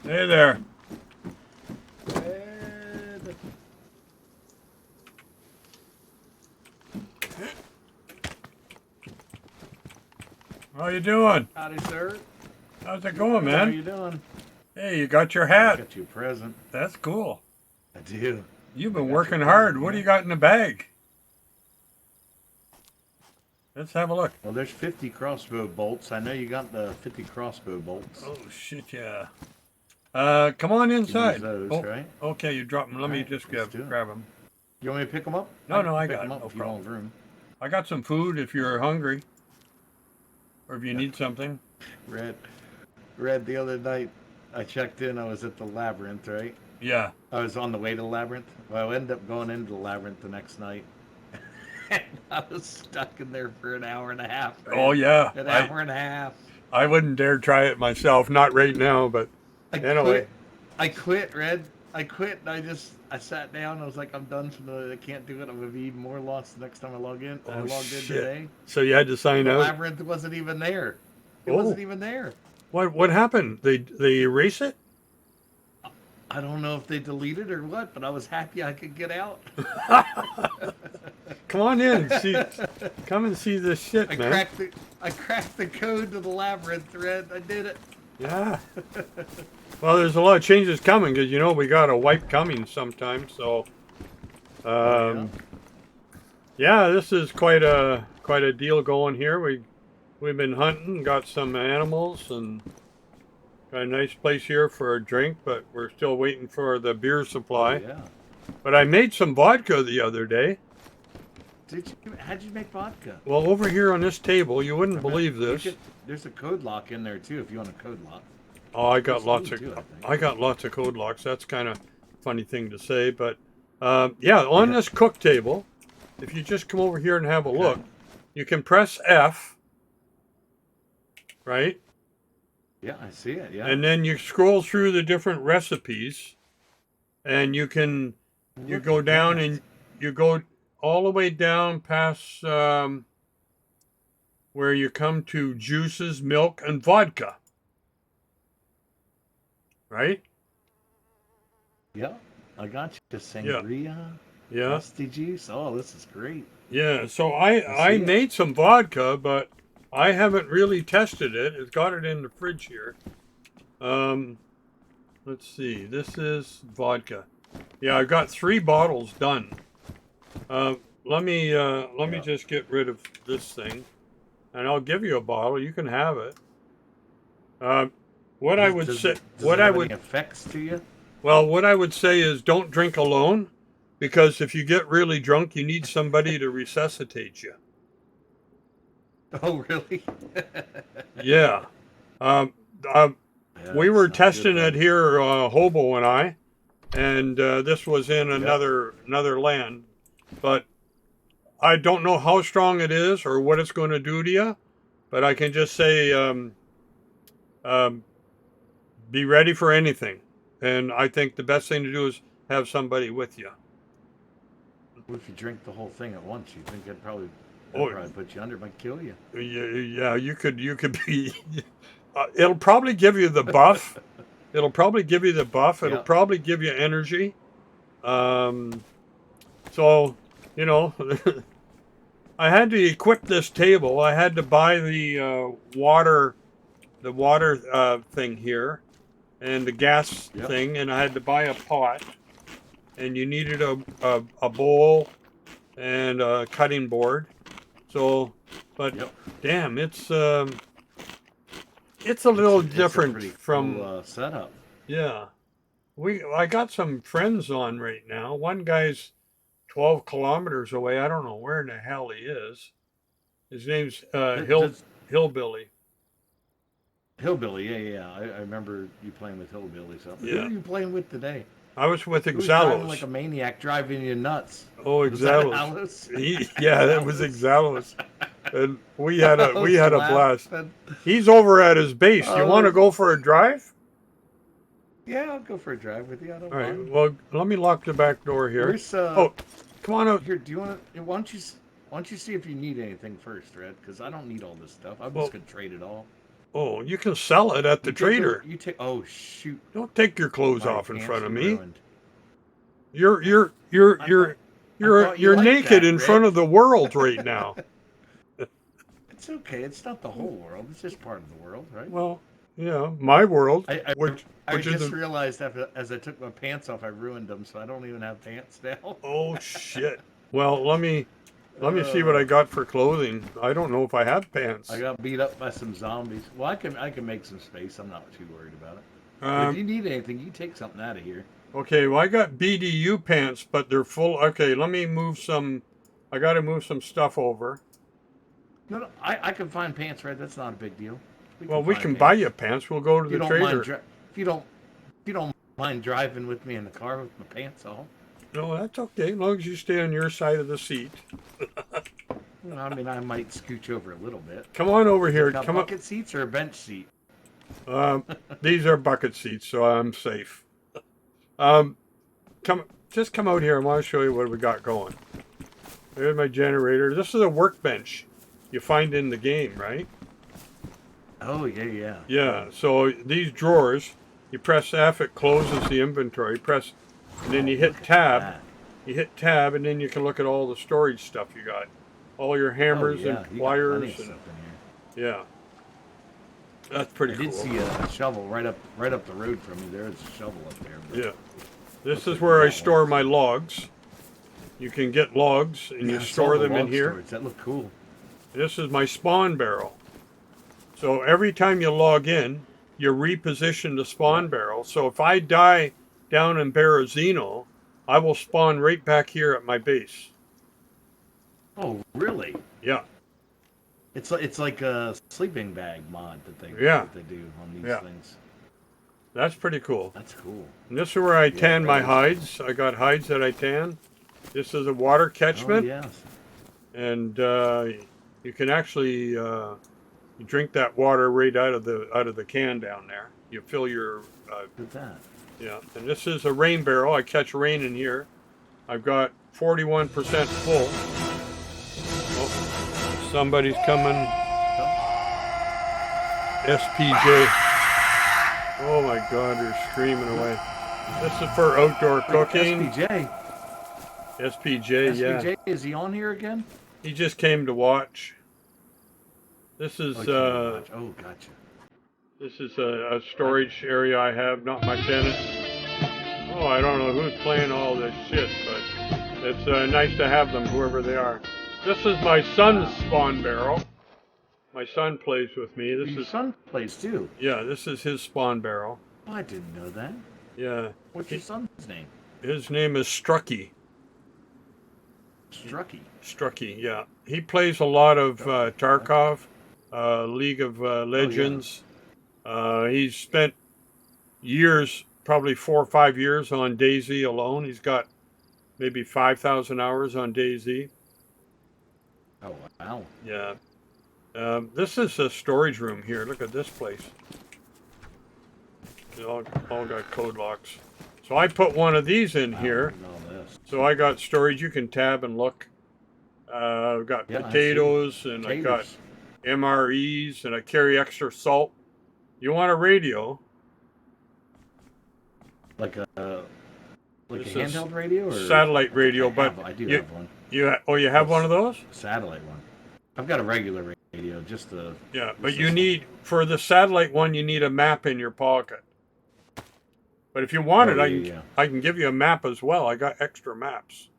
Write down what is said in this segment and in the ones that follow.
Hey there. Red. How you doing? Howdy, sir. How's it going, How man? you doing? Hey, you got your I hat. got you a present. That's cool. I do. You've I been got working your hard. present What do here. you got in the bag? Let's have a look. Well, there's 50 crossbow bolts. I know you got the 50 crossbow bolts. Oh, shit, yeah. Come on You can use inside. those, Oh, okay? okay, you drop them. Let me Alright, just let's do it. grab them. You want me to pick them up? No, can I pick got them it. up No if you don't problem. have room. I got some food if you're hungry. Or if you need something. Red, the other night I checked in. I was at the labyrinth, right? Yeah. I was on the way to the labyrinth. Well, I ended up going into the labyrinth the next night. And I was stuck in there for an hour and a half. Right? Oh, yeah. An hour and a half. I wouldn't dare try it myself. Not right now, but anyway. I quit, Red. I quit, and I sat down. I was like, I'm done for the. I can't do it. I'm gonna be even more lost the next time I log in. I Oh, logged in shit. today. So you had to sign The out? labyrinth wasn't even there. It wasn't even there. What happened? They erase it? I don't know if they deleted or what, but I was happy I could get out. Come on in. Come and see this shit, man. I cracked the code to the labyrinth, Red. I did it. Yeah. Well, there's a lot of changes coming because we got a wipe coming sometime. So, yeah, this is quite a deal going here. We've been hunting, got some animals, and got a nice place here for a drink. But we're still waiting for the beer supply. Oh, yeah. But I made some vodka the other day. Did you? How'd you make vodka? Well, over here on this table, you wouldn't believe this. There's a code lock in there too, if you want a code lock. Oh, I got lots of too, I got lots of code locks. That's kind of funny thing to say, but yeah, on this cook table, if you just come over here and have a look, you can press F, right? Yeah, I see it. Yeah. And then you scroll through the different recipes, and you go down and you go all the way down past where you come to juices, milk, and vodka. Right? Yeah, I got you. Sangria. Yeah. Rusty juice. Oh, this is great. Yeah, so I made some vodka, but I haven't really tested it. It's got it in the fridge here. Let's see. This is vodka. Yeah, I got 3 bottles done. Let me just get rid of this thing, and I'll give you a bottle. You can have it. What I would say, what I would effects to you? Well, what I would say is don't drink alone, because if you get really drunk, you need somebody to resuscitate you. Oh, really? Yeah. We were testing it here, Hobo and I, and this was in another land, but I don't know how strong it is or what it's going to do to you, but I can just say be ready for anything. And I think the best thing to do is have somebody with you. What if you drink the whole thing at once? You think that'd probably put you under, might kill you. Yeah, you could be. It'll probably give you the buff. It'll probably give you the energy. So, I had to equip this table. I had to buy the water thing here, and the gas thing, and I had to buy a pot, and you needed a bowl and a cutting board. So, but damn, it's a little different from cool, setup. Yeah, I got some friends on right now. One guy's 12 kilometers away. I don't know where in the hell he is. His name's Hillbilly. Hillbilly, yeah. I remember you playing with Hillbilly. So who are you playing with today? I was with Who was Exhalos. driving like a maniac, driving you nuts. Oh, Exhalos. That was Exhalos. And we had a blast. He's over at his base. You want to go for a drive? Yeah, I'll go for a drive with you. I don't All right. mind. Well, let me lock the back door here. Come on out here. Do you want to? Why don't you see if you need anything first, Red? Because I don't need all this stuff. I'm just gonna trade it all. Oh, you can sell it at the trader. You take. Oh shoot! Don't take your clothes My off in pants front of are me. ruined. You're you're I you're thought, you're I you're thought you you're liked naked that, in Rick. front of the world right now. It's okay. It's not the whole world. It's just part of the world, right? Well, yeah, my world, I I, which I which is just the realized as I took my pants off, I ruined them, so I don't even have pants now. oh shit. Well, let me see what I Uh, got for clothing. I don't know if I have I pants. got beat up by some zombies. Well, I can make some space. I'm not too worried about it. But if Um, you need anything, you take something out of here. okay, well I got BDU pants, but they're full. Okay, let me move some. I got to move some stuff over. No, I can find pants, right? That's not a big deal. We Well, can we find can buy you pants. pants. We'll go to If you the don't mind, trader. if you don't mind driving with me in the car with my pants on. No, that's okay. As long as you stay on your side of the seat. Well, I mean, I might scooch over a little bit. Come on over Is it here. got Come up. bucket seats or a bench seat? Um, these are bucket seats, so I'm safe. Um, just come out here. I want to show you what we got going. There's my generator. This is a workbench you find in the game, right? Oh yeah. Yeah. So these drawers, you press F, it closes the inventory. Press, and then you Look hit at Tab. that. You hit Tab, and then you can look at all the storage stuff you got, all your Oh hammers yeah, and you got plenty pliers, of and stuff in here. yeah, that's pretty I did cool. see a shovel right up the road from me. There's a shovel up there. But Yeah. This looks is like where you I got store one. my logs. You can get logs and Yeah, you I saw store the them in log here. storage. That looked cool. This is my spawn barrel. So every time you log in, you reposition the spawn Yeah. barrel. So if I die down in Berezino, I will spawn right back here at my base. Oh really? Yeah, It's like a sleeping bag mod yeah, that they do on these yeah. things. That's pretty cool. That's cool. And this is where I Yeah, tan that my is. hides. I got hides that I tan. This is a water Oh catchment, yes. and you can actually drink that water right out of the can down there. You fill your Look at that. yeah, and this is a rain barrel. I catch rain in here. I've got 41% full. Oh, somebody's coming. SPJ. Oh my God, they're screaming away. This is for outdoor cooking. SPJ. SPJ, yeah. SPJ, is he on here again? He just came to watch. This is Oh, he came to watch. Oh, gotcha. this is a storage area I have, not my tenant. Oh, I don't know who's playing all this shit, but it's nice to have them, whoever they are. This is my son's spawn barrel. My son plays with me. This Your is son plays too. yeah, this is his spawn barrel. Oh, I didn't know that. Yeah, What's your son's name? his name is Strucky. Strucky. Strucky, yeah. He plays a lot of Tarkov, League of Oh, Legends. He's spent years, probably 4 or 5 years on DayZ alone. He's got maybe 5,000 hours on DayZ. Oh wow. Yeah. This is a storage room here. Look at this place. They all got code locks. So I put one of these in here. All this. So I got storage. You can tab and look. I've got Yeah, I see. potatoes and I got Potatoes. MREs and I carry extra salt. You want a radio? Like a This is handheld radio or satellite radio, but I do you- have one. you have one of those? Satellite one. I've got a regular radio, just a. Yeah, but Just you this need for the satellite one you need a map in your pocket. But if you want Oh, it, yeah. I can give you a map as well. I got extra maps.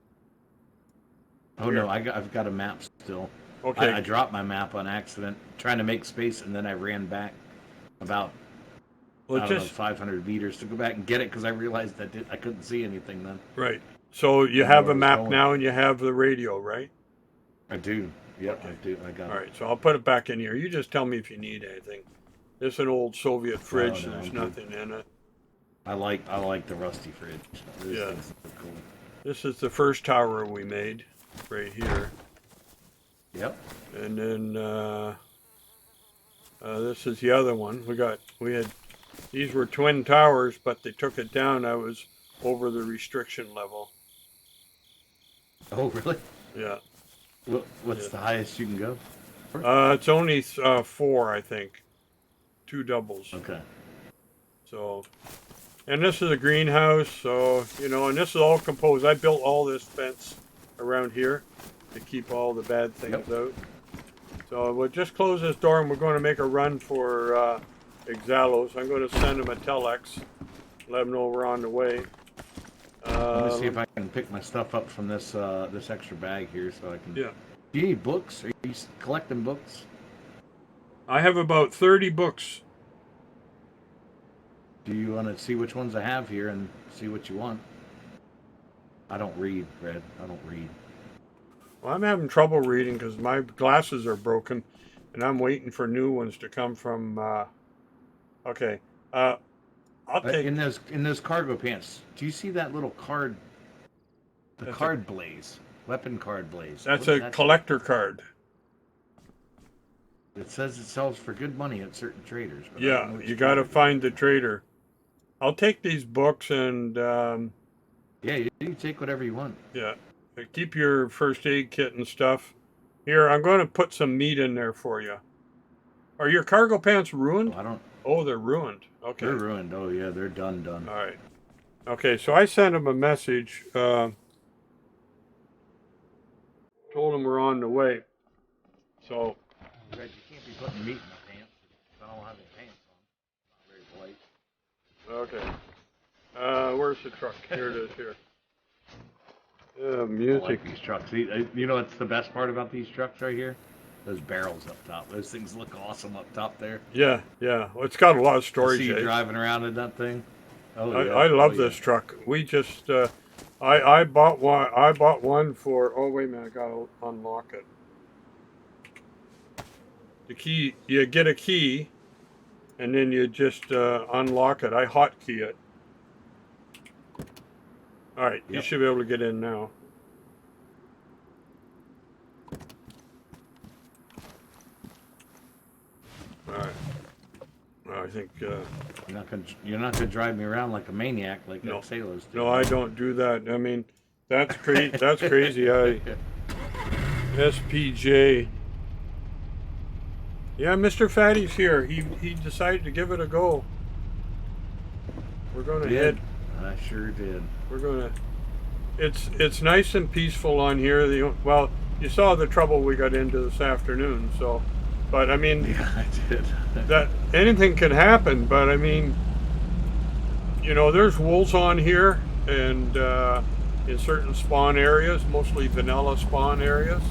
Oh Here. no, I've got a map still. Okay. I dropped my map on accident, trying to make space, and then I ran back about Well, I don't know, just 500 meters to go back and get it because I realized I couldn't see anything then. right. So you I have know a where it's map going. now and you have the radio, right? I do. Yep, Okay. I do. I got All it. right. So I'll put it back in here. You just tell me if you need anything. This is an old Soviet fridge. no, There's I'm good. nothing in it. I like the rusty fridge. Those Yeah. things look cool. This is the first tower we made, right here. Yep. And then this is the other one. These were twin towers, but they took it down. I was over the restriction level. Oh really? Yeah. What's Yeah. the highest you can go? It's only 4, I think. 2 doubles. Okay. So, and this is a greenhouse, so, you know, and this is all composed. I built all this fence around here to keep all the bad things out. So we'll just close this door and we're going to make a run for Exhalos. I'm going to send them a telex, let them know we're on the way. Let me see if I can pick my stuff up from this this extra bag here so I can... Yeah. Do you need books? Are you collecting books? I have about 30 books. Do you want to see which ones I have here and see what you want? I don't read, Red. I don't read. Well, I'm having trouble reading because my glasses are broken, and I'm waiting for new ones to come from. Okay, I'll take in those cargo pants. Do you see that little card? The card blaze, weapon card blaze. That's a collector card. It says it sells for good money at certain traders. But Yeah, you got to find the trader. I'll take these books and. Yeah, you take whatever you want. Yeah. Keep your first aid kit and stuff. Here, I'm going to put some meat in there for you. Are your cargo pants ruined? I don't. Oh, they're ruined. Okay. They're ruined. Oh, yeah, they're done. All right. Okay, so I sent him a message. Told him we're on the way. So. Red, you can't be putting meat in my pants. I don't have any pants on. Not very polite. Okay. Where's the truck? Here it is. Here. I Music. like these trucks. You know what's the best part about these trucks right here? Those barrels up top. Those things look awesome up top there. Yeah, yeah. Well, it's got a lot of storage. See you driving around in that thing. Oh, yeah. I love this truck. We just, I bought one. I bought one for. Oh wait a minute, I gotta unlock it. The key. You get a key, and then you just unlock it. I hotkey it. All right, you should be able to get in now. All right. Well, I think you're not gonna drive me around like a maniac like no. Sailors do. No, I don't do that. I mean, that's crazy. That's crazy. SPJ. Yeah, Mr. Fatty's here. He decided to give it a go. We're gonna head. I sure did. We're gonna. It's nice and peaceful on here. Well, you saw the trouble we got into this afternoon. So, but I mean, yeah, I did. that anything can happen. But I mean, you know, there's wolves on here, and in certain spawn areas, mostly vanilla spawn areas.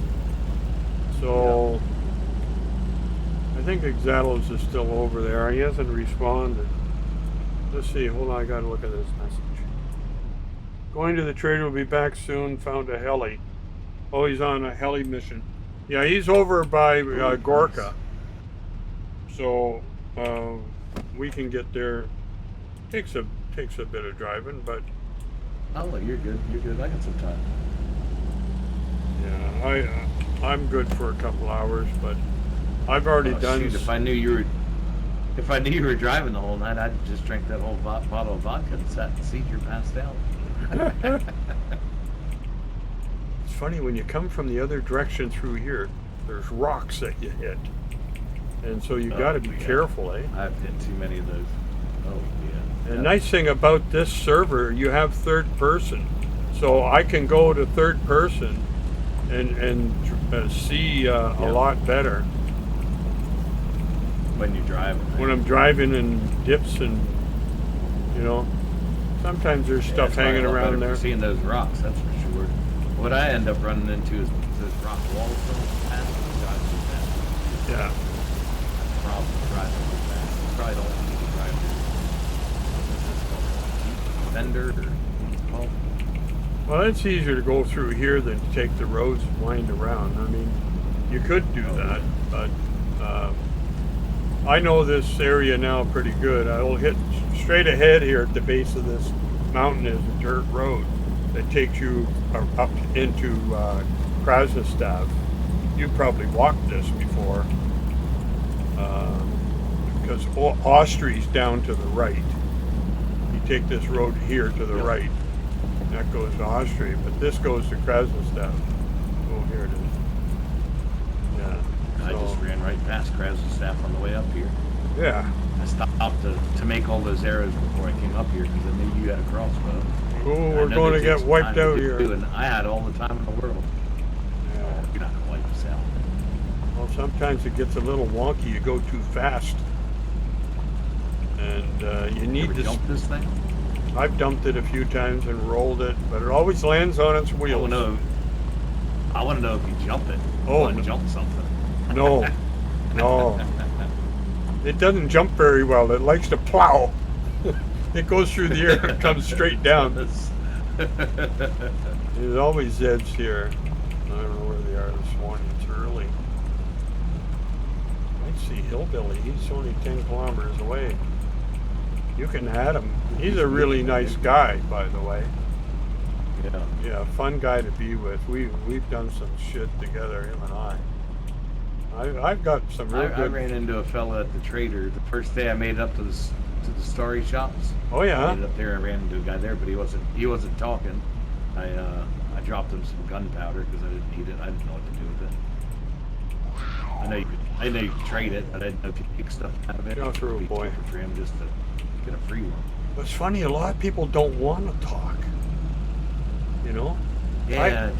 So, I think Exhalos is still over there. He hasn't responded. Let's see. Hold on, I gotta look at this message. Going to the trader, will be back soon. Found a heli. Oh, he's on a heli mission. Yeah, he's over by Gorka. So we can get there. Takes a bit of driving, but. Oh, you're good. You're good. I got some time. Yeah, I'm good for a couple hours, but I've already done. Shoot, if I knew you were driving the whole night, I'd just drink that whole bottle of vodka and sat in the seat you're passed out. It's funny when you come from the other direction through here. There's rocks that you hit, and so you got to be careful, eh? I've hit too many of those. Oh yeah. The nice thing about this server, you have third person, so I can go to third person and see a lot better. When you're driving. Right? When I'm driving in dips and, you know, sometimes there's stuff hanging around there. Seeing those rocks, that's for sure. What I end up running into is those rock walls going past me. Yeah. That's the problem with driving too fast. You probably don't need to drive through Fender or what's it called? Well, it's easier to go through here than to take the roads and wind around. I mean, you could do that, but I know this area now pretty good. I will hit straight ahead here at the base of this mountain is a dirt road that takes you up into Krasnostav. You probably walked this before because Austri's down to the right. You take this road here to the right. That goes to Austria, but this goes to Krasnostav. Oh, here it is. Yeah. I just ran right past Krasnostav on the way up here. Yeah. I stopped to make all those arrows before I came up here because I knew you had a crossbow. Oh, we're going to get wiped out here. And I had all the time in the world. Yeah. Oh, you're not going to wipe us out. Well, sometimes it gets a little wonky. You go too fast. And you need to jump this thing? I've dumped it a few times and rolled it, but it always lands on its wheels. I want to know if you jump it. Jump something. No. No. It doesn't jump very well. It likes to plow. It goes through the air and comes straight down. There's always Zeds here. I don't know where they are this morning. It's early. I see Hillbilly. He's only 10 kilometers away. You can add him. He's a really nice guy, by the way. Yeah. Yeah, fun guy to be with. We've done some shit together, him and I. I've got some real good... I ran into a fella at the trader the first day I made it up to the Starry shops. Oh yeah. I made it up there. I ran into a guy there, but he wasn't talking. I dropped him some gunpowder because I didn't need it. I didn't know what to do with it. I know you could trade it, but I didn't know if you pick stuff out of it. Go through, boy. For him just to get a free one. It's funny. A lot of people don't want to talk. You know. Yeah.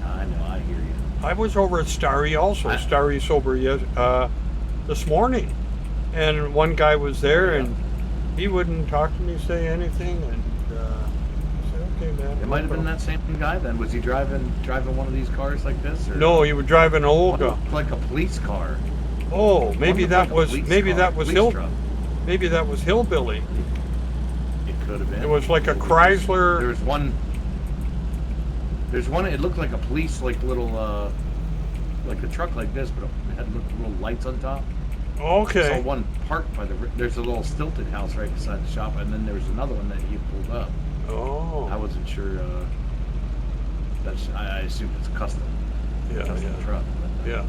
I know. I hear you. I was over at Starry also. Starry sober this morning, and one guy was there, and he wouldn't talk to me, say anything, and I said, "Okay, man." It might have been that same guy then. Was he driving one of these cars like this? Or? No, he was driving an Olga. Like a police car. Oh, maybe that was Maybe that was Hillbilly. It could have been. It was like a Chrysler. There's one. It looked like a police, like little, like a truck like this, but it had little lights on top. Okay. I saw one parked by there's a little stilted house right beside the shop, and then there's another one that you pulled up. Oh. I wasn't sure. I assume it's custom. Custom truck. But, yeah.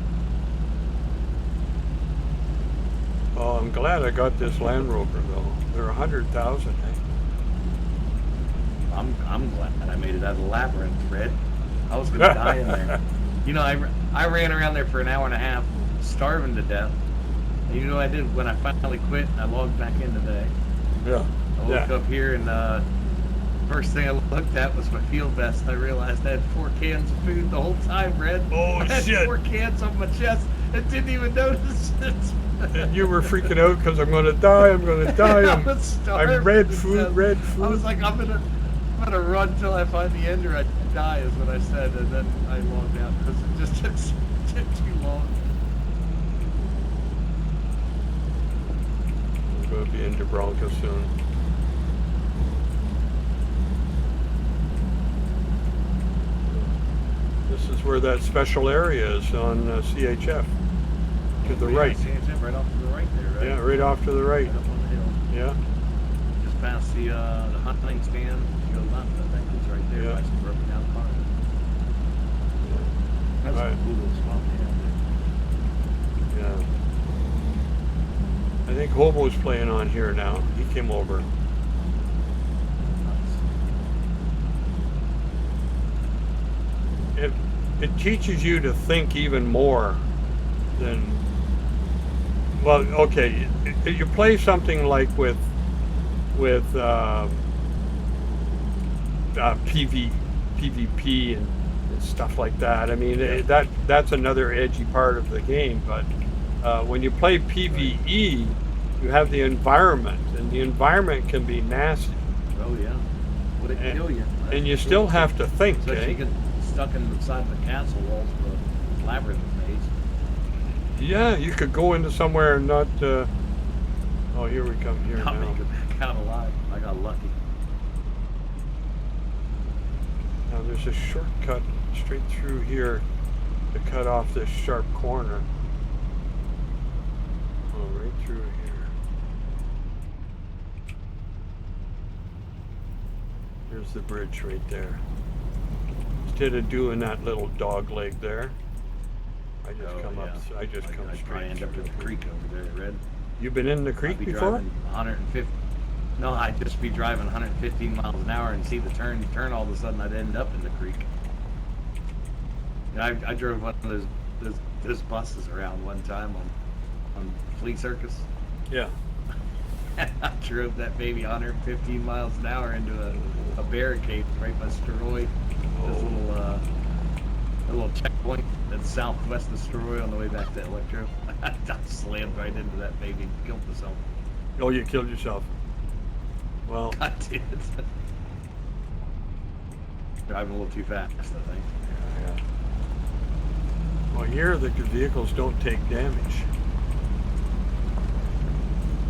Oh, I'm glad I got this Land Rover though. They're 100,000. Eh? I'm glad I made it out of the labyrinth, Fred. I was gonna die in there. You know, I ran around there for an hour and a half, starving to death. And you know what I did when I finally quit? I logged back in today. Yeah. I woke up here and first thing I looked at was my field vest. I realized I had 4 cans of food the whole time, Red. Oh, I had shit. 4 cans on my chest and didn't even notice it. And you were freaking out because I'm going to die. I'm I'm red food. I was like, I'm gonna run till I find the end or I die is what I said, and then I logged out because it just took too long. I'm going to be in Dubrovka soon. This is where that special area is on CHF. To the right. CHF right off to the right there, right? Yeah, right off to the right. Right up on the hill. Yeah. Just past the hunting stand. You go left, I think it's right there. Yeah. By some broken down cars. That's Right. a cool little spot they have Yeah. I think Hobo's playing on here now. He came over. It teaches you to think even more than, well, okay, you play something like with PvP and stuff like that. I mean, that's another edgy part of the game, but when you play PvE, you have the environment, and the environment can be nasty. Oh yeah, would it kill you? And you still have to think. Especially get stuck inside the castle walls of the labyrinth maze. Yeah, you could go into somewhere and not. Oh, here we come here Not now. make it back out alive. I got lucky. Now there's a shortcut straight through here to cut off this sharp corner. Oh, right through here. There's the bridge right there. Instead of doing that little dog leg there, I just come up. I just come I straight. end up to the creek over there, Red. You've been in the creek before? 150. No, I'd just be driving 115 miles an hour and see the turn. All of a sudden, I'd end up in the creek. Yeah, I drove one of those buses around one time on Flea Circus. Yeah. I drove that baby 115 miles an hour into a barricade right by Stroy. This little checkpoint that's southwest of Stroy on the way back to Electro. I slammed right into that baby and killed myself. Oh, you killed yourself. Well, I did. Driving a little too fast, I think. yeah. Well, here the vehicles don't take damage.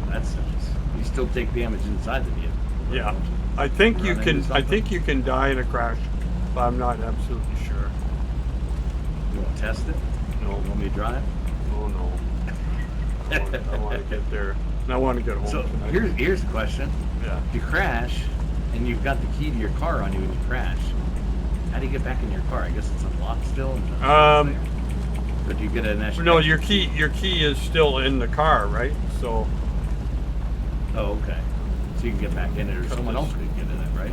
That's nice. You still take damage inside the vehicle. Yeah, I think you Run can. into I something? think you can die in a crash, but I'm not absolutely sure. You want to test it? No. You want me to drive? Oh no. I want to get there. And I want to get home So tonight. here's the question. Yeah. If you crash and you've got the key to your car on you when you crash, how do you get back in your car? I guess it's unlocked still. And but do you get an extra? No, your key is still in the car, right? So. Oh, okay. So you can get back in it, or someone else could get in it, right?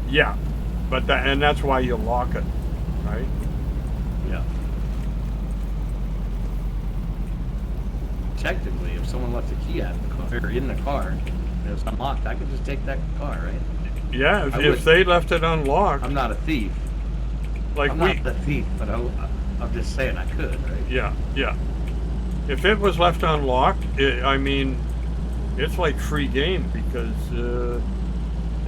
Yeah, but that's why you lock it, right? Yeah. Technically, if someone left the key out of the car or in the car and it was unlocked, I could just take that car, right? Yeah, I if would. they left it unlocked, I'm not a thief. like I'm not a thief, but I'm just saying I could, right? yeah. If it was left unlocked, I mean, it's like free game because,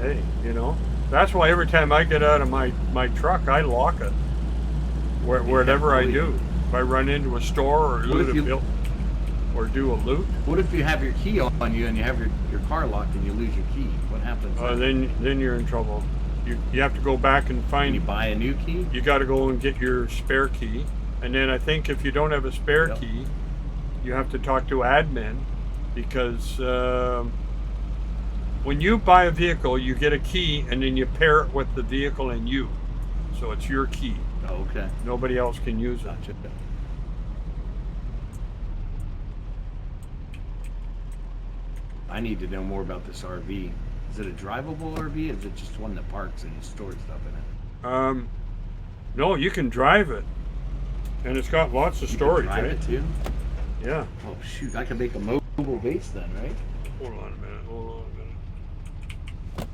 hey, you know, that's why every time I get out of my truck, I lock it. Wherever I do, if I run into a store or loot a bill, or do a loot. What if you have your key on you and you have your car locked and you lose your key? What happens? Then you're in trouble. You have to go back and find. Can you buy a new key? You got to go and get your spare key, and then I think if you don't have a spare Yep. key, you have to talk to admin, because when you buy a vehicle, you get a key and then you pair it with the vehicle and you, so it's your key. Oh, okay. Nobody else can use it. Gotcha. I need to know more about this RV. Is it a drivable RV? Is it just one that parks and you store stuff in it? No, you can drive it, and it's got lots of storage. You can drive right? it too? Yeah. Oh shoot! I can make a mobile base then, right? Hold on a minute. I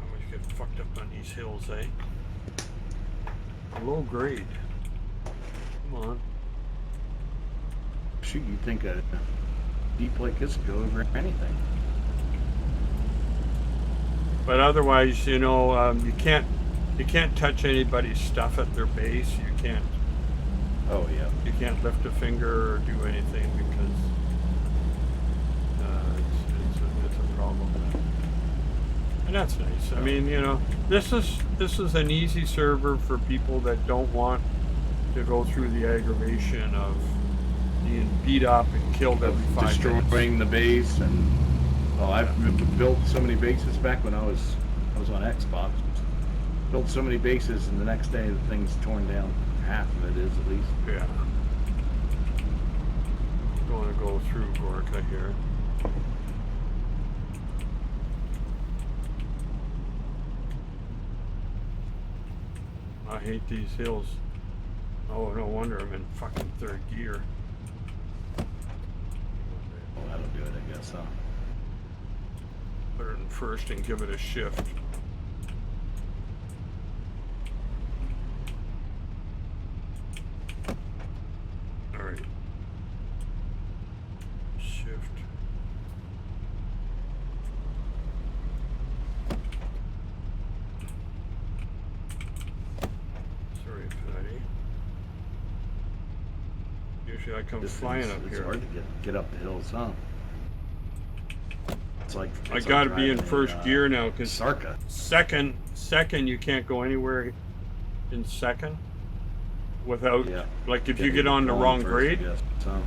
always get fucked up on these hills, eh? Low grade. Come on. Shoot, you'd think a deep like this would go over anything. But otherwise, you know, you can't touch anybody's stuff at their base. You can't lift a finger or do anything because it's a problem. And that's nice. I mean, you know, this is an easy server for people that don't want to go through the aggravation of being beat up and killed every 5 minutes. Destroying the base, and I've built so many bases back when I was on Xbox. Built so many bases, and the next day the thing's torn down. Half of it is, at least. Yeah. Going to go through Gorka here. I hate these hills. Oh, no wonder I'm in fucking 3rd gear. Well, that'll do it, I guess, huh? Put it in 1st and give it a shift. Alright. Shift. Sorry, Patty. Usually I come flying up It's here. hard to get up the hills, huh? It's like I gotta be in 1st gear now because Sarka. second you can't go anywhere in 2nd without like if you get on the wrong grade. So.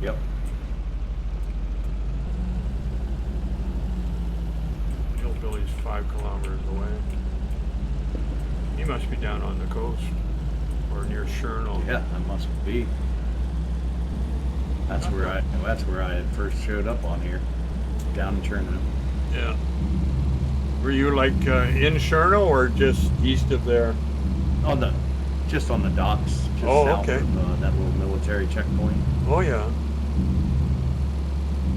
Yep. Hillbilly's 5 kilometers away. He must be down on the coast or near Chernarus. Yeah, that must be. That's where I had first showed up on here, down in Chernarus. Yeah. Were you like in Chernarus or just east of there? Just on the docks, just south of that little military checkpoint. Oh yeah.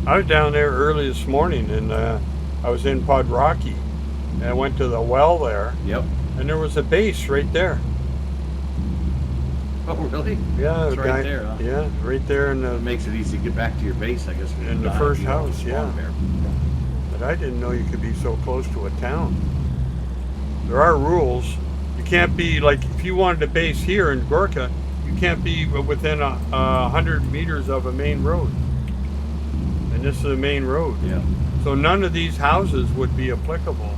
I was down there early this morning, and I was in Pod Rocky, and I went to the well there, Yep. and there was a base right there. Oh, really? Yeah, It's right there, huh? Yeah, right there in the. It makes it easy to get back to your base, I guess. when In you the die, first you don't house, spawn yeah. there. But I didn't know you could be so close to a town. There are rules. You can't be like if you wanted a base here in Gorka, you can't be within 100 meters of a main road. And this is a main road. Yeah. So none of these houses would be applicable.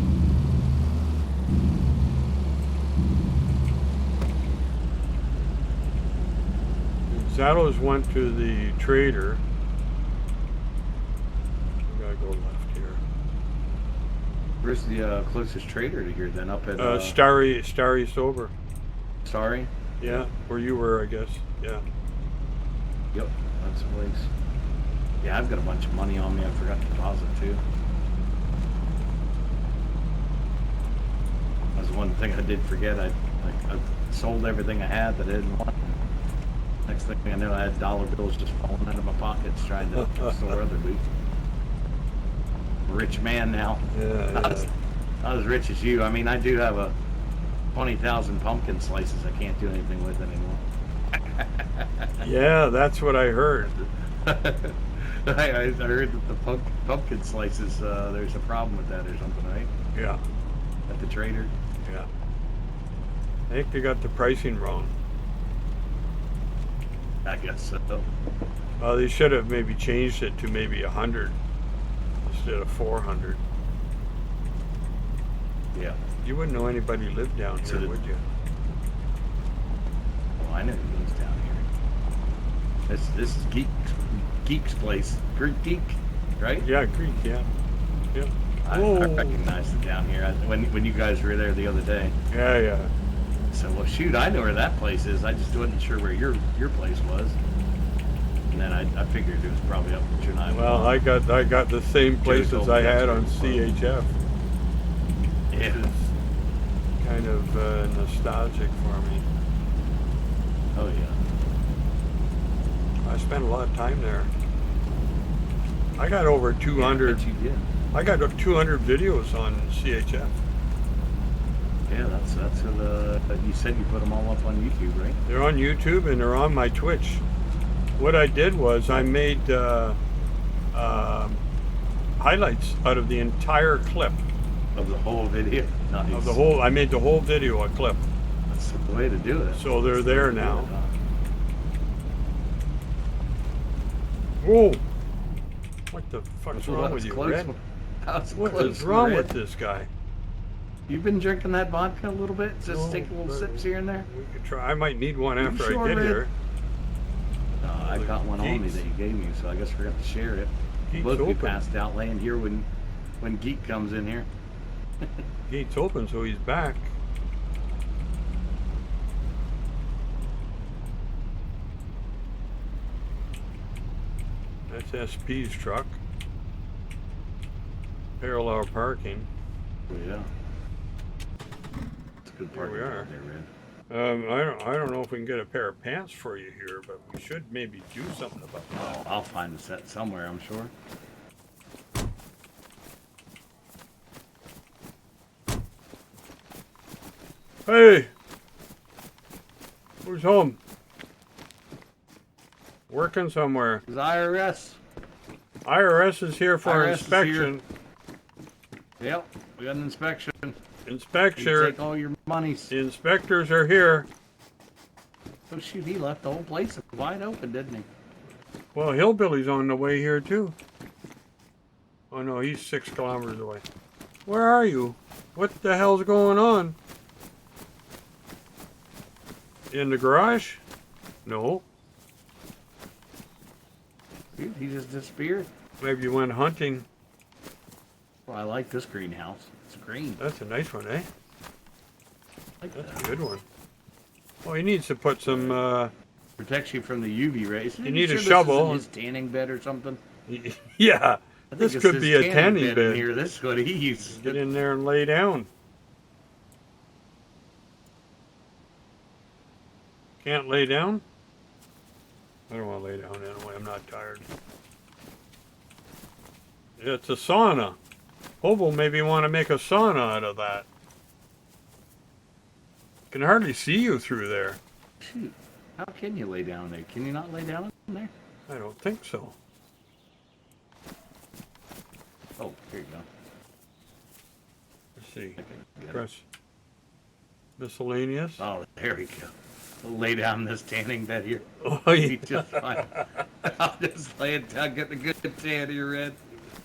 Zalos went to the trader. We gotta go left here. Where's the closest trader to here then? Up at Starry Sober. Sorry? Yeah, where you were, I guess. Yeah. Yep, that's the place. Yeah, I've got a bunch of money on me. I forgot to deposit too. That's one thing I did forget. I sold everything I had that I didn't want. Next thing I knew, I had dollar bills just falling out of my pockets trying to store other loot. Rich man now. Yeah. Not as rich as you. I mean, I do have a 20,000 pumpkin slices I can't do anything with anymore. Yeah, that's what I heard. I heard that the pumpkin slices, there's a problem with that or something, right? Yeah. At the trader. Yeah. I think they got the pricing wrong. I guess so. They should have maybe changed it to maybe 100 instead of 400. Yeah. You wouldn't know anybody lived down So here, would you? Well, I know who lives down here. This is Geek's place. Greek Geek, right? Yeah, Greek. Yeah. Yeah. I recognized it down here when you guys were there the other day. Yeah, yeah. So, well, shoot, I know where that place is. I just wasn't sure where your place was. And then I figured it was probably up in Chernarus. Well, I got the same places I had on CHF. Yeah. It's kind of nostalgic for me. Oh, yeah. I spent a lot of time there. I got over 200. Yeah, I bet you did. I got 200 videos on CHF. Yeah, that's what you said you put them all up on YouTube, right? They're on YouTube and they're on my Twitch. What I did was I made highlights out of the entire clip. Of the whole video? Nice. Of the whole, I made the whole video a clip. That's the way to do it. So they're there now. Huh? Whoa! What the fuck's Well, wrong that with was you, close. Red? That was What close, is wrong Red. with this guy? You've been drinking that vodka a little bit? Just No, take little but sips here and there? We could try. I might need one You after sure, I get Red? here. I got one on me Geeks. that you gave me, so I guess we're going to share it. Geeks Both be open. passed out laying here when Geek comes in here. Gate's open, so he's back. That's SP's truck. Parallel parking. Oh, yeah. It's a good parking we are. lot there, Red. I don't know if we can get a pair of pants for you here, but we should maybe do something about that. Oh, I'll find a set somewhere, I'm sure. Hey! Who's home? Working somewhere. It's IRS. IRS is here for IRS is inspection. Yep, we got an inspection. You Inspection. take all your monies. The inspectors are here. Oh shoot, he left the whole place wide open, didn't he? Well, Hillbilly's on the way here too. Oh no, he's 6 kilometers away. Where are you? What the hell's going on? In the garage? No. Dude, he just disappeared. Maybe you went hunting. Well, I like this greenhouse. It's green. That's a nice one, eh? I like That's that. a good one. Well, he needs to put some, Protects you from the UV rays. You need a this shovel. isn't his tanning bed or something. yeah, I think this it's could his be a tanning tanning in bed. here. This is what he uses. Get in there and lay down. Can't lay down? I don't want to lay down anyway. I'm not tired. It's a sauna. Hobo maybe want to make a sauna out of that. Can hardly see you through there. Shoot. How can you lay down there? Can you not lay down in there? I don't think so. Oh, here you go. Let's see. Get Press miscellaneous. Oh, there we go. I'll lay down this tanning bed here. Oh, Be just fine. I'll just lay it down, get the good tan here, Red.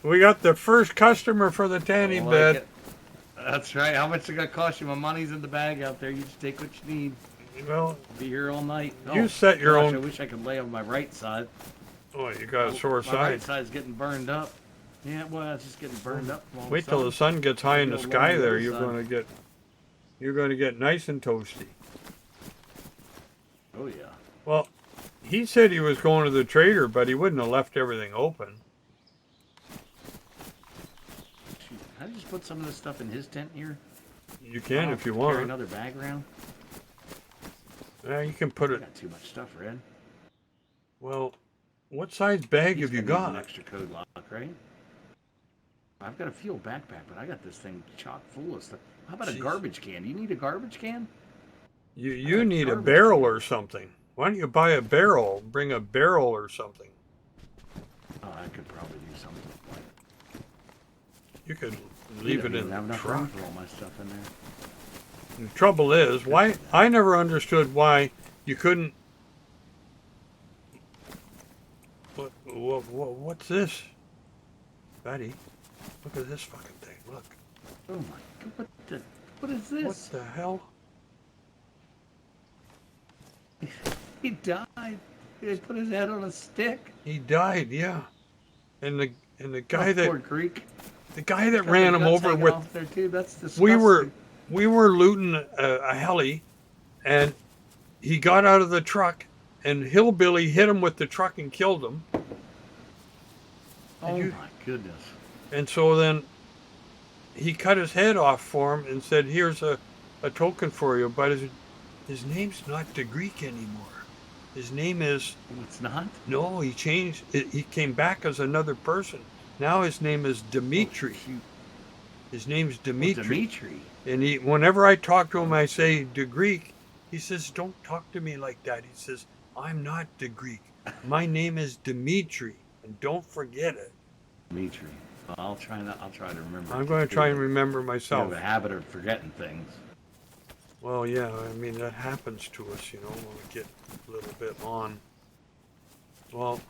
We got the first customer for the tanning bed. It. That's right. How much it gonna cost you? My money's in the bag out there. You just take what you need. Well, Be here all night. you set your own. I wish I could lay on my right side. Oh, you got a sore My side. right side's getting burned up. Yeah, well, it's just getting burned up. Wait till the sun gets high in the sky there. You're going to get nice and toasty. Oh yeah. Well, he said he was going to the trader, but he wouldn't have left everything open. Shoot. Can I just put some of this stuff in his tent here? You can if you Carry want. another bag around. Yeah, you can put I it. got too much stuff, Red. Well, what size bag He's have you gonna use got? an extra code lock, right? I've got a fuel backpack, but I got this thing chock full of stuff. How about a garbage can? Do you need a garbage can? You need a barrel or something. Why don't you buy a barrel? Bring a barrel or something. Oh, I could probably do something like that. You could leave it in have the enough truck. room for all my stuff in there. The trouble is, why I never understood why you couldn't. What's this, Betty? Look at this fucking thing. Look. Oh my god! What is this? What the hell? He died. He put his head on a stick. He died, yeah. And the guy Poor Greek. the guy that ran him over with. Off there too. That's disgusting. We were looting a heli, and he got out of the truck, and Hillbilly hit him with the truck and killed him. Oh my goodness. And so then he cut his head off for him and said, here's a token for you. But his name's not the Greek anymore. His name is... It's not? No, he changed. He came back as another person. Now his name is Dimitri. Oh, his name's Dimitri. Dimitri. And whenever I talk to him, I say the Greek. He says, don't talk to me like that. He says, I'm not the Greek. My name is Dimitri. And don't forget it. Dimitri. Well, I'll try to remember. I'm going to try and remember myself. You have a habit of forgetting things. Well, yeah, I mean, that happens to us, when we get a little bit on. Well,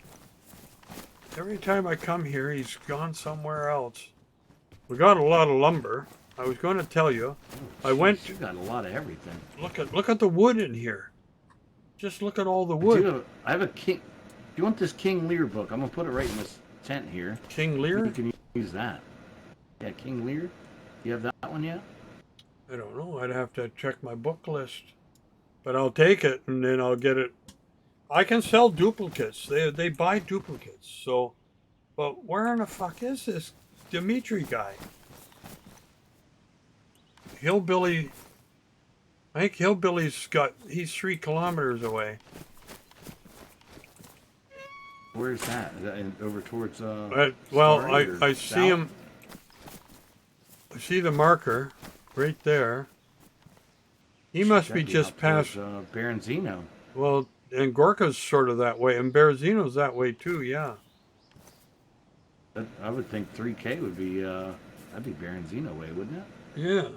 every time I come here, he's gone somewhere else. We got a lot of lumber. I was going to tell you. Oh, I went. You got a lot of everything. Look at the wood in here. Just look at all the wood. I have a king. Do you want this King Lear book? I'm gonna put it right in this tent here. King Lear? You can use that. Yeah, King Lear. You have that one yet? I don't know. I'd have to check my book list. But I'll take it and then I'll get it. I can sell duplicates. They buy duplicates. So, but where in the fuck is this Dimitri guy? Hillbilly. I think Hillbilly's he's 3 kilometers away. Where's that? Is that over towards well, I see him. I see the marker right there. He must be just past Baronzino. Well, and Gorka's sort of that way, and Berezino's that way too. Yeah. I would think 3K would be that'd be Baronzino way, wouldn't it? Yeah.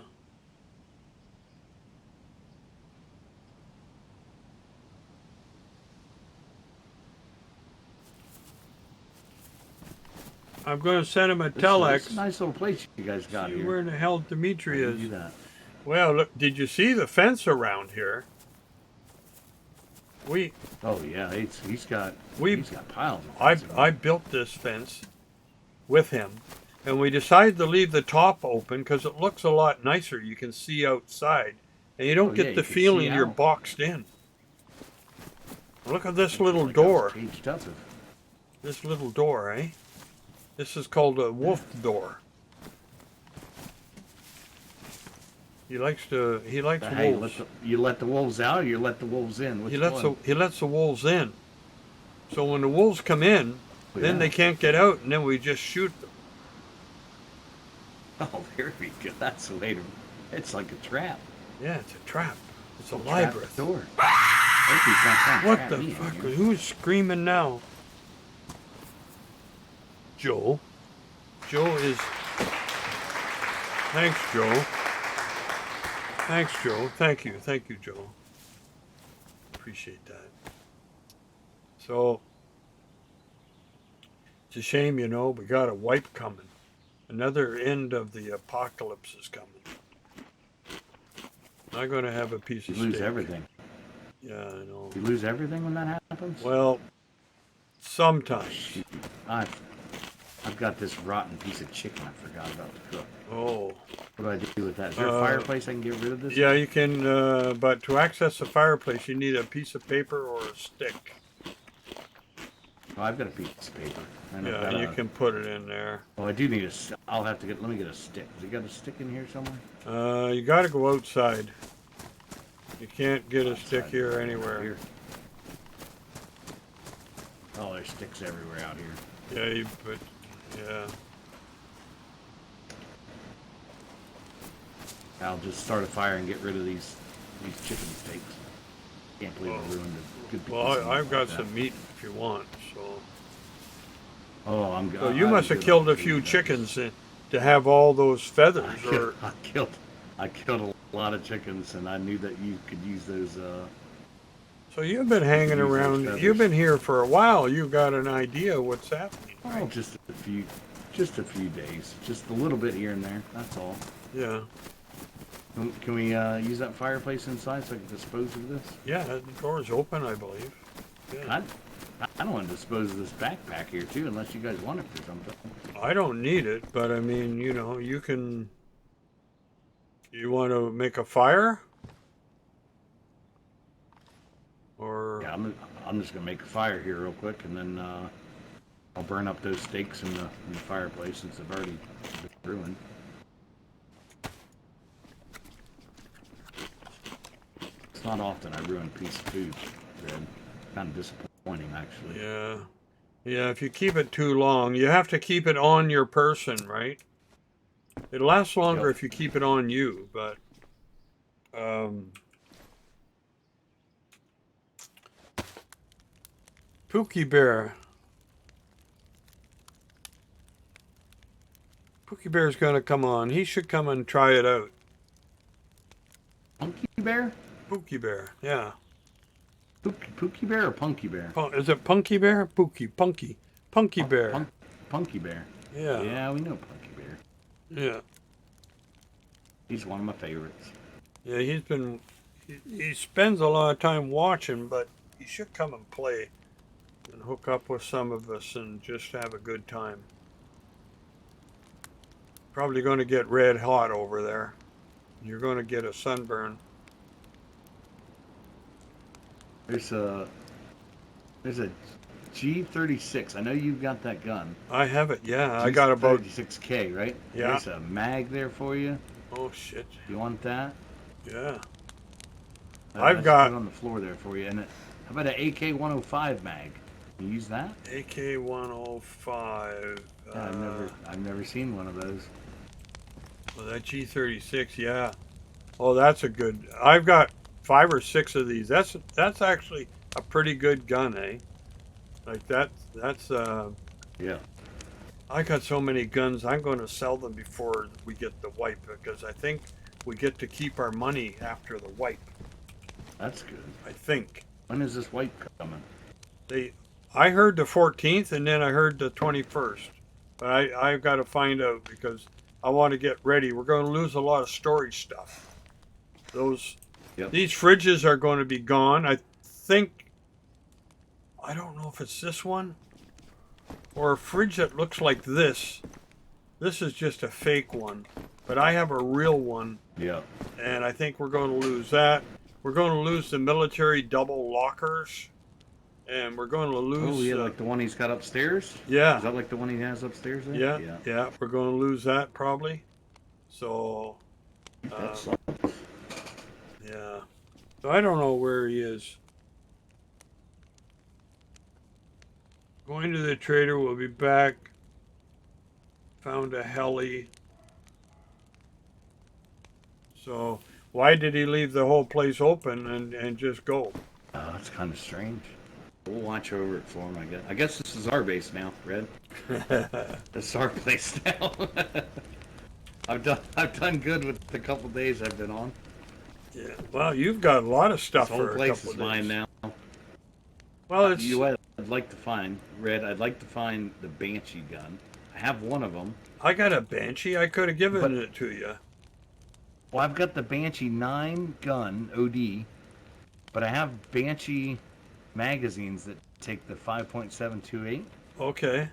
I'm going to send him a telex. It's a nice little place you guys got here. Where in the hell Dimitri is? Do that. Well, look, did you see the fence around here? Oh yeah, he's got piles of fence. I built this fence with him, and we decided to leave the top open because it looks a lot nicer. You can see outside, and you don't get the feeling you're boxed in. Look at this little door. This little door, eh? This is called a wolf door. He likes wolves. You let the wolves out, or you let the wolves in? He lets the wolves in. So when the wolves come in, then they can't get out, and then we just shoot them. Oh, there we go. That's the way to. It's like a trap. Yeah, it's a trap. It's a Trap labyrinth. door. Hope he's not trying to What trap the me in fuck? here. Who's screaming now? Joe. Joe is... Thanks, Joe. Thanks, Joe. Thank you, Joe. Appreciate that. So, it's a shame, you know, we got a wipe coming. Another end of the apocalypse is coming. I'm going to have a piece of You lose steak. everything. Yeah, I know. You lose everything when that happens? Well, sometimes. Shoot. I've got this rotten piece of chicken I forgot about to cook. Oh. What do I do with that? Is there a fireplace I can get rid of this? Yeah, you can, but to access the fireplace, you need a piece of paper or a stick. Oh, I've got a piece of paper. And Yeah, and you can put it in there. Oh, I do need I'll have to let me get a stick. Has he got a stick in here somewhere? You got to go outside. You can't get a Outside. stick here or anywhere. Here. Oh, there's sticks everywhere out here. Yeah, yeah. I'll just start a fire and get rid of these chicken steaks. Can't believe I ruined a good piece. Well, I've got some meat if you want. So. Oh, I'm. So you must have killed a few chickens to have all those feathers. I killed a lot of chickens, and I knew that you could use those. So you've been hanging around. You've been here for a while. You've got an idea of what's happening. Right? Oh, just a few days, just a little bit here and there. That's all. Yeah. Can we use that fireplace inside so I can dispose of this? Yeah, the door's open, I believe. Yeah. I don't want to dispose of this backpack here too, unless you guys want it for something. I don't need it, but I mean, you know, you can. You want to make a fire? Or yeah, I'm just gonna make a fire here real quick, and then I'll burn up those steaks in the fireplace since they've already been ruined. It's not often I ruin a piece of food, Red. Kind of disappointing, actually. yeah, yeah. If you keep it too long, you have to keep it on your person, right? It lasts longer if you keep it on you, but Pookie Bear's gonna come on. He should come and try it out. Punky Bear? Pookie Bear, yeah. Pookie Bear or Punky Bear? Is it Punky Bear? Punky Bear. Punky Bear. Yeah. Yeah, we know Punky Bear. Yeah. He's one of my favorites. Yeah, he spends a lot of time watching, but he should come and play and hook up with some of us and just have a good time. Probably going to get red hot over there. You're going to get a sunburn. There's a G36. I know you've got that gun. I have it, yeah. I got about 36K, right? Yeah. There's a mag there for you. Oh shit. You want that? Yeah. I've got it on the floor there for you. And how about an AK-105 mag? Can you use that? AK-105. Yeah, I've never seen one of those. Well, that G36, yeah. Oh, that's a good. I've got 5 or 6 of these. That's actually a pretty good gun, eh? Like that's Yeah. I got so many guns. I'm going to sell them before we get the wipe because I think we get to keep our money after the wipe. That's good. I think. When is this wipe coming? I heard the 14th and then I heard the 21st. But I've got to find out because I want to get ready. We're going to lose a lot of storage stuff. These fridges are going to be gone. I think, I don't know if it's this one or a fridge that looks like this. This is just a fake one, but I have a real one. Yeah. And I think we're going to lose that. We're going to lose the military double lockers. And we're going to lose... Oh, yeah, like the one he's got upstairs? Yeah. Is that like the one he has upstairs there? Yeah. We're going to lose that probably. So... That sucks. Yeah. So I don't know where he is. Going to the trader, we'll be back. Found a heli. So why did he leave the whole place open and just go? That's kind of strange. We'll watch over it for him, I guess. I guess this is our base now, Red. This is our place now. I've done good with the couple days I've been on. Yeah. Well, you've got a lot of stuff This whole for a place couple is of days. mine now. Well, it's You know what I'd like to find, Red? I'd like to find the Banshee gun. I have one of them. I got a Banshee. I could have given But- it to you. Well, I've got the Banshee 9 gun OD, but I have Banshee magazines that take the 5.728, Okay.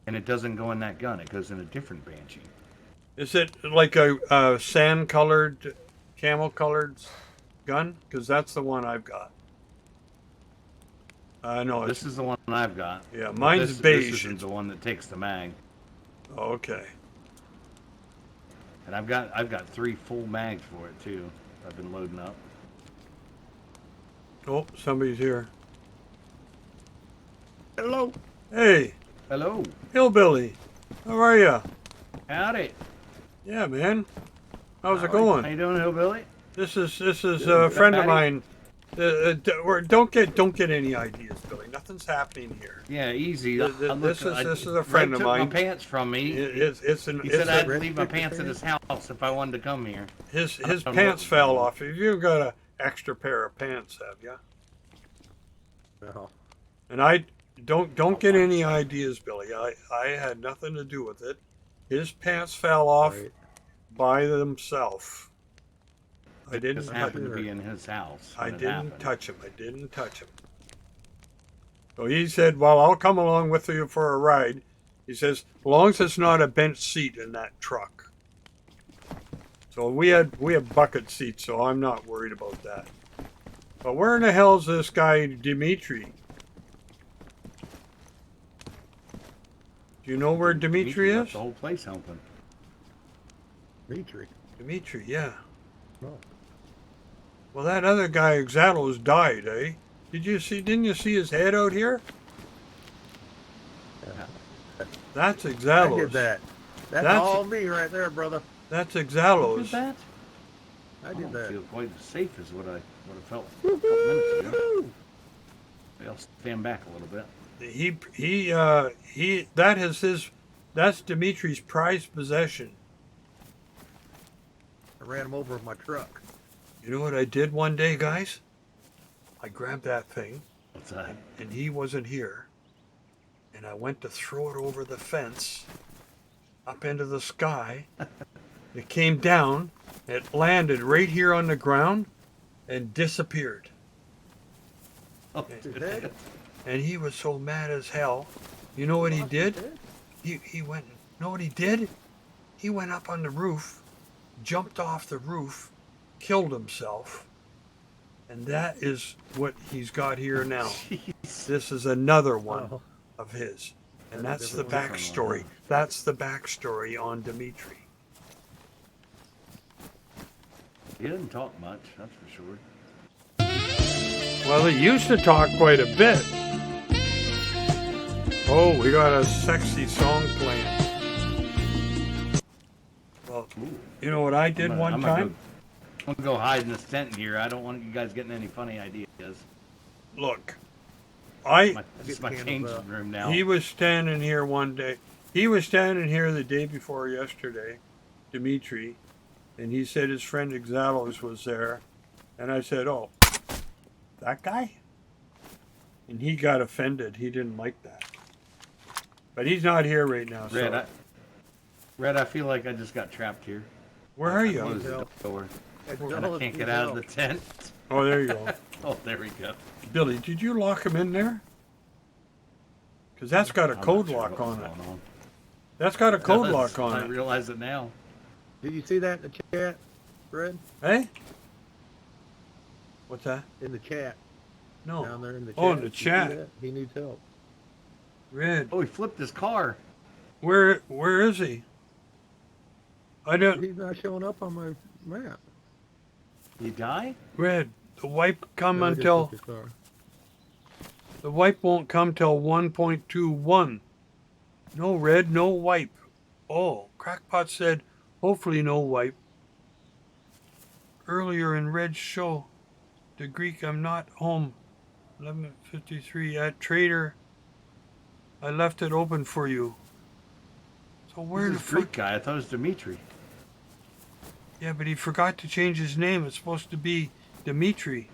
and it doesn't go in that gun. It goes in a different Banshee. Is it like a sand-colored, camel-colored gun? Because that's the one I've got. No, This is the one I've got. Yeah, But mine's this beige. isn't the one that takes the mag. Okay. And I've got 3 full mags for it too. I've been loading up. Oh, somebody's here. Hello. Hey, Hello. Hillbilly. How are you? Howdy. Yeah, man. How's it How going? you doing, Hillbilly? This is a friend of Patty? mine. Don't get any ideas, Billy. Nothing's happening here. Yeah, easy. This is a friend of Red mine. took my pants from me. It's He said I had to a, leave my pants at his house if I wanted to come here. his don't know pants what- fell off. Have you got an extra pair of pants? Have you? No. And I don't get any ideas, Billy. I had nothing to do with it. His pants fell off Right. by themselves. I It didn't just touch happened him. to be in his house. I when it didn't happened. touch him. I didn't touch him. So he said, "Well, I'll come along with you for a ride." He says, "As long as it's not a bench seat in that truck." So we had bucket seats, so I'm not worried about that. But where in the hell is this guy Dimitri? Do you know where Dimitri left is? The whole place open. Dimitri. Dimitri, yeah. No. Well, that other guy, Exalos, died, eh? Didn't you see his head out here? That's I Exalos. did that. That's all me right there, brother. That's Who did Exalos. that? I I did don't that. feel quite as safe as what I felt a couple minutes ago. Woo! I'll stand back a little bit. That's Dimitri's prized possession. I ran him over with my truck. You know what I did one day, guys? I grabbed that thing, What's that? and he wasn't here, and I went to throw it over the fence, up into the sky. It came down, it landed right here on the ground, and disappeared. Oh, His head? And he was so mad as hell. You know what he Lost his did? head? He went. Know what he did? He went up on the roof, jumped off the roof, killed himself, and that is what he's got here now. Jeez. This is another one Oh. of his, and That's that's a the different one. backstory. That's the backstory on Dimitri. He didn't talk much, that's for sure. Well, he used to talk quite a bit. Oh, we got a sexy song playing. Well, Ooh. you know what I did one I'm time? gonna go hide in this tent here. I don't want you guys getting any funny ideas. Look, This is my Get the changing candles out. room now. he was standing here one day. He was standing here the day before yesterday, Dimitri, and he said his friend Exalos was there. And I said, "Oh, that guy?" And he got offended. He didn't like that. But he's not here right now. So Red, I feel like I just got trapped here. where are I you? closed the door, That's and I jealous can't as get out of hell. the tent. Oh, there you go. Oh, there we go. Billy, did you lock him in there? Because that's got a I'm code not sure lock what's on it. going on. That's got a code Does. lock on I it. realize it now. Did you see that in the chat, Fred? Hey? What's that? In the chat. No. Down there in the chat. Oh, in the Did you see chat. that? He needs help. Red. Oh, he flipped his car. Where is he? I don't. He's not showing up on my map. He died? Red. The wipe come No, he just until took his car. the wipe won't come till 1.21. No red, no wipe. Oh, Crackpot said, hopefully no wipe. earlier in Red's show. The Greek, I'm not home. 11:53 at Trader. I left it open for you. So where Where's the this fuck? Greek guy? I thought it was Dimitri. Yeah, but he forgot to change his name. It's supposed to be Dimitri.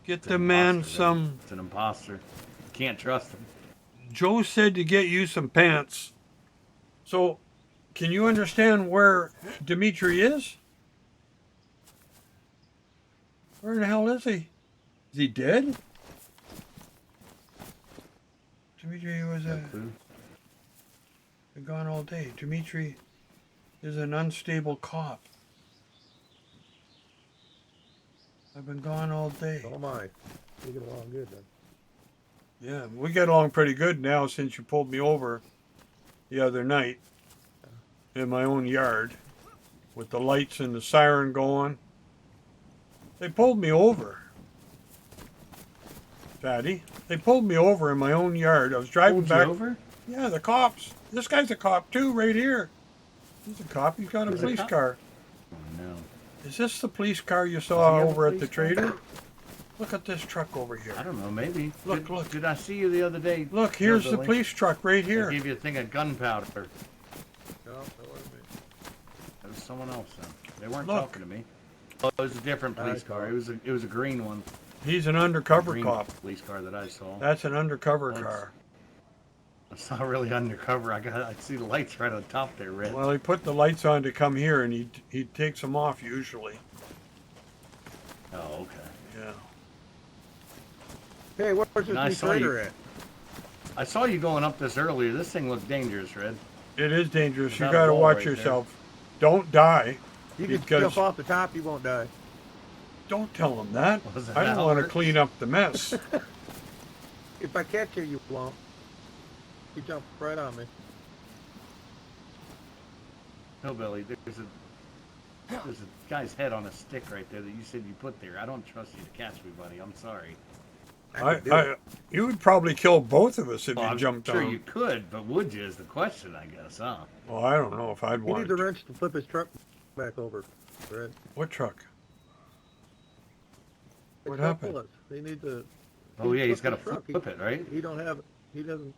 Get It's the an man imposter, some. It's an imposter. Can't trust him. Joe said to get you some pants. So, can you understand where Dimitri is? Where the hell is he? Is he dead? Dimitri was No clue. gone all day. Dimitri is an unstable cop. I've been gone all day. Oh my. We get along good then. Yeah, we get along pretty good now since you pulled me over the other night in my own yard with the lights and the siren going. They pulled me over, Fatty. They pulled me over in my own yard. I was driving Pulled you back. over? Yeah, the cops. This guy's a cop too, right here. He's a cop. He's got a He's a police cop? car. Oh no. Is this the police car you Does saw he have a over at the police car? Trader? Look at this truck over here. I don't know. Maybe. Look, Did, look. Did I see you the other day? Look, here's the Billy? police truck right I here. gave you a thing of gunpowder. No, that wasn't me. That was someone else. Then. They weren't Look. talking to me. Oh, it was a different police car. It was a green one. He's an undercover Green cop. police car that I saw. That's an undercover That's- car. It's not really undercover. I see the lights right on top there, Red. Well, he put the lights on to come here, and he takes them off usually. Oh, okay. Yeah. Hey, where's this And I new saw trader you- at? I saw you going up this earlier. This thing looked dangerous, Red. It is dangerous. There's You that got to wall watch right there. yourself. Don't die. You can Because- jump off the top, you won't die. Don't tell him that. Was it I don't that want to hard? clean up the mess. If I catch you, you won't. You jump right on me. No, Billy. There's a guy's head on a stick right there that you said you put there. I don't trust you to catch me, buddy. I'm sorry. You would probably kill both of us if Well, you I'm jumped sure on you him. could, but would you is the question, I guess, huh? Well, I don't know if I'd He want needs a to. wrench to flip his truck back over, Fred. What truck? What It's got happened? bullets. He needs to. Oh yeah, he's got to his truck. flip it, right? He don't have it. He doesn't.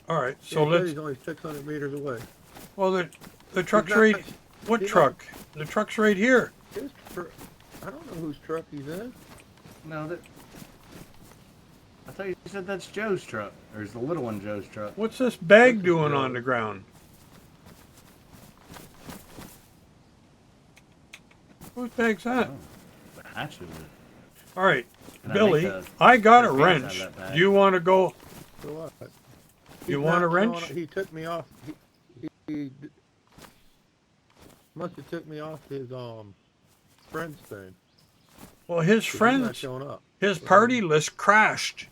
All right, He so said let's. He's only 600 meters away. Well, the truck's not- right. What he's truck? The truck's right here. His tr- I don't know whose truck he's in. No, that. I thought you said that's Joe's truck, or is the little one Joe's truck? What's this bag This is doing Joe. on the ground? Whose bag's that? Oh, the hatchet of it. All right, Can I Billy, make the- I got a the fans out of wrench. that bag? Do you want to go? So what? You He's want a not wrench? showing- He took me off. He must have took me off his friends thing. Well, his 'cause he's not friends, showing up. his party list crashed.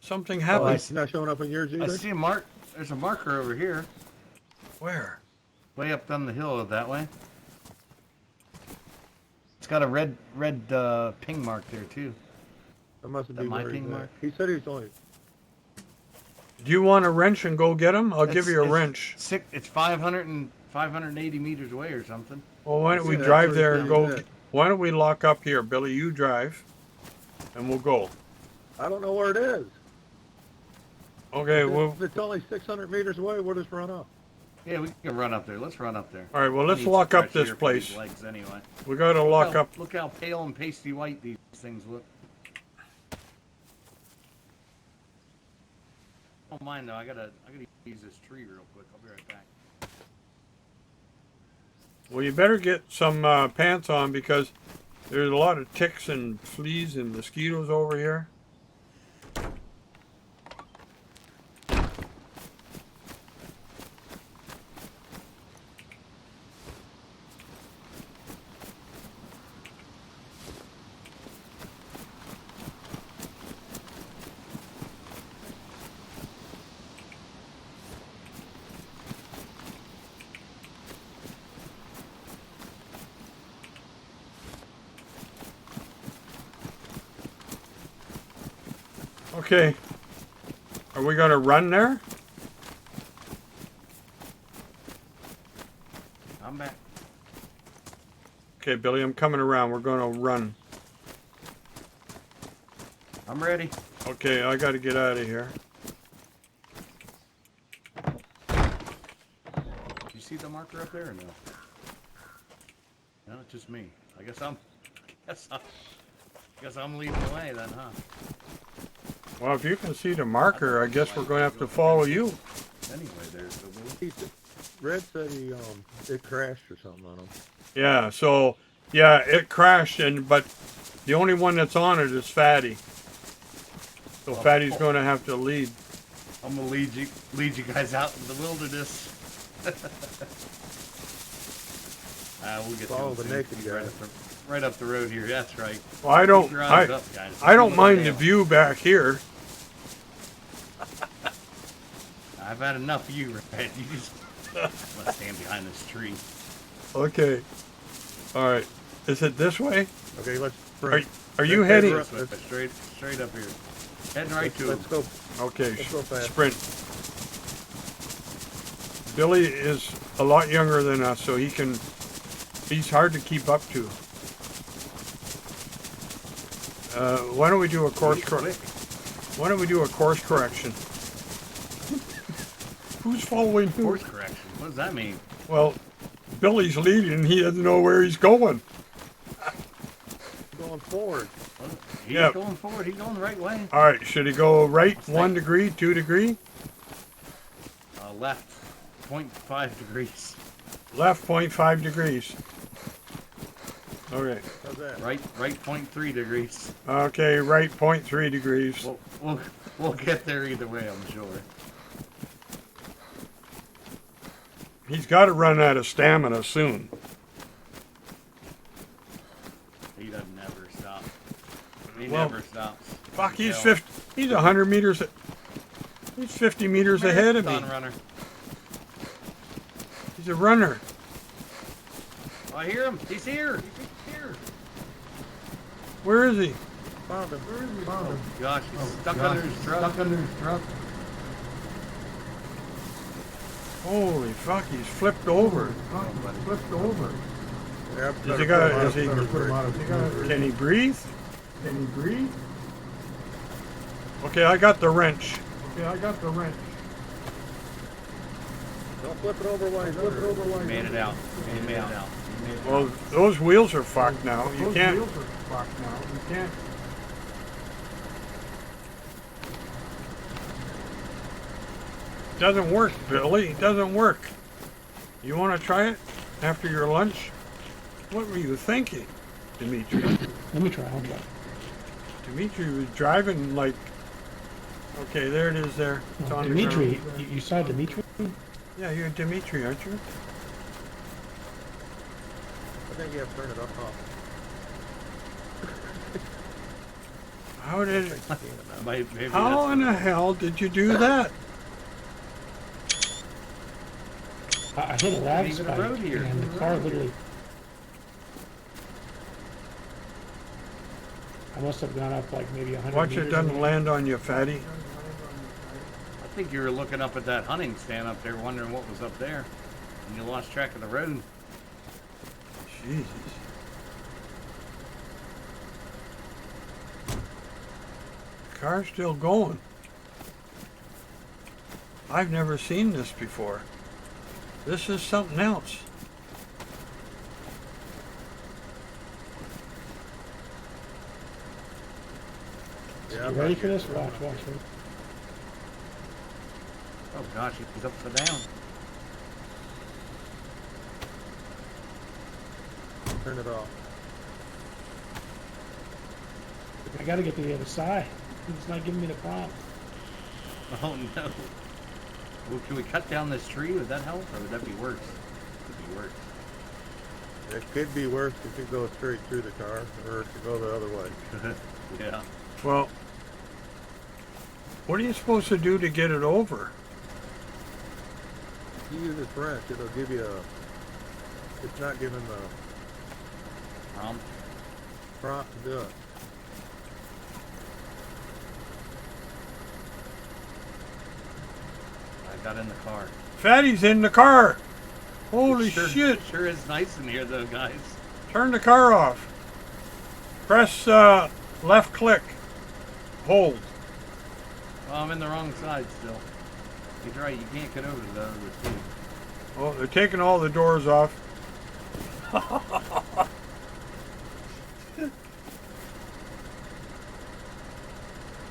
Something Oh, happened. he's not showing up on yours I either. see a mark. There's a marker over here, Where? way up down the hill that way. It's got a red ping mark there too. That must that be my where he's ping at. mark? He said he was only. Do you want a wrench and go get him? I'll give you a It's wrench. It's 580 meters away or something. Well, why don't we Yeah, that's drive where there he and said go? he's at. Why don't we lock up here, Billy? You drive, and we'll go. I don't know where it is. Okay. If Well, it's only 600 meters away. We'll just run off. Yeah, we can run up there. Let's run up there. all right. Well, let's Need some lock up fresh this air for these place. legs anyway. We got to lock up. Look how pale and pasty white these things look. Don't mind though. I gotta use this tree real quick. I'll be right back. Well, you better get some pants on because there's a lot of ticks and fleas and mosquitoes over here. Okay. Are we going to run there? I'm back. Okay, Billy, I'm coming around. We're going to run. I'm ready. Okay, I got to get out of here. You see the marker up there or no? No, it's just me. I guess I'm leading the way then, huh? Well, if you can see the marker, I guess we're going to have to follow you. Anyway, there's the Red said it crashed or something on him. Yeah, so, yeah, it crashed, but the only one that's on it is Fatty. So Fatty's going to have to lead. I'm gonna lead you guys out in the wilderness. We'll get Follow the soon. naked guy. Right up the road here. That's right. Well, I don't mind the view back here. I've had enough of you, Red. You just let's stand behind this tree. Okay. All right. Is it this way? Okay, let's. Are you heading? Straight up here. Heading right to him. Let's go. Okay. Let's go fast. Sprint. Billy is a lot younger than us, so he's hard to keep up to. Why don't we do a course correction? Who's following who? Course correction. What does that mean? Well, Billy's leading and he doesn't know where he's going. Going forward. He's going forward. He's going the right way. All right. Should he go right 1 degree, 2 degree? Left 0.5 degrees. Left 0.5 degrees. Okay. How's that? Right 0.3 degrees. Okay, right 0.3 degrees. We'll get there either way, I'm sure. He's got to run out of stamina soon. He doesn't ever stop. He Well, never stops. Fuck, he's 50. He's 100 meters. He's 50 meters ahead of me. Runner. He's a runner. Oh, I hear him. He's here. He's here. Where is he? Found him. Oh gosh, he's stuck under his truck. Holy fuck, he's flipped over. Yeah, Can he breathe? Okay, I got the wrench. Don't flip it over while he's under. He made it out. Well, those wheels are fucked now. You can't. Doesn't work, Billy. It doesn't work. You want to try it after your lunch? What were you thinking, Dimitri? Let me try. Hold on. Dimitri was driving like. Okay, there it is. There. It's on the Dimitri, ground. you saw Dimitri? Yeah, you're Dimitri, aren't you? I think you have to turn it off. How did it? Maybe How in the hell did you do that? I hit a lag Even spike the road here. and the car literally... I must have gone up like maybe 100 Watch it meters doesn't in the land on you, fatty. I think you were looking up at that hunting stand up there, wondering what was up there, and you lost track of the road. Jesus. Car's still going. I've never seen this before. This is something else. Yeah, You ready for this? Watch. Ready? Oh gosh, he's upside down. Turn it off. I gotta get to the other side. It's not giving me the prompt. Oh no. Well, can we cut down this tree? Would that help, or would that be worse? Could be worse. It could be worse if you go straight through the car, or if you go the other way. Yeah. Well, what are you supposed to do to get it over? If you use this wrench, it'll give you a... It's not giving the prompt to do it. I got in the car. Fatty's in the car. Holy Sure- shit. Sure is nice in here though, guys. Turn the car off. Press left click. Hold. Well, I'm in the wrong side still. He's right, you can't get over to the other seat. Oh, they're taking all the doors off.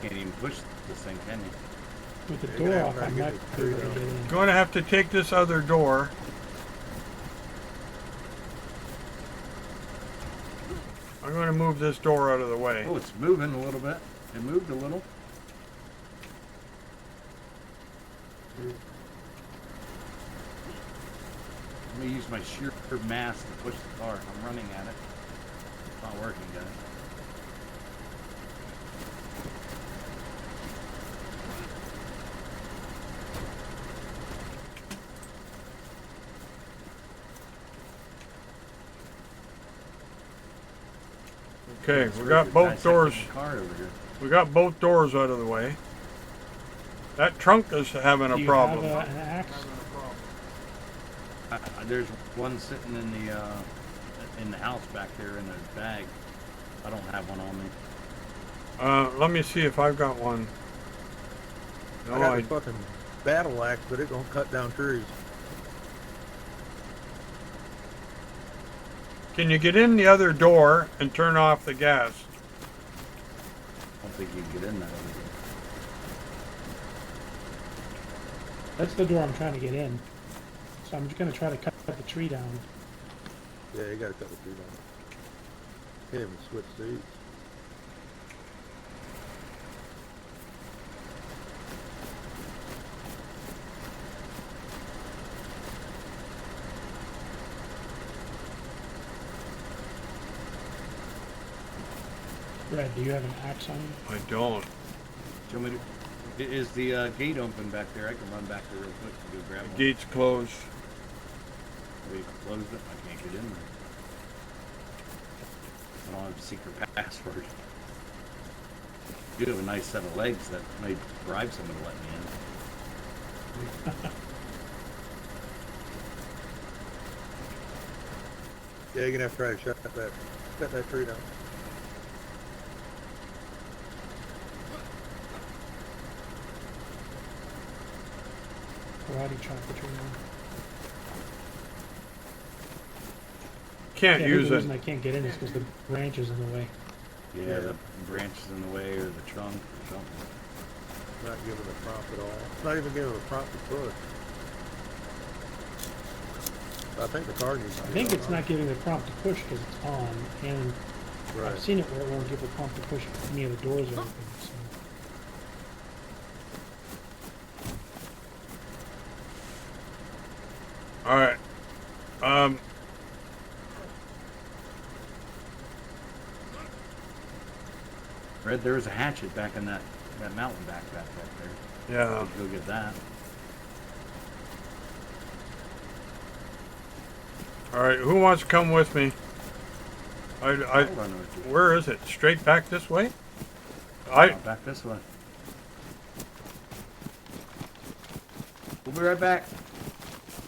Can't even push this thing, can you? With the You're door gonna off, have I'm to not get going it to get through in. Going to have to take this other door. I'm going to move this door out of the way. Oh, it's moving a little bit. It moved a little. Let me use my sheer mass to push the car. I'm running at it. It's not working, guys. Okay, It's we working. got both Dissecting doors. the car over here. We got both doors out of the way. That trunk is having Do a you problem. have an axe? There's one sitting in the house back there in a bag. I don't have one on me. Let me see if I've got one. No, I got I, a fucking battle axe, but it don't cut down trees. can you get in the other door and turn off the gas? I don't think you can get in that over there. That's the door I'm trying to get in. So I'm just going to try to cut the tree down. Yeah, you gotta cut the tree down. Can't even switch seats. Red, do you have an axe on you? I don't. Do you want me to, is the gate open back there? I can run back there real quick and go grab one. Gate's closed. We closed it. I can't get in there. I don't have a secret password. You have a nice set of legs that may bribe someone to let me in. Yeah, you're gonna have to try to cut that tree down. Karate chop the tree down. Can't Yeah, use the it. reason I can't get in is because the branch is in the way. Yeah, the branch is in the way or the trunk or something. Not giving a prompt at all. It's not even giving a prompt to push. I think the car needs to I be think on. it's not giving the prompt to push because it's on, and Right. I've seen it where it won't give the prompt to push if any of the doors are open. So. All right. Red, there was a hatchet back in that mountain back there. Yeah. Go get that. All right. Who wants to come with me? I'll run with you. Where is it? Straight back this way? Back this way. We'll be right back.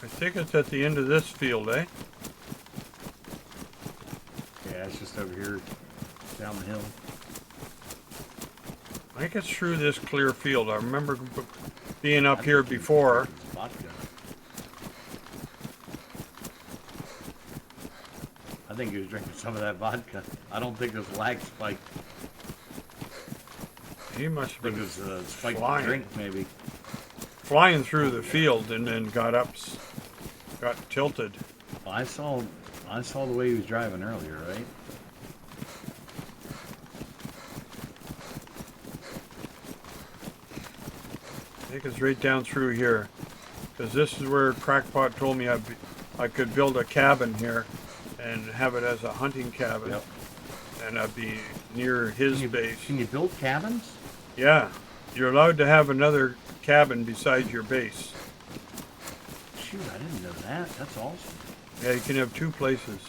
I think it's at the end of this field, eh? Yeah, it's just over here down the hill. I think it's through this clear field. I remember being up here before. Vodka. I think he was drinking some of that vodka. I don't think it was lag spike. He must I have think been it was a spiked flying. drink, maybe. flying through the field and then got tilted. Well, I saw the way he was driving earlier, right? I think it's right down through here, because this is where Crackpot told me I could build a cabin here and have it as a hunting cabin. Yep. And I'd be near his base. Can you build cabins? Yeah, you're allowed to have another cabin beside your base. Shoot, I didn't know that. That's awesome. Yeah, you can have two places.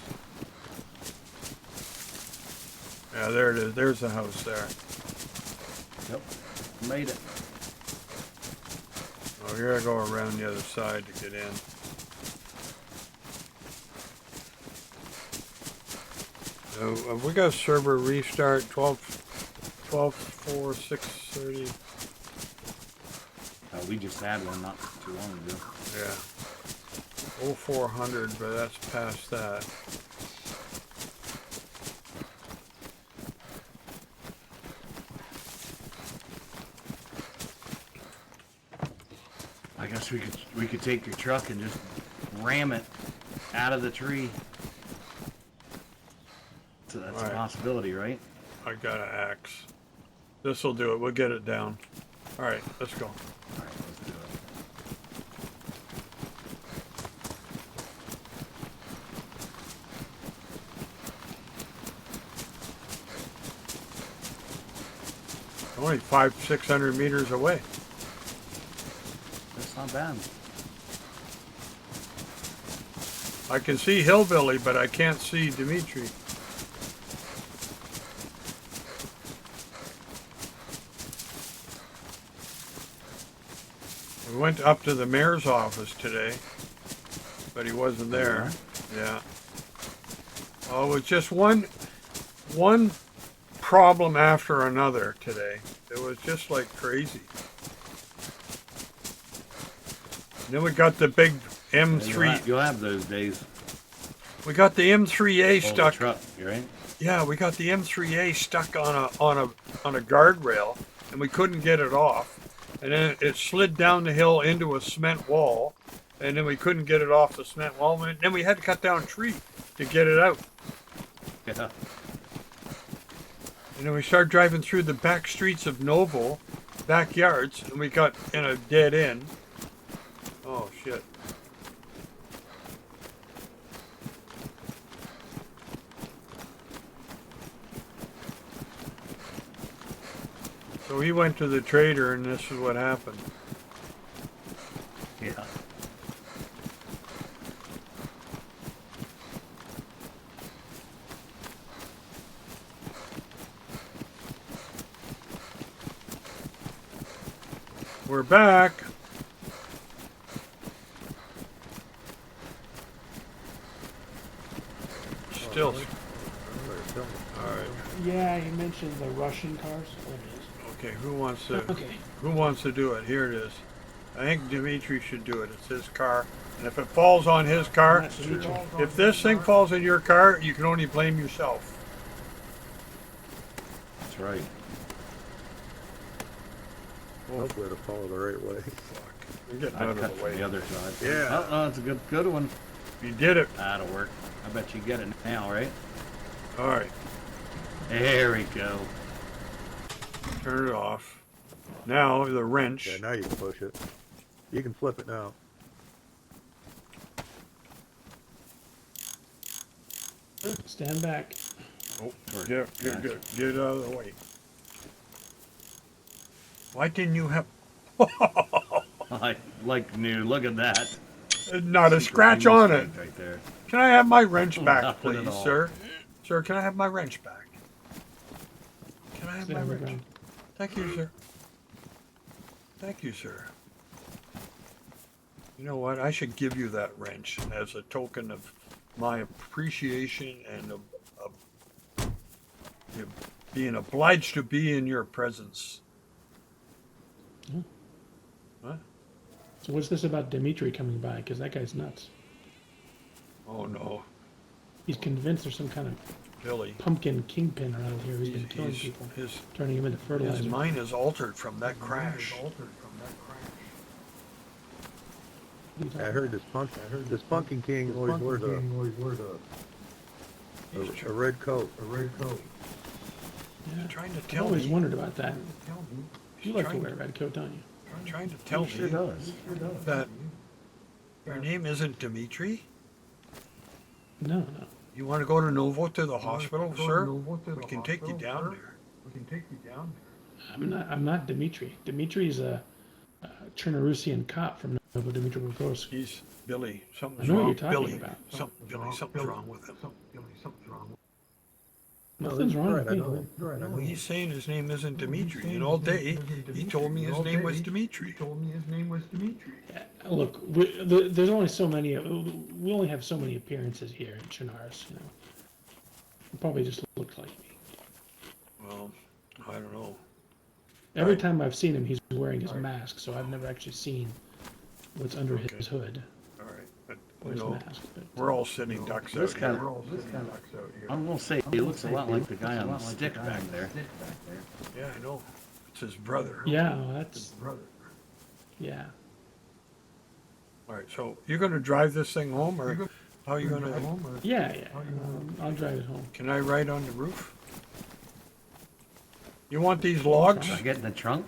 Yeah, there it is. There's the house there. Yep. Made it. Oh, here I go around the other side to get in. We got server restart 12/4/6/30. We just had one not too long ago. Yeah. 0400, but that's past that. I guess we could take your truck and just ram it out of the tree. So that's a possibility, right? I got an axe. This'll do it. We'll get it down. All right, let's go. All right, let's do it. Only 500-600 meters away. That's not bad. I can see Hillbilly, but I can't see Dimitri. We went up to the mayor's office today, but he wasn't there. Yeah. Oh, it was just one problem after another today. It was just like crazy. Then we got the big M3. You'll have those days. We got the M3A stuck. Truck, right? Yeah, we got the M3A stuck on a guardrail, and we couldn't get it off. And then it slid down the hill into a cement wall, and then we couldn't get it off the cement wall. And then we had to cut down a tree to get it out. Yeah. And then we started driving through the back streets of Novo, backyards, and we got in a dead end. Oh, shit. So he went to the trader, and this is what happened. Yeah. We're back. Still. Alright. Yeah, you mentioned the Russian cars. Okay, who wants to Okay. who wants to do it? Here it is. I think Dimitri should do it. It's his car. And if it falls on his car, Not Dimitri. if this thing falls in your car, you can only blame yourself. That's right. Hopefully it'll follow the right way. You're getting I out cut of the way. the other side. Yeah. Oh, no, it's a good one. You did it. That'll work. I bet you get it now, right? Alright. There we go. Turn it off. Now the wrench. Yeah, now you can push it. You can flip it now. Stand back. Oh, get out of the way. Why didn't you have Like new. Look at that. not a scratch on it? Right there. Can I have my wrench back, Nothing at please, all. sir? Sir, can I have my wrench back? Can I have my Stand wrench? around. Thank you, sir. Thank you, sir. You know what? I should give you that wrench as a token of my appreciation and of being obliged to be in your presence. Yeah. What? So what's this about Dimitri coming by? Because that guy's nuts. Oh no, He's convinced there's some kind of Billy. pumpkin kingpin around here who's been He's, killing he's, people, his turning him into fertilizer. mind is altered from that crash. What are you talking I heard this pumpkin king always wears a red coat. about? Yeah. Trying to I've tell always me. wondered about that. He's You like to trying wear a red coat, don't you? Trying to tell Sure me does. that your name isn't Dimitri. No, no. You want to go to Novo to the hospital, sir? We can take you down there. I'm not Dimitri. Dimitri's a Chernarusian cop from Novo Dimitrogorsk. He's Billy. Something's I know what wrong. you're talking Billy. about. Something's wrong with him. Nothing's wrong with me. No, he's saying his name isn't Dimitri, and all day he told me his name was Dimitri. Look, there's only so many. We only have so many appearances here in Chernarus. You know, It probably just looks like me. Well, I don't know. Every time I've seen him, he's wearing his mask, so I've never actually seen what's under Okay. his hood All right, but or you his know, mask. But, we're all sitting ducks out This here. kind of, I'm gonna say he looks a lot like the guy on the stick back there. Yeah, I know. It's his brother. yeah, well, that's yeah. All right, so you're going to drive this thing home, or how are you going to? Yeah, yeah. I'll drive it home. Can I ride on the roof? You want these logs? Should I get in the trunk?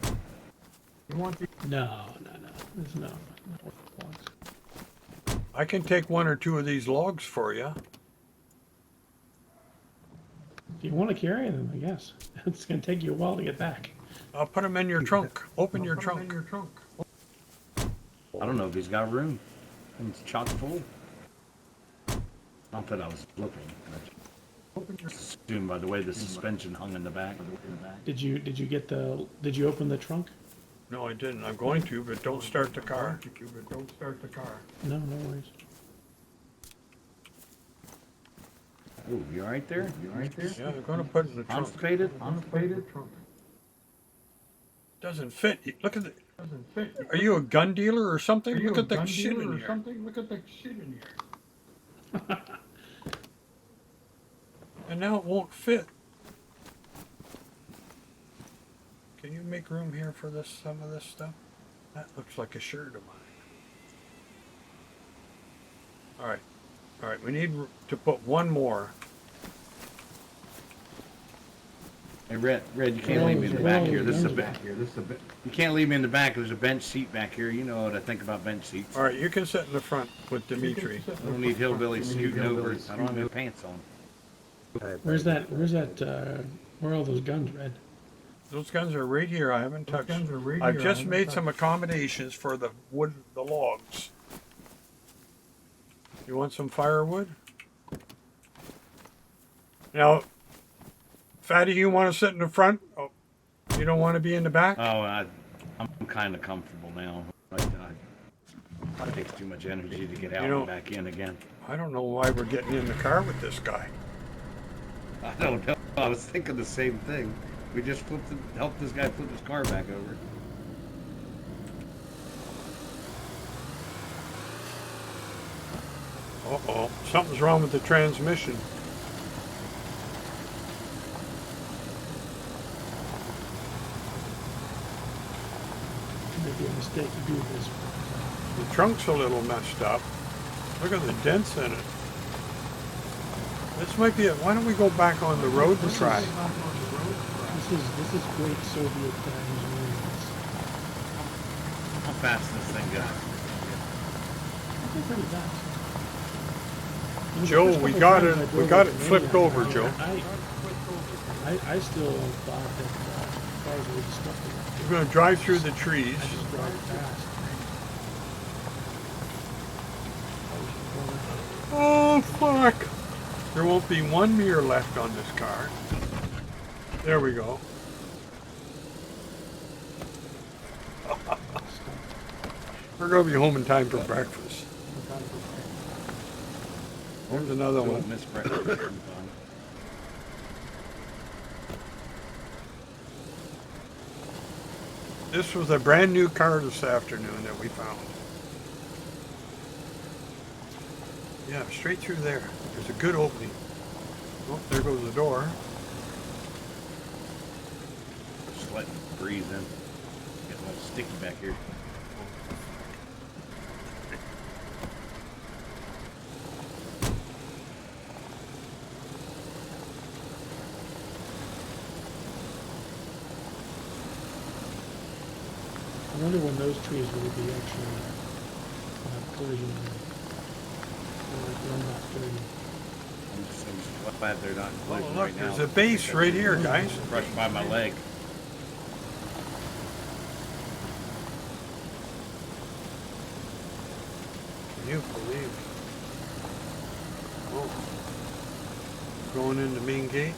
No. There's no. I can take 1 or 2 of these logs for you. If you want to carry them, I guess. It's going to take you a while to get back. I'll put them in your trunk. Open your trunk. I don't know if he's got room. It's chock full. Not that I was looking. I just assumed by the way the suspension hung in the back. Did you open the trunk? No, I didn't. I'm going to, but don't start the car. No, no worries. Oh, you all right there? Yeah, I'm going to put it in the trunk. Constipated? Doesn't fit. Look at the. Are you a gun dealer or something? Look at the shit in here. And now it won't fit. Can you make room here for some of this stuff? That looks like a shirt of mine. All right. We need to put one more. Hey, Red, you can't leave me in the back here. This is a bit. You can't leave me in the back. There's a bench seat back here. You know what I think about bench seats. All right, you can sit in the front with Dimitri. I don't need hillbilly scooting over. I don't have no pants on. Where's that, where are all those guns, Red? Those guns are right here. I haven't touched. I've just made some accommodations for the wood, the logs. You want some firewood? Now, Fatty, you want to sit in the front? Oh, you don't want to be in the back? Oh, I'm kind of comfortable now. It takes too much energy to get out and back in again. I don't know why we're getting in the car with this guy. I don't know. I was thinking the same thing. We just helped this guy flip his car back over. Uh-oh, something's wrong with the transmission. It may be a mistake to do this. The trunk's a little messed up. Look at the dents in it. This might be it. Why don't we go back on the road and try? This is great Soviet engineering. How fast this thing goes? I think pretty fast. Joe, we got it flipped over, Joe. I still thought that cars were destructive. We're going to drive through the trees. I just drive fast. Oh, fuck. There won't be one mirror left on this car. There we go. We're going to be home in time for breakfast. There's another one. Miss breakfast. This was a brand new car this afternoon that we found. Yeah, straight through there. There's a good opening. Oh, there goes the door. Just letting it breathe in. Getting a little sticky back here. I wonder when those trees will be actually collision or not collision. I'm just glad they're not in Oh, collision look, right now. there's a base right here, guys. Brushed by my leg. Can you believe? Oh. Going in the main gate?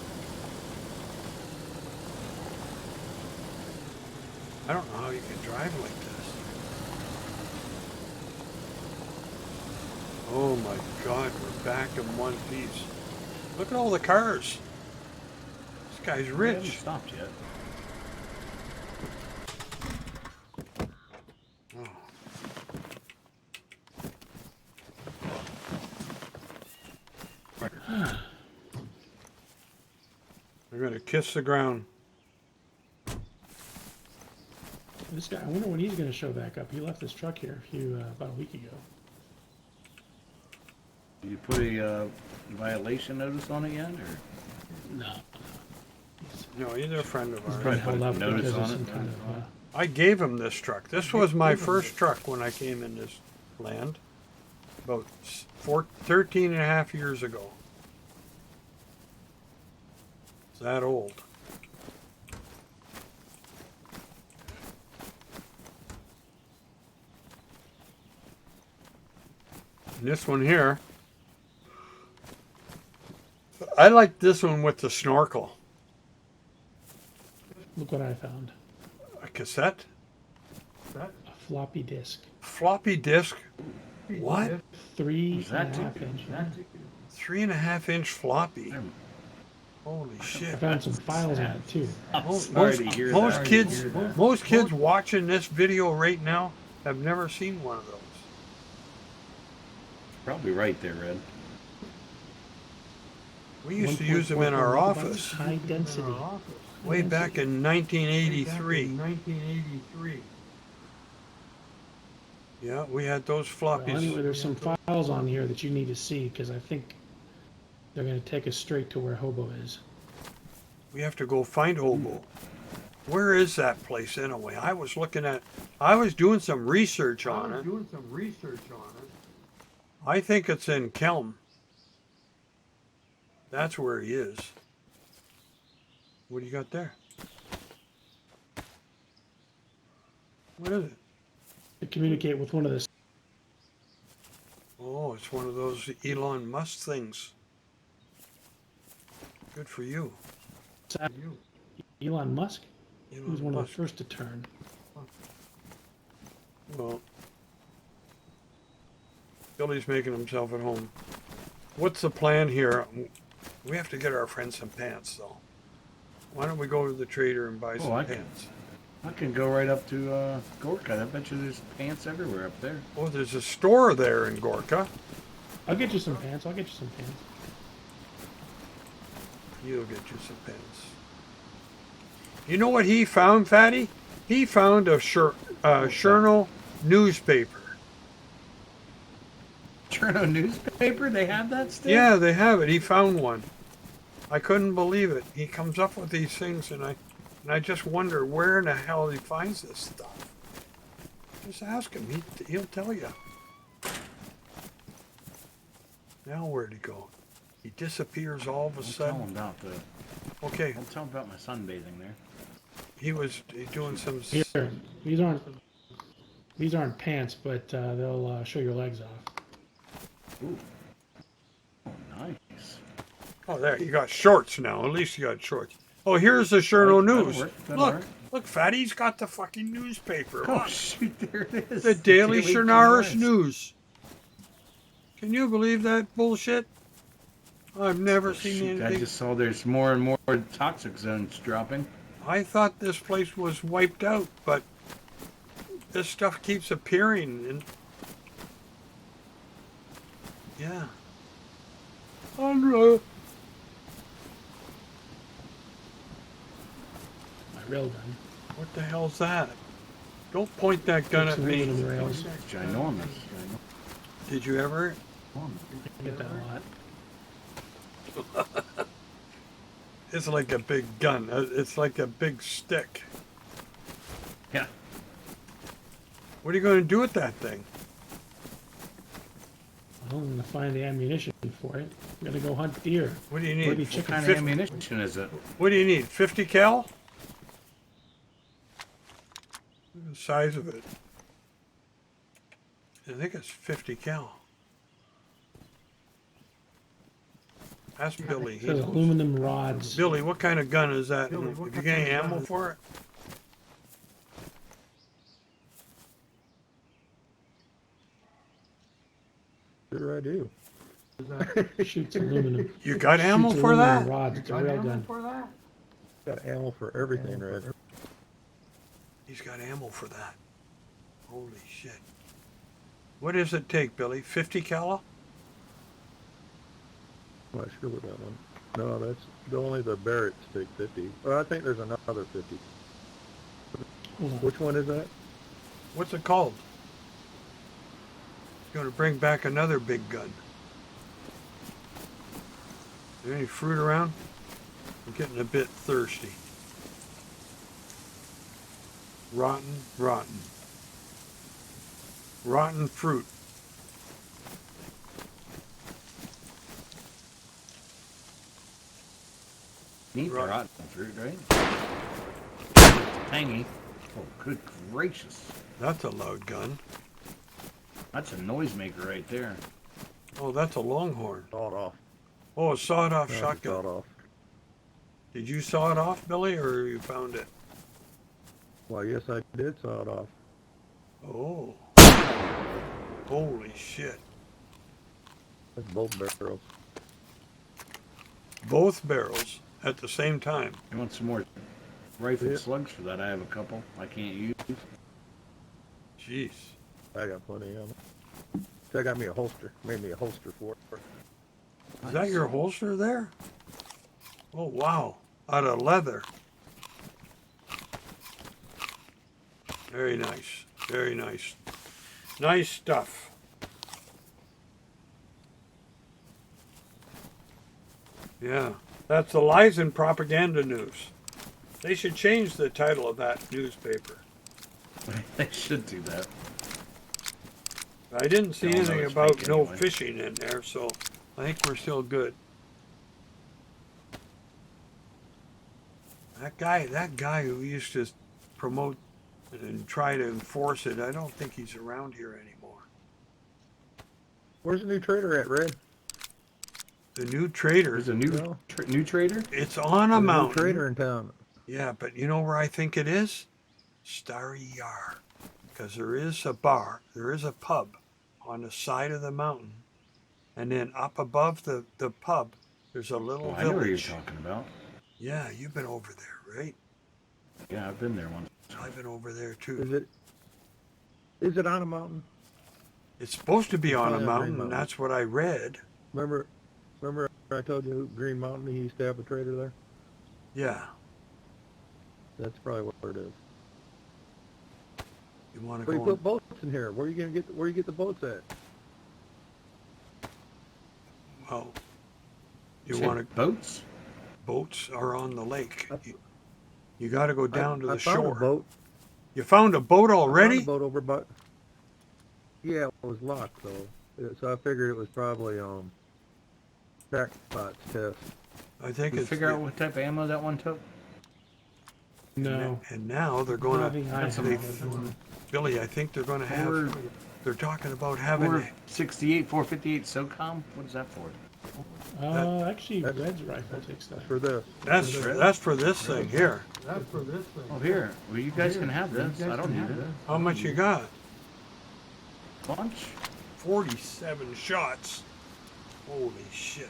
I don't know how you can drive like this. Oh my God, we're back in one piece. Look at all the cars. This guy's We haven't rich. stopped yet. They're gonna kiss the ground. This guy, I wonder when he's going to show back up. He left his truck here about a week ago. Did you put a violation notice on it yet, or? No. No, he's a friend of He's ours. been Probably held put up notice because of on some it. kind of... I gave him this truck. This was my first truck when I came in this land. About 13 and a half years ago. It's that old. And this one here, I like this one with the snorkel. Look what I found. A cassette? A floppy disk. Floppy disk? What? 3.5 inch. 3.5-inch floppy. Holy I shit. found some files on it too. Sorry to hear that. Most kids watching this video right now have never seen one of those. Probably right there, Red. We used to use them in our 1.4 office High density. way back in 1983. Yeah, we had those Well, floppies. anyway, there's some files on here that you need to see because I think they're going to take us straight to where Hobo is. We have to go find Hobo. Where is that place anyway? I was doing some research on it. I think it's in Kelm. That's where he is. What do you got there? What is it? To communicate with one of the... Oh, it's one of those Elon Musk things. Good for you. Elon Musk? He was Elon one of Musk. the first to turn. Well, Billy's making himself at home. What's the plan here? We have to get our friend some pants, though. Why don't we go to the trader and buy some pants? I can go right up to Gorka. I bet you there's pants everywhere up there. Oh, there's a store there in Gorka. I'll get you some pants. I'll get you some pants. You'll get you some pants. You know what he found, Fatty? He found a Chernarus newspaper. Chernarus newspaper? They have that still? Yeah, they have it. He found one. I couldn't believe it. He comes up with these things, and I just wonder where in the hell he finds this stuff. Just ask him. He'll tell you. Now where'd he go? He disappears all of a sudden. Tell him about Okay, I'll tell him about my sunbathing there. he was doing some. Here, these aren't pants, but they'll show your legs off. Ooh. Oh, nice. Oh, there, you got shorts now. At least you got shorts. Oh, here's the Chernarus News. Look, look, Fatty's got the fucking newspaper. Oh, Look, shoot, there it is. the Daily Chernarus Chernarus. News. Can you believe that bullshit? I've never seen Shoot, I anything. just saw there's more and more toxic zones dropping. I thought this place was wiped out, but this stuff keeps appearing. And yeah. My rail gun. What the hell's that? Don't point that gun at Some me. aluminum rails. It's ginormous. Did you ever? I get that a lot. It's like a big gun. It's like a big stick. Yeah. What are you going to do with that thing? Well, I'm going to find the ammunition for it. I'm going to go hunt deer. What do you Maybe need? What chicken kind of 50 ammunition is it? What do you need? 50 cal? Look at the size of it. I think it's 50 cal. Ask Billy. It He says knows. aluminum rods. Billy, what kind of gun is that? Have you got any ammo for it? Sure I do. Shoots aluminum. You got ammo Shoots for aluminum that? rods. It's a rail gun. Got ammo for everything, Red. He's got ammo for that. Holy shit. What does it take, Billy? 50 cal? I'm not sure what that one. No, that's only the Barretts take 50. Well, I think there's another 50. Hold on. Which one is that? What's it called? He's going to bring back another big gun. Is there any fruit around? I'm getting a bit thirsty. Rotten, rotten. Rotten fruit. Neat Right. rotten fruit, right? Tangy. Oh, good gracious. That's a loud gun. That's a noisemaker right there. Oh, that's a longhorn. Sawed off. Oh, a sawed-off That's shotgun. sawed off. Did you saw it off, Billy, or you found it? Well, yes, I did saw it off. Oh. Holy shit. That's both barrels. Both barrels at the same time. You want some more rifle Yeah. slugs for that? I have a couple I can't use. Jeez. I got plenty of them. So I got me a holster. Made me a holster for it. Is that your holster there? Oh, wow. Out of leather. Very nice. Very nice. Nice stuff. Yeah. That's the lies and propaganda news. They should change the title of that newspaper. They should do that. I didn't see They all know anything it's about fake no anyway. fishing in there, so I think we're still good. That guy who used to promote and try to enforce it, I don't think he's around here anymore. Where's the new trader at, Red? The new trader, There's a new No. new trader? it's on a There's mountain. new trader in town. Yeah, but you know where I think it is? Starry Yar. Because there is a bar, there is a pub on the side of the mountain. And then up above the pub, there's a little Oh, I know what you're village. talking about. Yeah, you've been over there, right? Yeah, I've been there once. I've been over there too. Is it on a mountain? It's supposed to be on a Yeah, Green mountain, and Mountain. that's what I read. Remember I told you Green Mountain, he used to have a trader there? Yeah. That's probably what it is. You want to But you go? put boats in here. Where you get the boats at? Well, you Say want to? boats? Boats are on the lake. You got to go down to the I found shore. a boat. You found a boat I found already? a boat over by. Yeah, it was locked though. So I figured it was probably jackpot's test. I think Did you it's. figure out what type of ammo that one took? No. And now they're going Nothing to. I That's have. Billy, I think they're going to have. Or- They're talking about having. 468, 458 SOCOM? What is that for? Actually, That's- Red's rifle takes that. For this. That's for this thing here. Oh, here. Well, you guys can have this. I don't need it. How much you got? Bunch? 47 shots. Holy shit.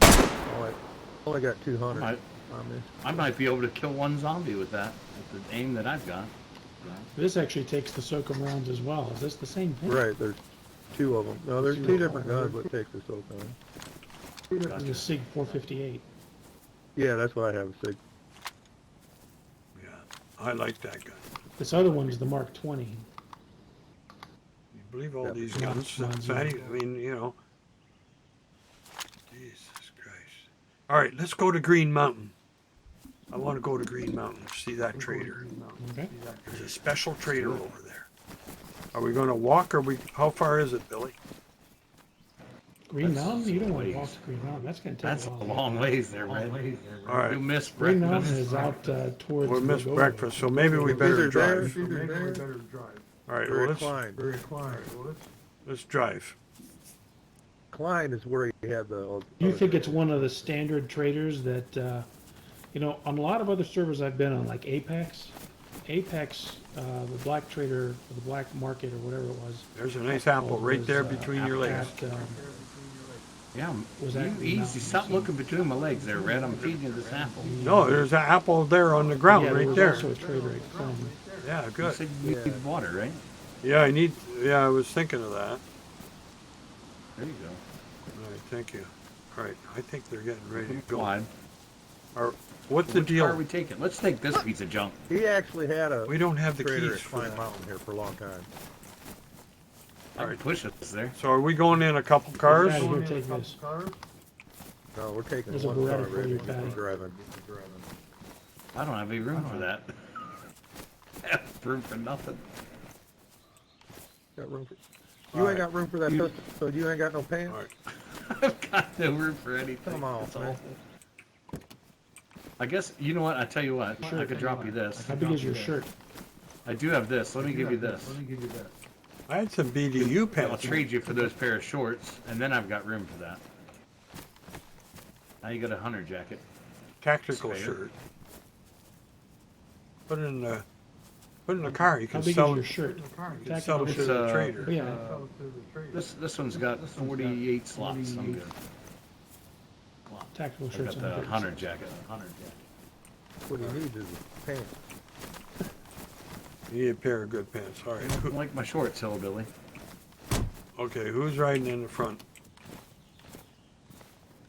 Only got 200 I, on this. I might be able to kill one zombie with that, with the aim that I've got. This actually takes the SOCOM rounds as well. Is this the same thing? Right, there's two of them. No, there's two different guns, but takes the SOCOM. This is a SIG 458. Yeah, that's what I have. Sig. Yeah, I like that gun. This other one is the Mark 20. You believe all Yeah. these Not- guns? not Fatty, zero. I mean, you know. Jesus Christ. All right, let's go to Green Mountain. I want to go to Green Mountain, see that trader. Okay. There's a special trader over there. Are we going to walk or how far is it, Billy? Green That's Mountain? You don't want to ways. walk to Green Mountain. That's going to take That's a a while. long ways there, man. All right. You missed Green breakfast. Mountain is out towards. We missed Lagoa. breakfast, so maybe we better Either there, drive. either there. All right, Very well, Klein. let's drive. Klein is where he had the. You think it's one of the standard traders that, on a lot of other servers I've been on, like Apex, the black trader, or the black market, or whatever it was. There's a nice apple right there was, between your legs. Yeah, Was you actually easy. mountains. Stop looking between my legs there, Red. I'm feeding you this apple. No, there's an apple there on the ground Yeah, right was there. also a trader at Chrome. Yeah, You good. said you Yeah. need water, right? Yeah, I was thinking of that. There you go. All right, thank you. All right, I think they're getting ready to Go go. on. What's the Which deal? car are we taking? Let's take this piece of junk. He actually had a We don't have the trader keys at for Pine that. Mountain here for a long time. I can push us there. So are we going in a couple cars? Patty, here, take this. No, we're taking There's a one Beretta car, for Red. you, We're Patty. driving. I don't have any room for that. I have room for nothing. Got room for, you ain't got room for that pistol, so you ain't got no pants? All right. I've got no room for anything. Come on, It's man. awful. I guess, you know what? I tell you what. I could drop you this. How big is your shirt? I do have this. Let me give you this. I had some BDU I'll pants. trade you for those pair of shorts, and then I've got room for that. Now you got a hunter jacket. Tactical Spare. shirt. Put it in the car. You How can big is sell your it. shirt? You can Tactical sell it to It's, the trader. Oh, yeah. This one's got 48 slots. I'm good. Tactical I've shirts got on the the hunter jacket. What he needs is pants. You need a pair of good pants. All right. I like my shorts, hillbilly. Okay, who's riding in the front?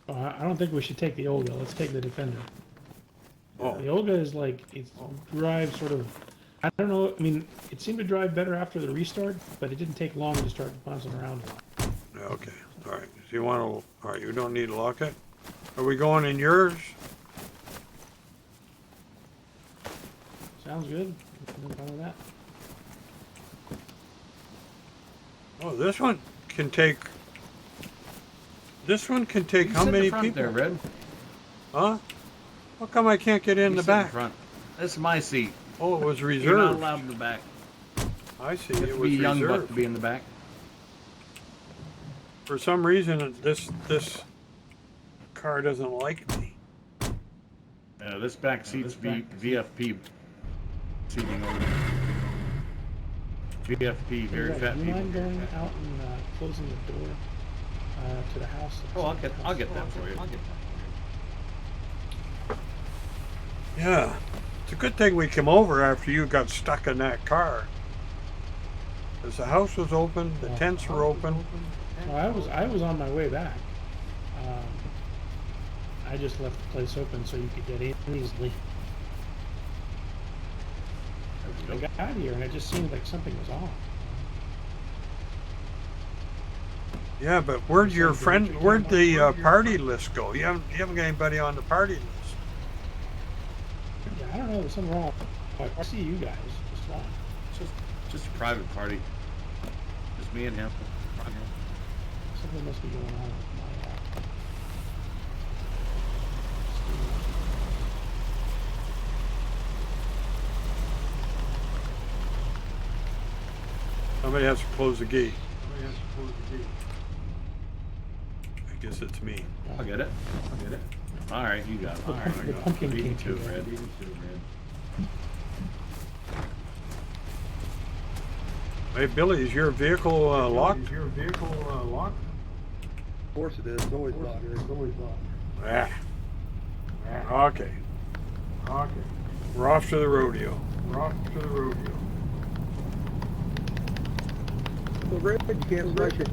Oh, I don't think we should take the Olga. Let's take the Defender. Oh, The Olga is like, it drives sort of, I don't know, I mean, it seemed to drive better after the restart, but it didn't take long to start bouncing around a lot. yeah, okay. All right. So you want to? All right. You don't need to lock it. Are we going in yours? Sounds good. No problem with that. Oh, this one can take. This one can take You how sit in many the front people? there, Red? Huh? How come I can't get in You the sit in back? front. This is my seat. Oh, it was You're not reserved. allowed in the back. I see. You have It to was be a young buck reserved. to be in the back. For some reason, this car doesn't like me. This back seat's VFP seating over there. VFP, very Hey, Red, fat do you people. mind going out and closing the door to the house? Oh, I'll get that for you. Yeah. It's a good thing we came over after you got stuck in that car. Because the house was open, the tents were open. Well, I was on my way back. I just left the place open so you could get in easily. I got here and it just seemed like something was off. Yeah, but where'd your friend, where'd the party list go? You haven't got anybody on the party list. Yeah, I don't know. There's something wrong. I see you guys just fine. Just a private party. Just me and him. Something must be going on with my. Somebody has to close the gate. I guess it's me. I'll get it. All right, you got it. All right, The pumpkin Beat me king to it, today. Red. Hey, Billy, is your vehicle locked? Of course it is. It's always locked. Ah. Okay. We're off to the rodeo. So Red, you can't slice your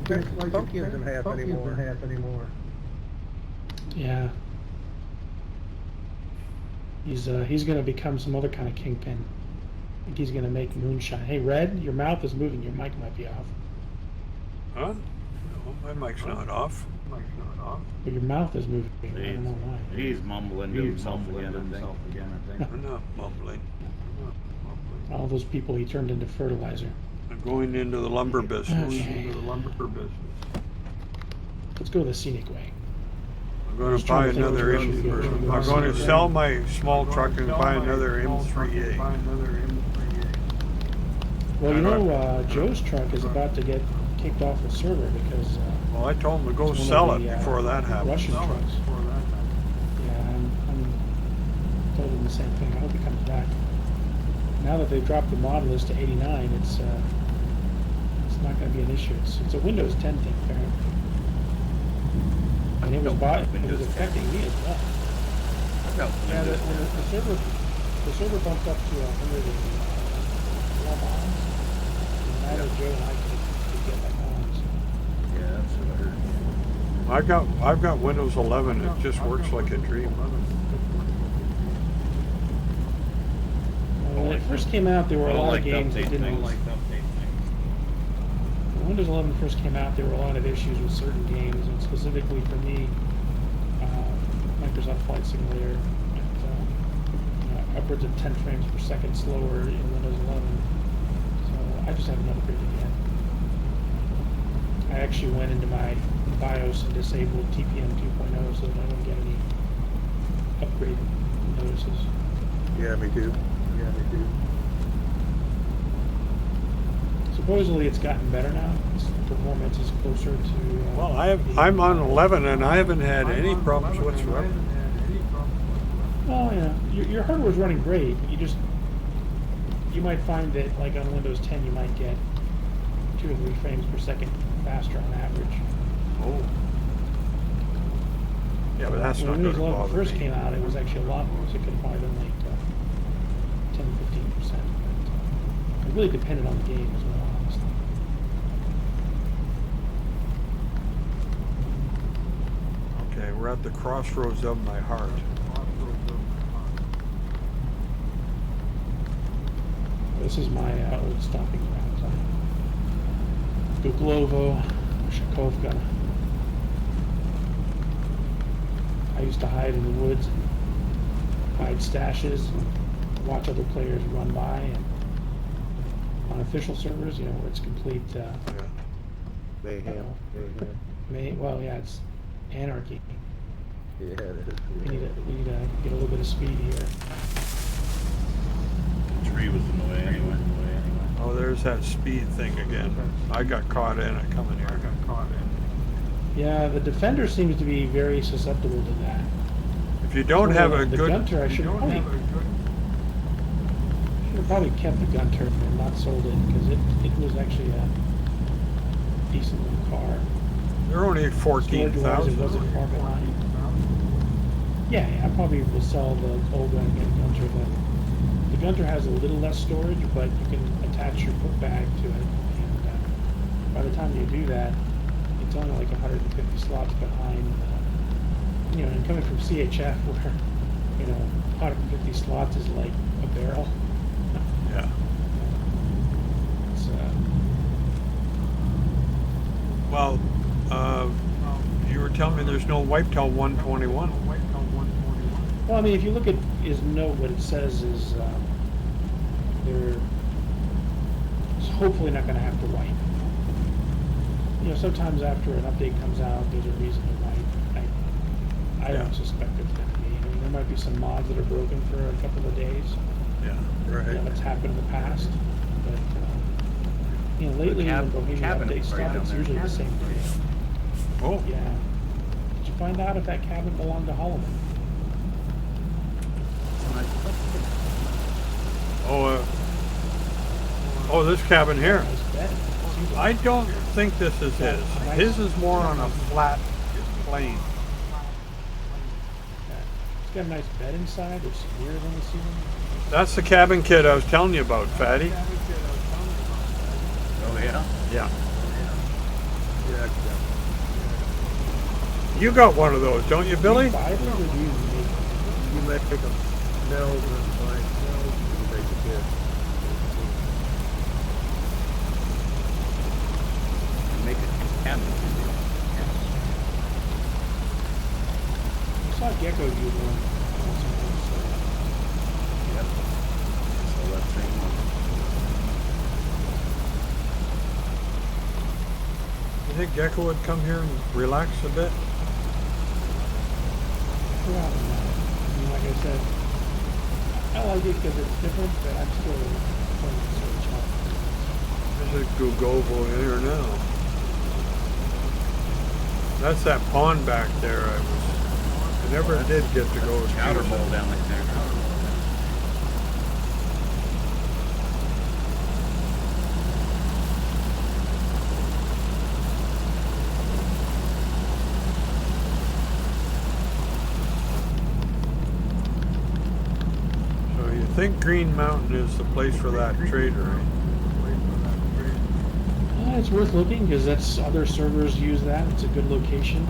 pumpkins in half anymore. Yeah. He's gonna become some other kind of kingpin. I think he's gonna make moonshine. Hey, Red, your mouth is moving. Your mic might be off. Huh? No, my mic's not off. But your mouth is moving. I don't know why. He's mumbling to himself again, I think. I'm not mumbling. All those people he turned into fertilizer. I'm going into the lumber business. Okay. Let's go the scenic way. I'm going to buy another I'm going to sell my small truck and buy another M3A. Well, you know, Joe's truck is about to get kicked off the server because Well, I told him to go it's one sell of it the, before that happens. Russian trucks. Yeah, I'm told him the same thing. I hope he comes back. Now that they've dropped the mod list to 89, it's not going to be an issue. It's a Windows 10 thing, apparently. it was affecting me as well. No, Yeah, when the server bumped up to 104 bonds, and neither Joe and I could get my bonds. yeah, that's what I heard. I've got Windows 11. It just works like a dream. When it first came out, there were a lot of games that didn't. When Windows 11 first came out, there were a lot of issues with certain games, and specifically for me, Microsoft Flight Simulator, upwards of 10 frames per second slower in Windows 11. So I just haven't upgraded yet. I actually went into my BIOS and disabled TPM 2.0 so that I don't get any upgrade notices. Yeah, me too. Supposedly it's gotten better now. Its performance is closer to. Well, I'm on 11 and I haven't had any problems whatsoever. Well, yeah, your hardware's running great. But you might find that like on Windows 10 you might get 2 or 3 frames per second faster on average. Oh. Yeah, but that's when not going Windows to 11 bother first me. came out, it was actually a lot worse. It could have probably been like 10-15%. It really depended on the game as well, honestly. Okay, we're at the crossroads of my heart. This is my old stomping grounds. Guglovo, Shakovka. I used to hide in the woods, and hide stashes, and watch other players run by. And on official servers, where it's complete. Mayhem. Well, yeah, it's anarchy. Yeah, it is. We need to get a little bit of speed here. The tree was in the way anyway. Oh, there's that speed thing again. I got caught in it coming here. Yeah, the Defender seems to be very susceptible to that. If you don't have a the good... Gunter, I should have probably kept the Gunter and not sold it, because it was actually a decent little car. They're only Storage-wise, it 14,000. wasn't far behind. Yeah, I probably will sell the old one and get a Gunter. The Gunter has a little less storage, but you can attach your foot bag to it, and by the time you do that, it's only like 150 slots behind. And coming from CHF, where 150 slots is like a barrel. Yeah. It's, Well, you were telling me there's no wipe till 121. well, I mean, if you look at his note, what it says is they're hopefully not going to have to wipe. Sometimes after an update comes out, there's a reason to wipe. I don't suspect it's going to be. I mean, there might be some mods that are broken for a couple of days. Yeah, right. That's happened in the past. But, lately when Bohemia updates stuff, it's usually the same day. Oh, Yeah. Did you find out if that cabin belonged to Holloman? oh, this cabin here. Nice bed. I don't think this is his. His is more on a flat plane. It's got a nice bed inside. There's some mirrors on the ceiling. That's the cabin kit I was telling you about, Fatty. Oh yeah? Yeah. Yeah, You got one of those, don't you, Billy? Buy those or do you make them? you make them nails and blank nails, you make the kid. Make it cabin. I saw Gecko use one. Yep. So that same one. You think Gecko would come here and relax a bit? Probably not. I mean, like I said, I like it because it's different, but I'm still playing the search out. There's a Gugovo here now. That's that pond back there. I never did get to go. Powder bowl down there. think Green Mountain is the place for that trader, right? It's worth looking because that's other servers use that. It's a good location.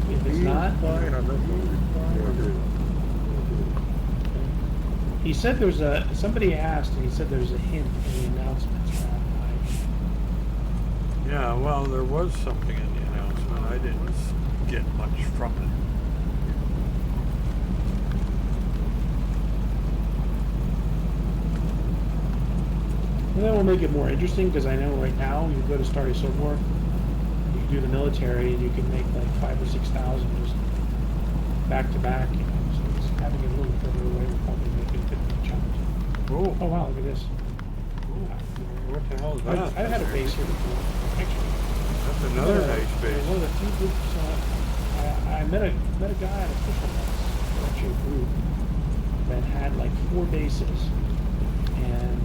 If it's not, Fine on this one. he said there's a. Somebody asked, and he said there's a hint in the announcements around Yeah, well, there was something in the announcement. I didn't get much from it. Well, that will make it more interesting because I know right now you go to start a Sobor, you can do the military and you can make like 5,000 or 6,000 just back to back. You know, so it's having it a little further away will probably make it a bit more challenging. Oh, Oh wow, look at this. what the hell is that? I've had a base here before, actually. That's another nice base. One of the few groups. I met a guy at a official once, actually a group that had like 4 bases, and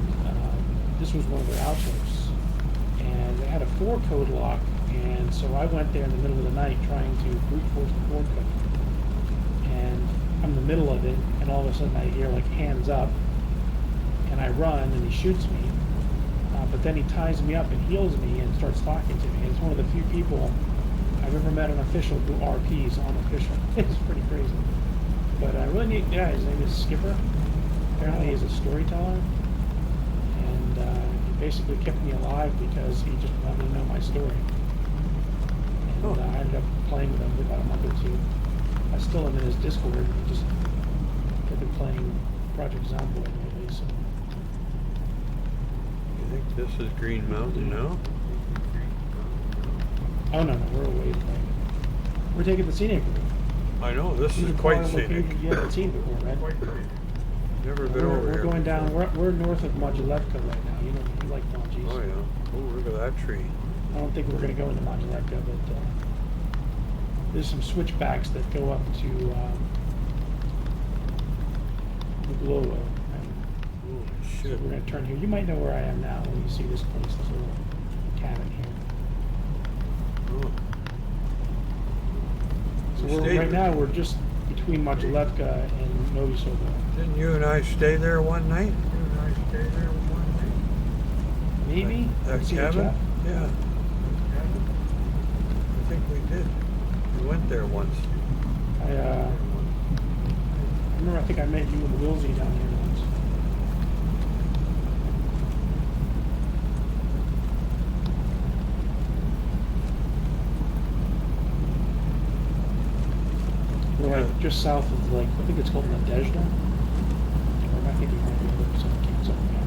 this was one of their outposts, and they had a 4 code lock, and so I went there in the middle of the night trying to brute force the 4 code, and I'm in the middle of it, and all of a sudden I hear like hands up, and I run, and he shoots me. But then he ties me up and heals me and starts talking to me. It's one of the few people I've ever met an official who RPs on official. It's pretty crazy. But a really neat guy. His name is Skipper. Apparently he's a storyteller. And he basically kept me alive because he just wanted to know my story. And I ended up playing with him for about a month or 2. I still am in his Discord. I've been playing Project Zomboid lately, so... I think this is Green Mountain now. Oh no, we're away from it. We're taking the scenic route. I know, this These is are quite prime scenic. locations you haven't seen before, right? Never been over We're here. going down. We're north of Modulevka right now. You know, you like Monges. Oh yeah. Oh, look at that tree. I don't think we're going to go into Modulevka, but there's some switchbacks that go up to Muglovo. Holy So shit. we're going to turn here. You might know where I am now when you see this place, this little cabin here. Oh. So You stayed right there. now we're just between Modulevka and Novi Sobor. Didn't you and I stay there one night? Maybe? That See the cabin? Jeff? Yeah. I think we did. We went there once. I remember. I think I met you and Wilsey down here once. We're like just south of like I think it's called Nadezhda. Or I think we might be able to something.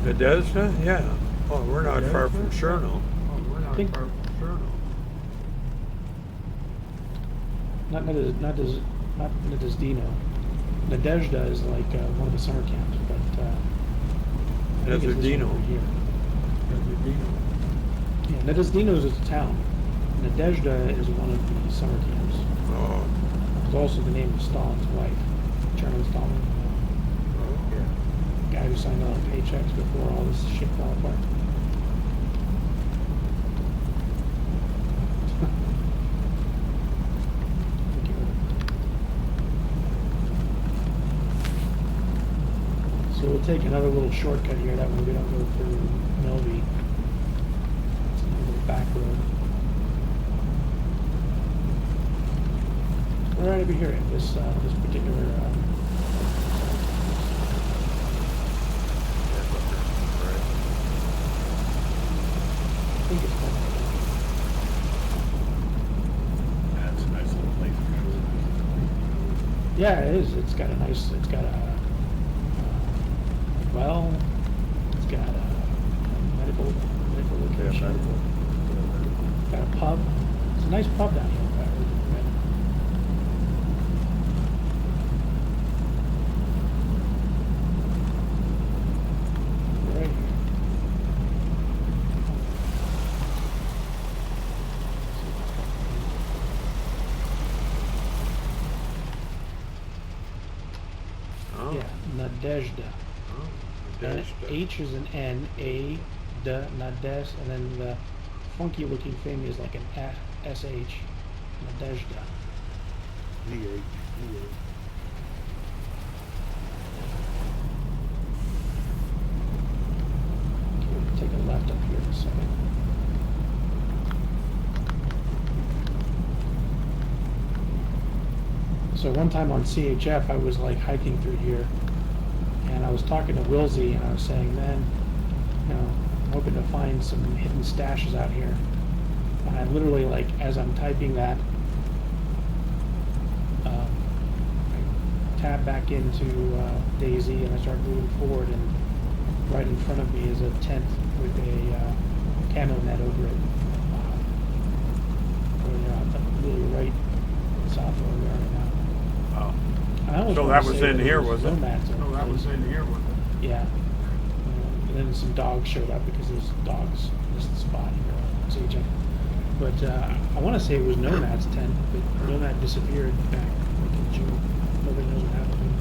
Nadezhda? Yeah. Oh, we're not far from Cherno. I think not Nadezdino. Nadezhda is like one of the summer camps, but I think it's this one Nadezdino. over here. Yeah, Nadezdino is a town. Nadezhda is one of the summer camps. Oh. It's also the name of Stalin's wife, Chernarus Stalin, Yeah. guy who signed all the paychecks before all this shit fell apart. So we'll take another little shortcut here. That way we don't go through Novi. It's a little back road. We're right over here at this particular. I think it's called. That's a nice little place for sure. Yeah, it is. It's got a nice. It's got a well. It's got a medical location. Got a pub. It's a nice pub down here. Right here. Oh. Yeah, Nadezhda. Oh. And Nadezhda. H is an N, A, D, Nadez, and then the funky looking thing is like an F, SH, Nadezhda. So one time on CHF, I was like hiking through here, and I was talking to Wilsey, and I was saying, man, you know, I'm hoping to find some hidden stashes out here. And I literally, like, as I'm typing that, I tab back into DayZ, and I start moving forward, and right in front of me is a tent with a camo net over it. Really right south of where we are right now. Oh. I almost So wanna that was say in that here, it was it? nomads No, that was in here with it. Yeah. And then some dogs showed up because there's dogs in this spot here on CHF. But I want to say it was Nomad's tent, but Nomad disappeared back like in June. Nobody knows what happened to him.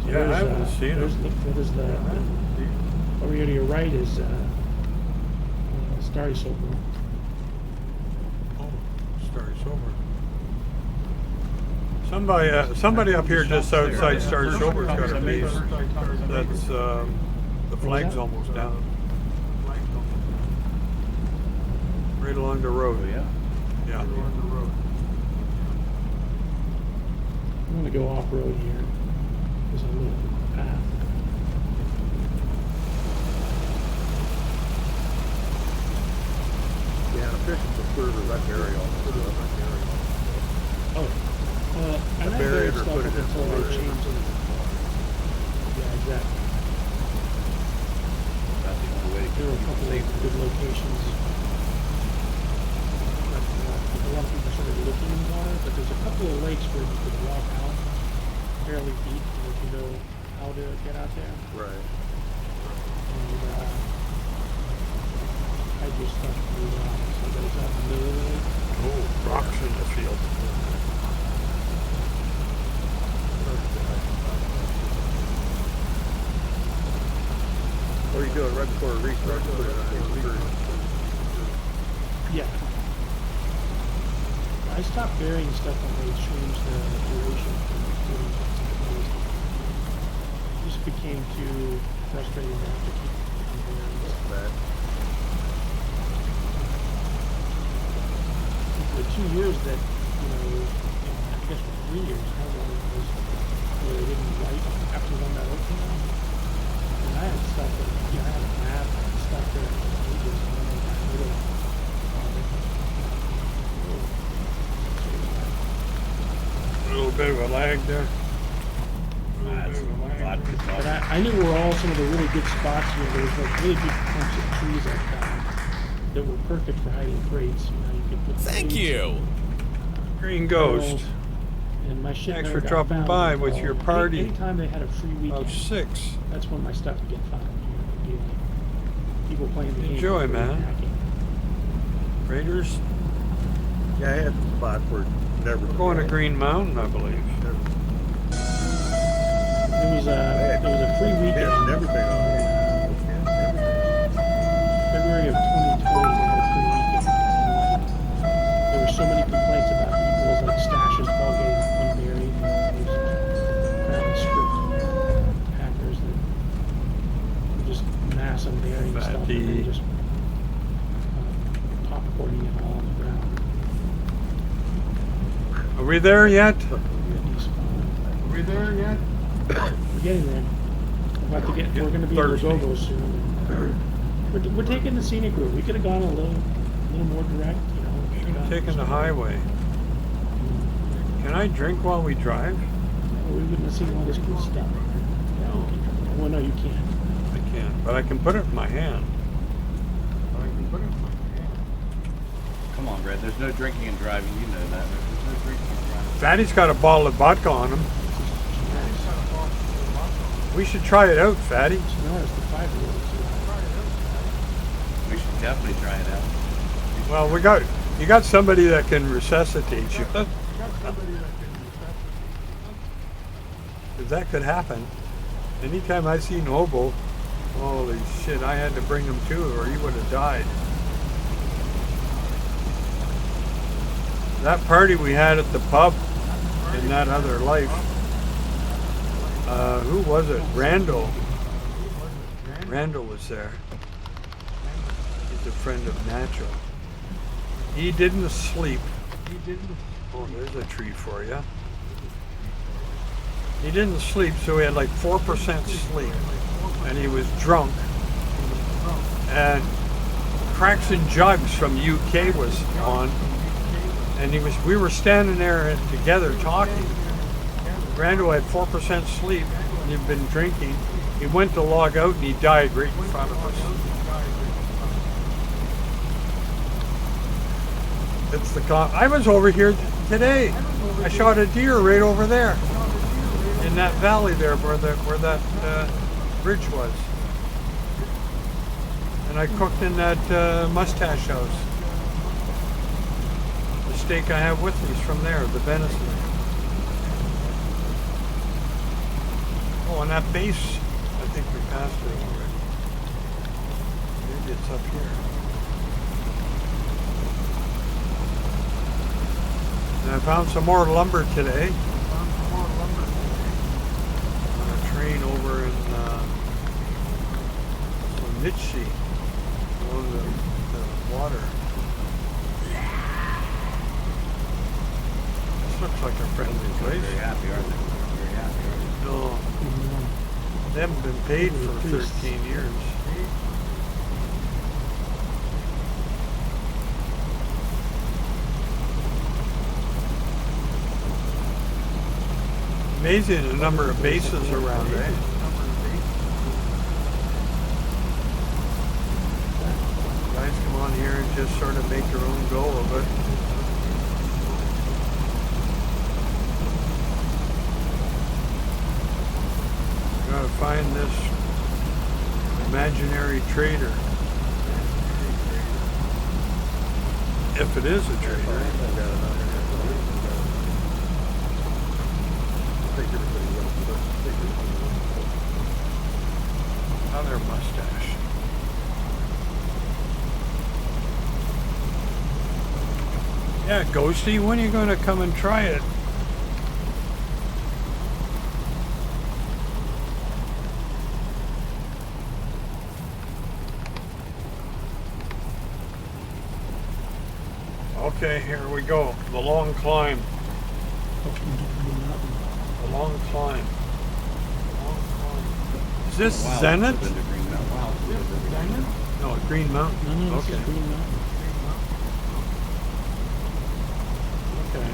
So Yeah, I there's, haven't seen there's him. There's the over here to your right is Starry Silver. Oh, Starry Silver. Somebody up here just outside Starry Silver's got a base. That's the flag's almost down. Right along the road. Oh, yeah. Yeah. Along the road. I'm going to go off road here. There's a little path. Yeah, the fishing was further that area almost. Oh. And I Bury buried it or stuff put it in until water. they changed it. Yeah, exactly. That's the only way to There were a keep couple it of safe. good locations. A lot of people started looking in water, but there's a couple of lakes where you could walk out fairly deep if you know how to get out there. Right. And I just stuff through so there's out in the middle of the lake. Oh, rocks in the field. Or you do it right before a restart, you put it on your Yeah. I stopped burying stuff when they changed the duration from 40 to 60 days. It just became too frustrating to have to keep burying stuff. That. For the 2 years that, I guess for 3 years, however long it was, where they didn't write after 1.0 came out. And I had stuff that, I had a map and stuff there for ages, and then they got rid of it. A little bit of a lag there. That's But I knew where all some of the really good spots were. There was like really big clumps of trees that were perfect for hiding crates. You could put Thank crates you. Green barrels, Ghost and my shit Thanks never for got dropping found by until with your party Anytime they had a free weekend, of 6. that's when my stuff would get found. It'd be like people playing the game. Enjoy, for free and man. hacking. Raiders. Yeah, I had some spots where it never. We're going to Green Mountain, I believe. It was a free weekend. Yeah, never been on it. February of 2020, they had a free weekend. There were so many complaints about people's like stashes all getting unburied. There's apparently script hackers that would just mass unburying stuff and then just popcorning it all on the ground. Are we there yet? Are we there yet? We're getting there. We're about to get. We're going to be able to go soon. We're taking the scenic route. We could have gone a little more direct. Taking the highway. Can I drink while we drive? We wouldn't have seen all this cool stuff. No. Well, no, you can't. I can't, but I can put it in my hand. Come on, Red. There's no drinking and driving. You know that. There's no drinking and driving. Fatty's got a bottle of vodka on him. We should try it out, Fatty. Chernarus, the 5-year-old. We should definitely try it out. Well, you got somebody that can resuscitate you. If that could happen. Anytime I see Noble, holy shit, I had to bring him to or he would have died. That party we had at the pub in that other life, who was it? Randall. Randall was there. He's a friend of Natural. He didn't sleep Oh, there's a tree for you. He didn't sleep, so he had like 4% sleep. And he was drunk. And Cracks and Jugs from UK was on. And we were standing there together talking. Randall had 4% sleep and he'd been drinking. He went to log out and he died right in front of us. It's the I was over here today. I shot a deer right over there in that valley there where that bridge was. And I cooked in that mustache house. The steak I have with me is from there, the venison. Oh, and that base, I think we passed it already. Maybe it's up here. And I found some more lumber today. On a train over in Mitzi, along the water. This looks like a friendly place. Very happy, aren't they? Very happy, aren't they? No. They haven't been paid for 13 years. Amazing the number of bases around, eh? Guys come on here and just sort of make their own go of it. Gotta find this imaginary trader. If it is a trader. Another mustache. Yeah, Ghosty, when are you going to come and try it? Okay, here we go. The long climb. The long climb. Is this Zenith? No, Green Mountain. No, Okay. this is Green Mountain. Okay.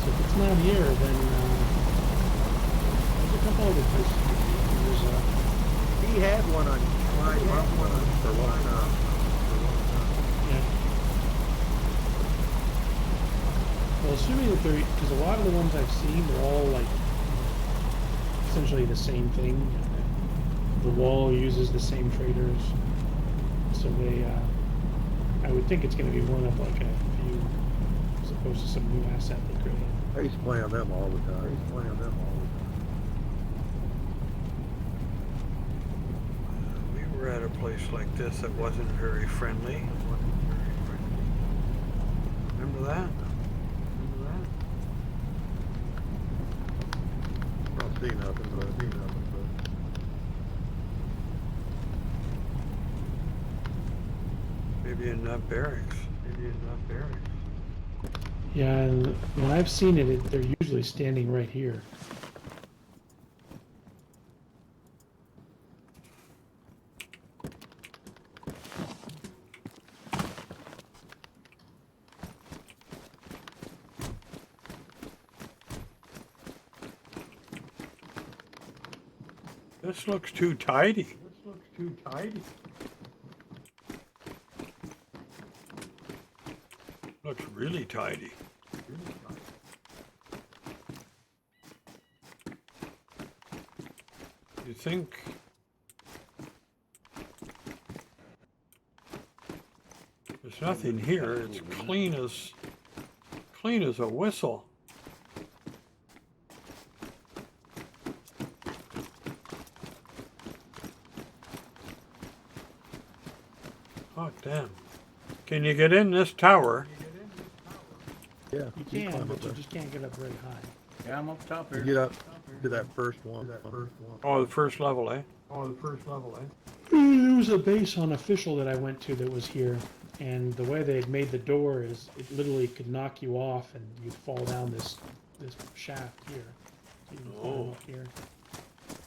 So if it's not here, then there's a couple other places. There's He had one on Clyde Mountain for a long time. yeah. Well, assuming that they're, because a lot of the ones I've seen, they're all like essentially the same thing. The wall uses the same traders, so they. I would think it's going to be one of like a few, as opposed to some new asset they create. I used to play on them all the time. We were at a place like this that wasn't very friendly. Remember that? I don't see nothing, but Maybe in that barracks. Yeah, and when I've seen it, they're usually standing right here. This looks too tidy. Looks really tidy. You think there's nothing here? It's clean as a whistle. Oh damn! Can you get in this tower? yeah, You can, but you just can't get up very high. Yeah, I'm up top You here. get up to that first one. Oh, the first level, eh? There was a base on Official that I went to that was here. And the way they had made the door is it literally could knock you off and you'd fall down this shaft here. You can climb up here.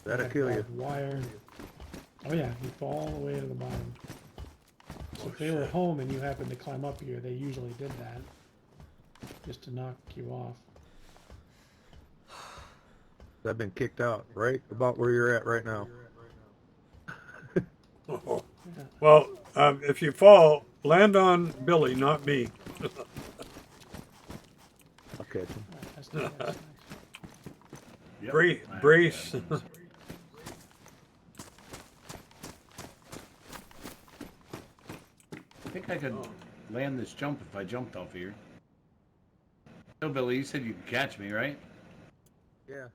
That'll Had kill you. barbed wire. Oh yeah, you fall all the way to the bottom. So if they were shit. home and you happened to climb up here, they usually did that just to knock you off. I've been kicked out right about where you're at right now. Oh. Yeah. Well, if you fall, land on Billy, not me. I'll catch him. Alright, that's nice. Yep. Brace. I think I could land this jump if I jumped off here. So, Billy, you said you could catch me, right? Yeah.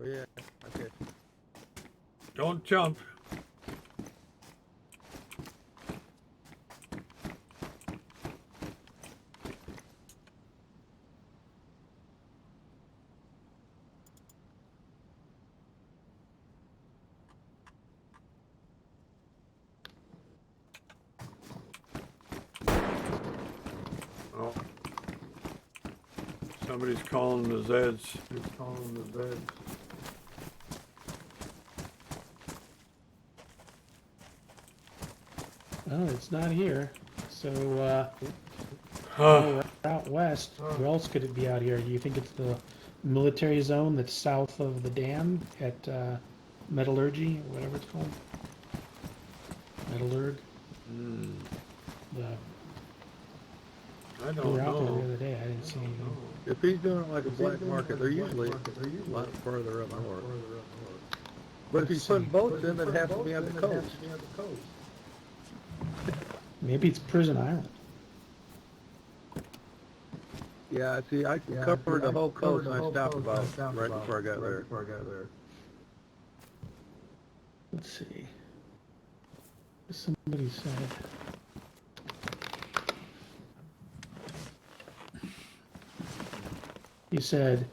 Oh yeah, I catch him. Don't jump. Oh. Somebody's calling the Zeds. Oh, it's not here. So, Huh. we're out west. Where else could it be out here? Do you think it's the military zone that's south of the dam at Metallurgy, or whatever it's called? Metallurg? The, I we don't were out there the know. other day. I didn't see anything. If he's doing it like a black market, they're usually a lot further up north. But if he's putting boats in, then it has to be on the coast. Maybe it's Prison Island. Yeah, see, I covered the whole coast and I stopped about right before I got there. Let's see. Somebody said. He said,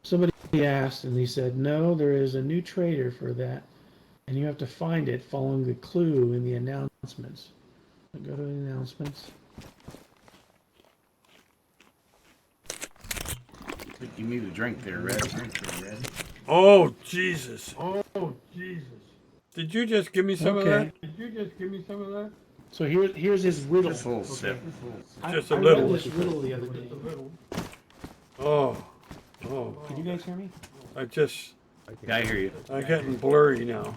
somebody asked, and he said, no, there is a new trader for that, and you have to find it following the clue in the announcements. Go to the announcements. I think you need a drink there, Red. Oh, Jesus. Did you just give me some of Okay. that? So here's his riddle. Just a little sip. Just a I little. read this riddle the other day. Oh. Can you guys hear me? I just, Yeah, I hear you. I'm getting blurry now.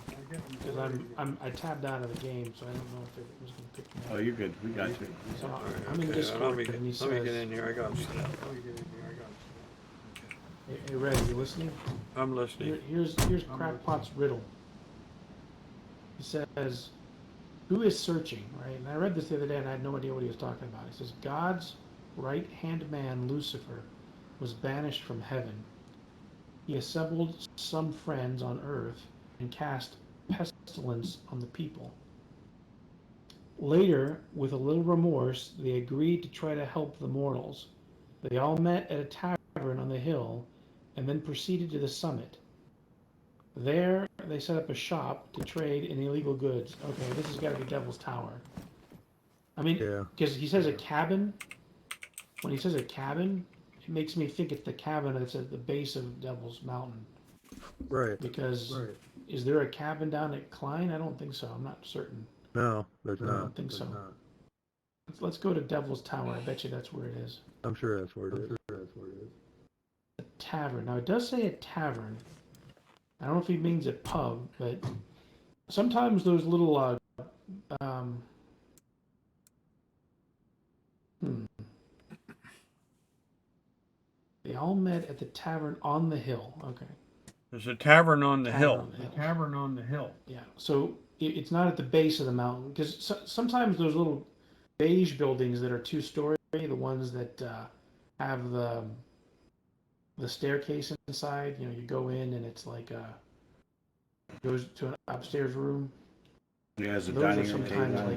Because I tabbed out of the game, so I don't know if it was going to pick me up. Oh, you're good. We got you. So I'm in Okay, Discord, let me and he get says, in here. I got hey, Red, are you listening? I'm listening. Here's Crackpot's riddle. He says, who is searching, right? And I read this the other day and I had no idea what he was talking about. He says, God's right-hand man, Lucifer, was banished from heaven. He assembled some friends on earth and cast pestilence on the people. Later, with a little remorse, they agreed to try to help the mortals. They all met at a tavern on the hill and then proceeded to the summit. There, they set up a shop to trade in illegal goods. Okay, this has got to be Devil's Tower. I mean, Yeah. because he says a cabin. When he says a cabin, it makes me think it's the cabin that's at the base of Devil's Mountain. Right. Because is there a cabin down at Klein? I don't think so. I'm not certain. No, there's I not. don't think so. Let's go to Devil's Tower. I bet you that's where it is. I'm sure that's where it is. A tavern. Now, it does say a tavern. I don't know if he means a pub, but sometimes those little, They all met at the tavern on the hill. Okay. There's a tavern on the hill. Tavern on the hill. Yeah. So it's not at the base of the mountain, because sometimes those little beige buildings that are two-story, the ones that have the staircase inside, you know, you go in and it's like goes to an upstairs room. Yeah, as a Those are dining room sometimes table.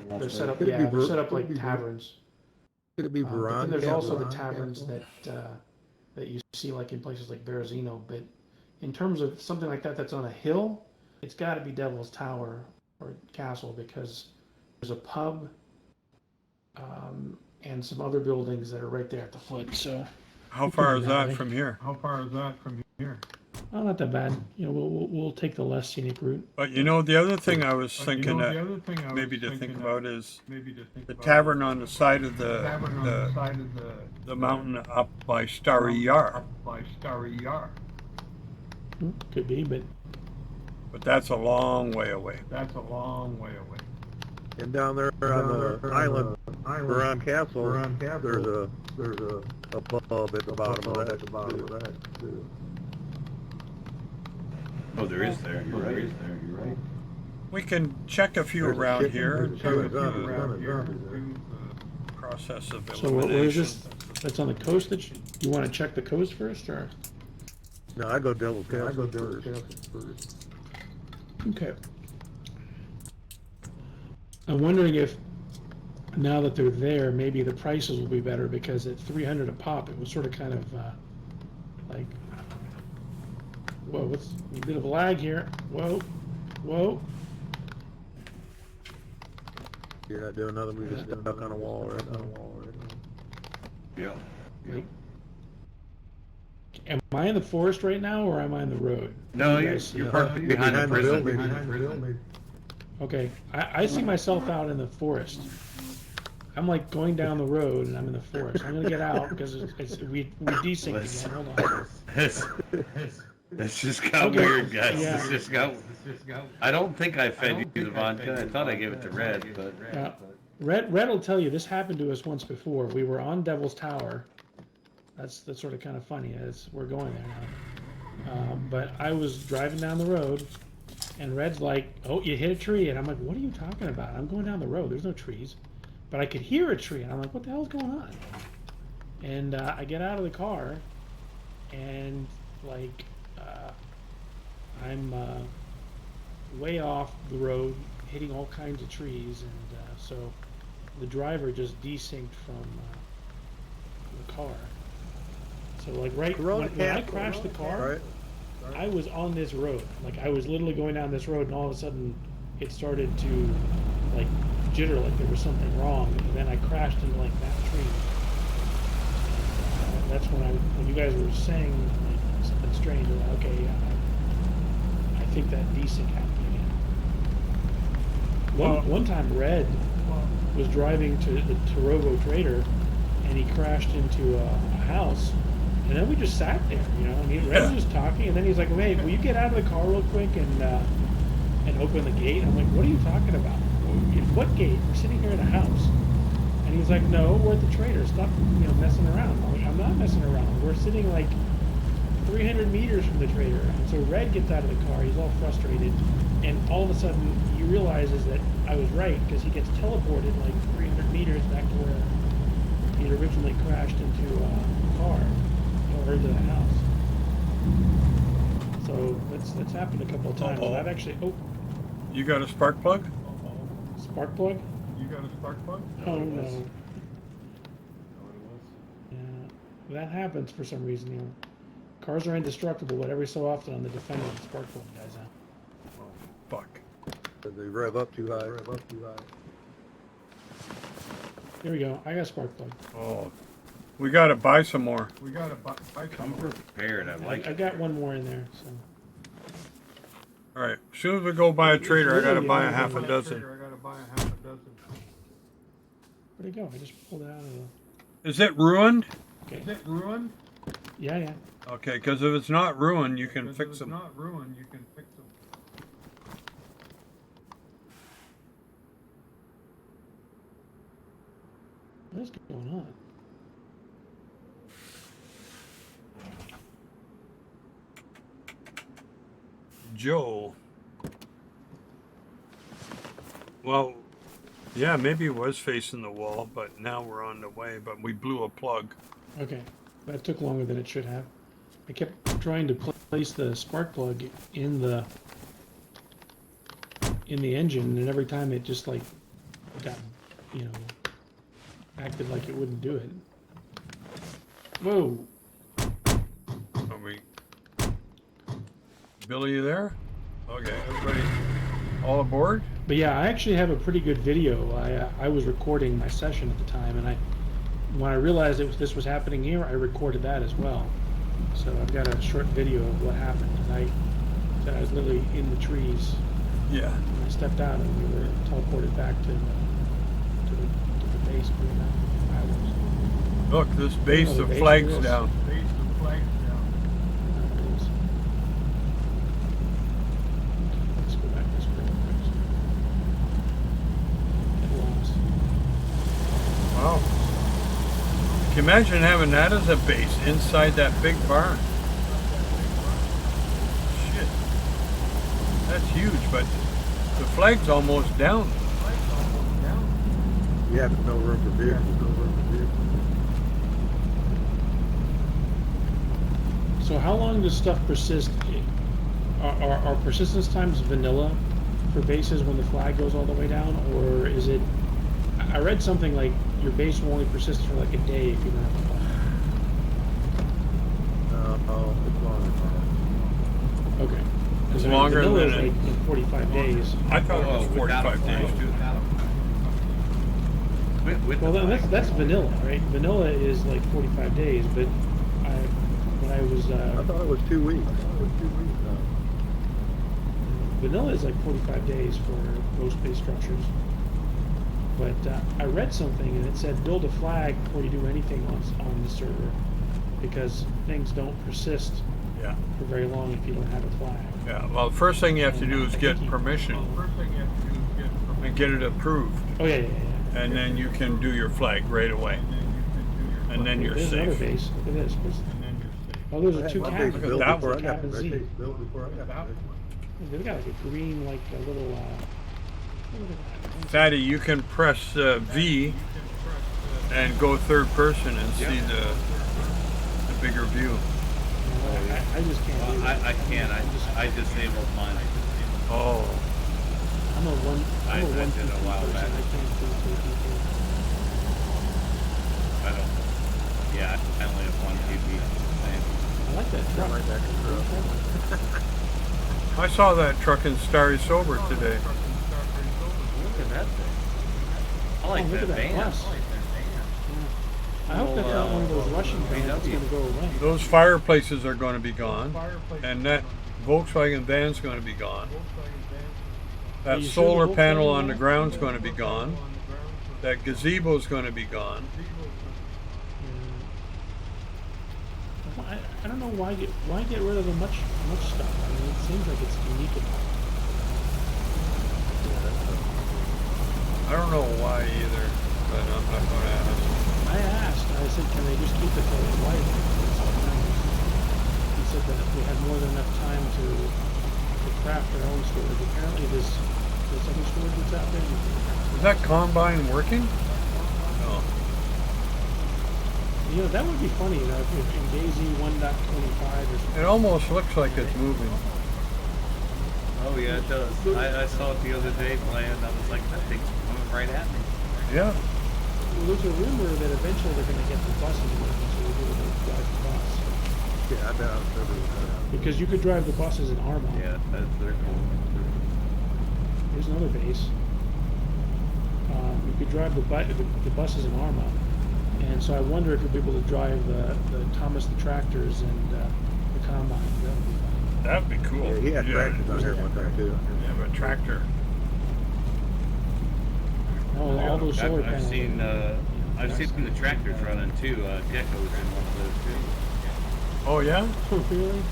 like they're set up. Could it Yeah, be they're set up could it like be taverns. Could it be But Veron? then there's also the taverns that you see like in places like Berezino. But in terms of something like that that's on a hill, it's got to be Devil's Tower. or castle, because there's a pub and some other buildings that are right there at the foot. So How we can far do is that that way. from here? Oh, not that bad. You know, we'll take the less scenic route. But you know, the other thing I was thinking that maybe to think about is the tavern on the side of the mountain up by Starry Yar. Could be, but But that's a long way away. And down there on the island, Huron Castle, there's a pub at the bottom of that too. Oh, there is there. You're right. We can check a few There's a around ship- here there's to a do gun the there. process of so where is elimination. this? That's on the coast. That you want to check the coast first, or? No, I go Devil's Castle first. Okay. I'm wondering if now that they're there, maybe the prices will be better, because at 300 a pop, it was sort of kind of like, whoa, what's a bit of a lag here? Whoa. You're not doing nothing. We just stuck on a wall right now. Yeah. Like, am I in the forest right now, or am I on the road? No, You you're guys see you're that? parked behind the prison. building. Okay, I see myself out in the forest. I'm like going down the road, and I'm in the forest. I'm gonna get out because we desynced again. Hold on. This just got Okay. weird, guys. Yeah. This just got. I don't think I fed you the vodka. I thought I gave it to Red, but Red will tell you this happened to us once before. We were on Devil's Tower. That's sort of kind of funny as we're going there now. But I was driving down the road, and Red's like, "Oh, you hit a tree," and I'm like, "What are you talking about? I'm going down the road. There's no trees." But I could hear a tree, and I'm like, "What the hell's going on?" And I get out of the car, and like I'm way off the road, hitting all kinds of trees, and so the driver just desynced from the car. So like when I crashed the car, Right. I was on this road. Like I was literally going down this road, and all of a sudden it started to like jitter, like there was something wrong, and then I crashed into like that tree. And, that's when you guys were saying like, something strange. I'm like, okay, I think that desync happened again. One time, Red was driving to the Robo Trader, and he crashed into a house. And then we just sat there, you know. And Red was just talking, and then he's like, "Hey, will you get out of the car real quick and open the gate?" I'm like, "What are you talking about? What gate? We're sitting here in a house." And he's like, "No, we're at the trader. Stop, messing around." I'm like, "I'm not messing around. We're sitting like 300 meters from the trader." And so Red gets out of the car. He's all frustrated, and all of a sudden he realizes that I was right, because he gets teleported like 300 meters back to where he had originally crashed into the car. Or into the house. So that's happened a couple of times. Uh-oh. I've actually You got a spark plug? spark plug? Oh no. Yeah, that happens for some reason. Cars are indestructible, but every so often on the Defender, the spark plug dies out. Fuck. They rev up too high. Here we go. I got a spark plug. Oh, we got to buy some more. I'm prepared. I like I it. got one more in there. So All right. As soon as we go buy a trader, I got to really buy a only half a one. dozen. where'd it go? I just pulled it out of the. Is it ruined? Okay. Yeah. Okay, because if it's not ruined, you can fix them. What is going on? Joe. Well, yeah, maybe it was facing the wall, but now we're on the way. But we blew a plug. Okay, that took longer than it should have. I kept trying to place the spark plug in the engine, and every time it just like got, acted like it wouldn't do it. Whoa! Are we? Billy, you there? Okay, everybody, All aboard? But yeah, I actually have a pretty good video. I was recording my session at the time, and when I realized this was happening here, I recorded that as well. So I've got a short video of what happened. And I was literally in the trees. Yeah. And I stepped out, and we were teleported back to the base. Look, this base Oh, the of base flags of this. down. Let's go back this way. Get lost. Wow. Can you imagine having that as a base inside that big barn? Shit. That's huge, but the flag's almost down. Yeah, there's no room for vehicles. So how long does stuff persist? Are persistence times vanilla for bases when the flag goes all the way down, or is it? I read something like your base will only persist for like a day if you don't have a flag. It's longer. Okay. It's I mean, longer vanilla than is it- like 45 days. I thought it was 45 days too. Well, that's vanilla, right? Vanilla is like 45 days, but when I was I thought it was 2 weeks. vanilla is like 45 days for most base structures. But I read something and it said build a flag before you do anything on the server, because things don't persist Yeah. for very long if you don't have a flag. Yeah. Well, the first thing you have to do is get permission and get it approved, Oh yeah. and then you can do your flag right away, and then you're There's another safe. base. Look at this. Oh, those are two My cabins. base Look at built that before one. I got Cabin there. Z. Built before I got there. They've got like a green, like a little. Look at that. Fatty, you can press V and go third person and see the bigger view. I just can't do I that. can't. I disabled mine. Oh. I'm a one. I'm a I one did a PC while person. back. I can't do 2 I don't. Yeah, I only have one TV. I like that I truck. like that truck. I saw that truck in Starry Sober today. Look at that thing. I like Oh, look that at that van. bus. I hope that's not one of those Russian vans that's going to go away. Those fireplaces are going to be gone, and that Volkswagen van's going to be gone. Are That you sure the solar panel Volkswagen on the van? ground's going to be gone. That gazebo's going to be gone. I don't know why get rid of much stuff. I mean, it seems like it's unique enough. I don't know why either, but I'm not going to ask. I asked. I said, can they just keep it for his wife? He said that we had more than enough time to craft our own storage. Apparently, this other storage that's out there. Is that combine working? No. You know, that would be funny, you know, if in DayZ 1.25 or something. It almost looks like it's moving. Oh yeah, it does. I saw it the other day playing. I was like, that thing's coming right at me. Yeah. Well, there's a rumor that eventually they're going to get the buses working, so we'll be able to drive the bus. Yeah, I doubt it. Because you could drive the buses in Arma. Yeah, they're cool. Here's another base. You could drive the buses in Arma. And so I wonder if you'll be able to drive the Thomas the tractors and the combine. That would be fun. That'd be cool. Yeah, he had tractors on here one time too. Yeah, but tractor. Oh, all those solar I've panels. seen I've seen the tractors running too. Gecko's in one of those too. Oh, yeah? Oh, really?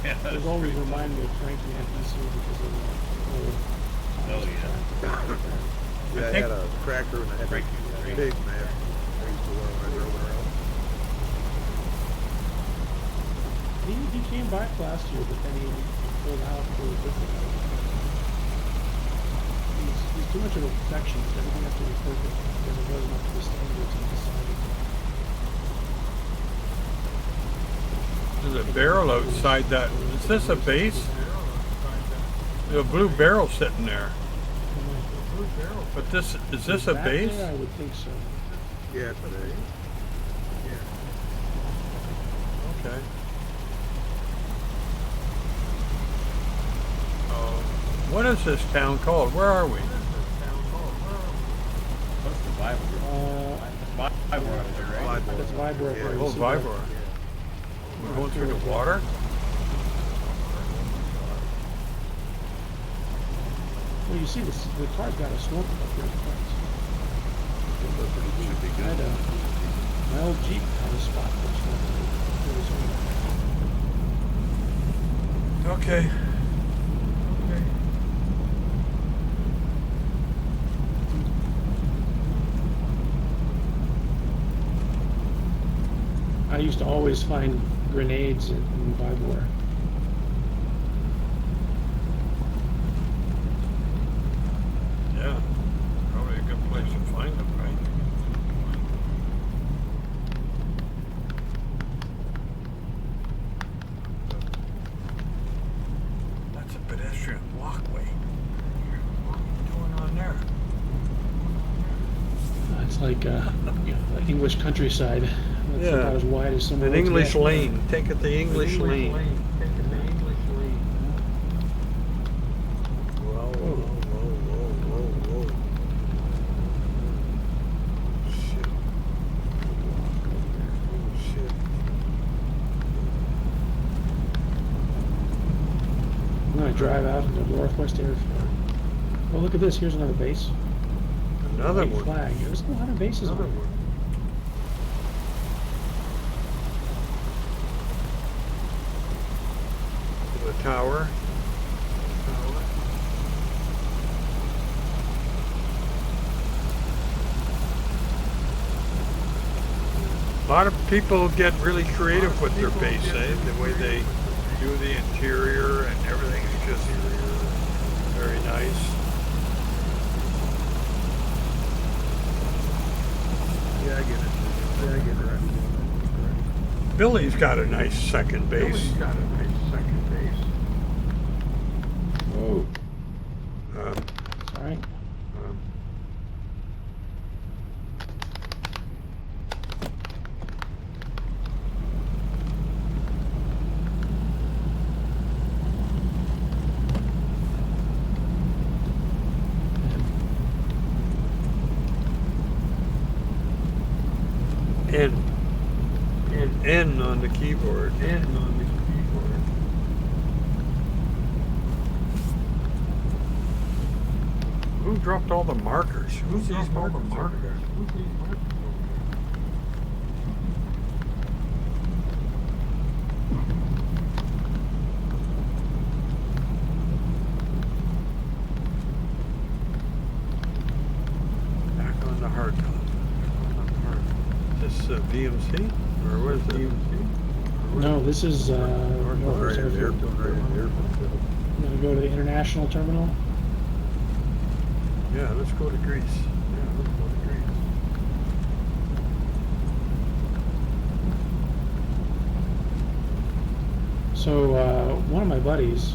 Yeah, that's Those always pretty remind me of Frankie and DC because of the old Oh, yeah. Yeah, I think- had a tractor and I had a big man. I used to run when I drove around. He came back last year, but then he pulled out for a different. He's too much of a perfectionist. Everything has to be perfect because it wasn't up to the standards he decided. There's a barrel outside that. Is this a base? There's a blue barrel sitting there. But is this a Back base? there, I would think so. Yeah, today. Okay. Oh. What is this town called? Where are we? What's the Bible? Bible right there, right? That's Vibor. Yeah, Oh, Vibor. We're going through the water? Well, you see this. The car's got a snorkel up here. Should be good. My old Jeep had a spot for snorkel. Okay. I used to always find grenades in Vibor. Yeah. Probably a good place to find them, right? That's a pedestrian walkway. What are you doing on there? It's like English countryside. It's Yeah. about as wide as some An roads English get. lane. Take it the English lane. Whoa, whoa, whoa, whoa, whoa, whoa. Shit. Oh, shit. I'm going to drive out into Northwest Airfield. Oh, look at this. Here's another base. Another White one. flag. There's a lot of bases Another on one. The tower. A lot of people get really creative with their base, eh? The way they do the interior and everything is just very nice. Yeah, I get it. Yeah, I get it. Billy's got a nice second base. Whoa. Um, Sorry. N on the keyboard. Who dropped all the markers? Who's these markers? Back on the hard top. Is this VMC? Or what is it? No, this is Northwest Right in there. Airfield. Right in there. I'm going to go to the international terminal. Yeah, let's go to Greece. So one of my buddies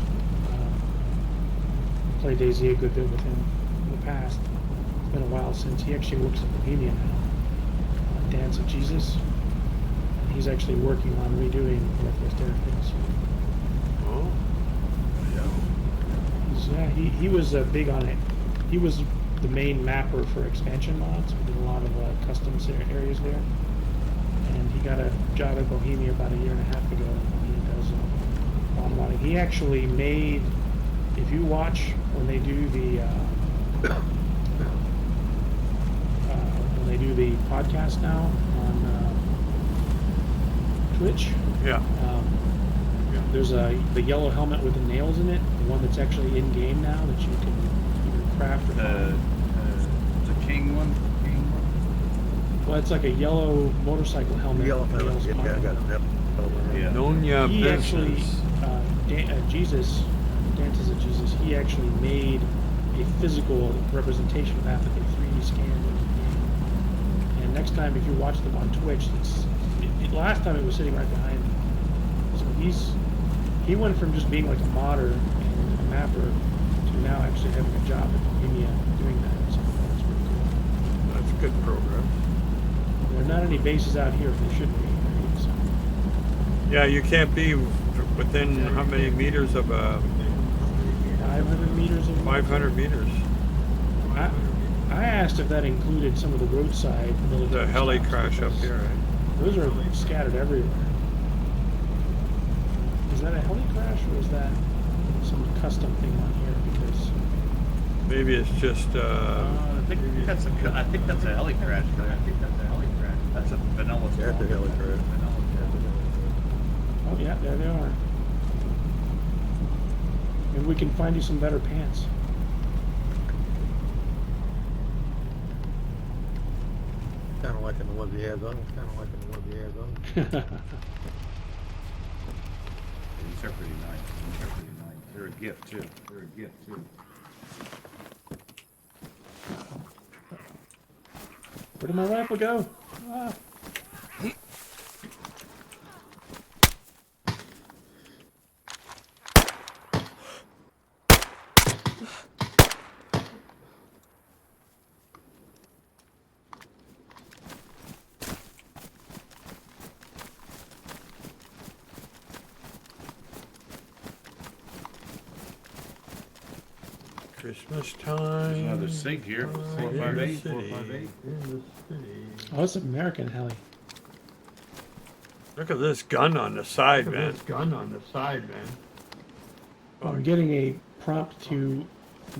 played DayZ a good bit with him in the past. It's been a while since. He actually works at Bohemia now. Dance of Jesus. He's actually working on redoing Northwest Airfield. So Oh, he was big on it. He was the main mapper for expansion mods. We did a lot of custom areas there. And he got a job at Bohemia about a year and a half ago. He does a lot of modding. He actually made, if you watch when they do the podcast now on Twitch. yeah. There's the yellow helmet with the nails in it, the one that's actually in game now that you can either craft or find. The king one? Well, it's like a yellow motorcycle helmet. Yellow with fellas. nails Yeah, I on got it. that. Yeah. Nonya He actually, business. Jesus, Dances of Jesus, he actually made a physical representation of that they 3D scanned in the game. And next time, if you watch them on Twitch, last time it was sitting right behind me. So he went from just being like a modder and a mapper to now actually having a job at Bohemia doing that. So that's pretty cool. That's good progress. There are not any bases out here, there should be. Right? So, Yeah, you can't be within how many meters of a 500 meters of 500 meters. I asked if that included some of the roadside military The heli stops, crash up because here, right? Those are scattered everywhere. Is that a heli crash or is that some custom thing on here? Because Maybe it's just, I think that's a heli crash. That's a vanilla. That's a heli crash. oh yeah, there they are. Maybe we can find you some better pants. Kind of like in the ones he has on. These are pretty nice. They're a gift too. Where did my rifle go? Ah. Christmas time. There's another SIG here. 458. Oh, it's an American heli. Look at this gun on the side, man. I'm getting a prompt to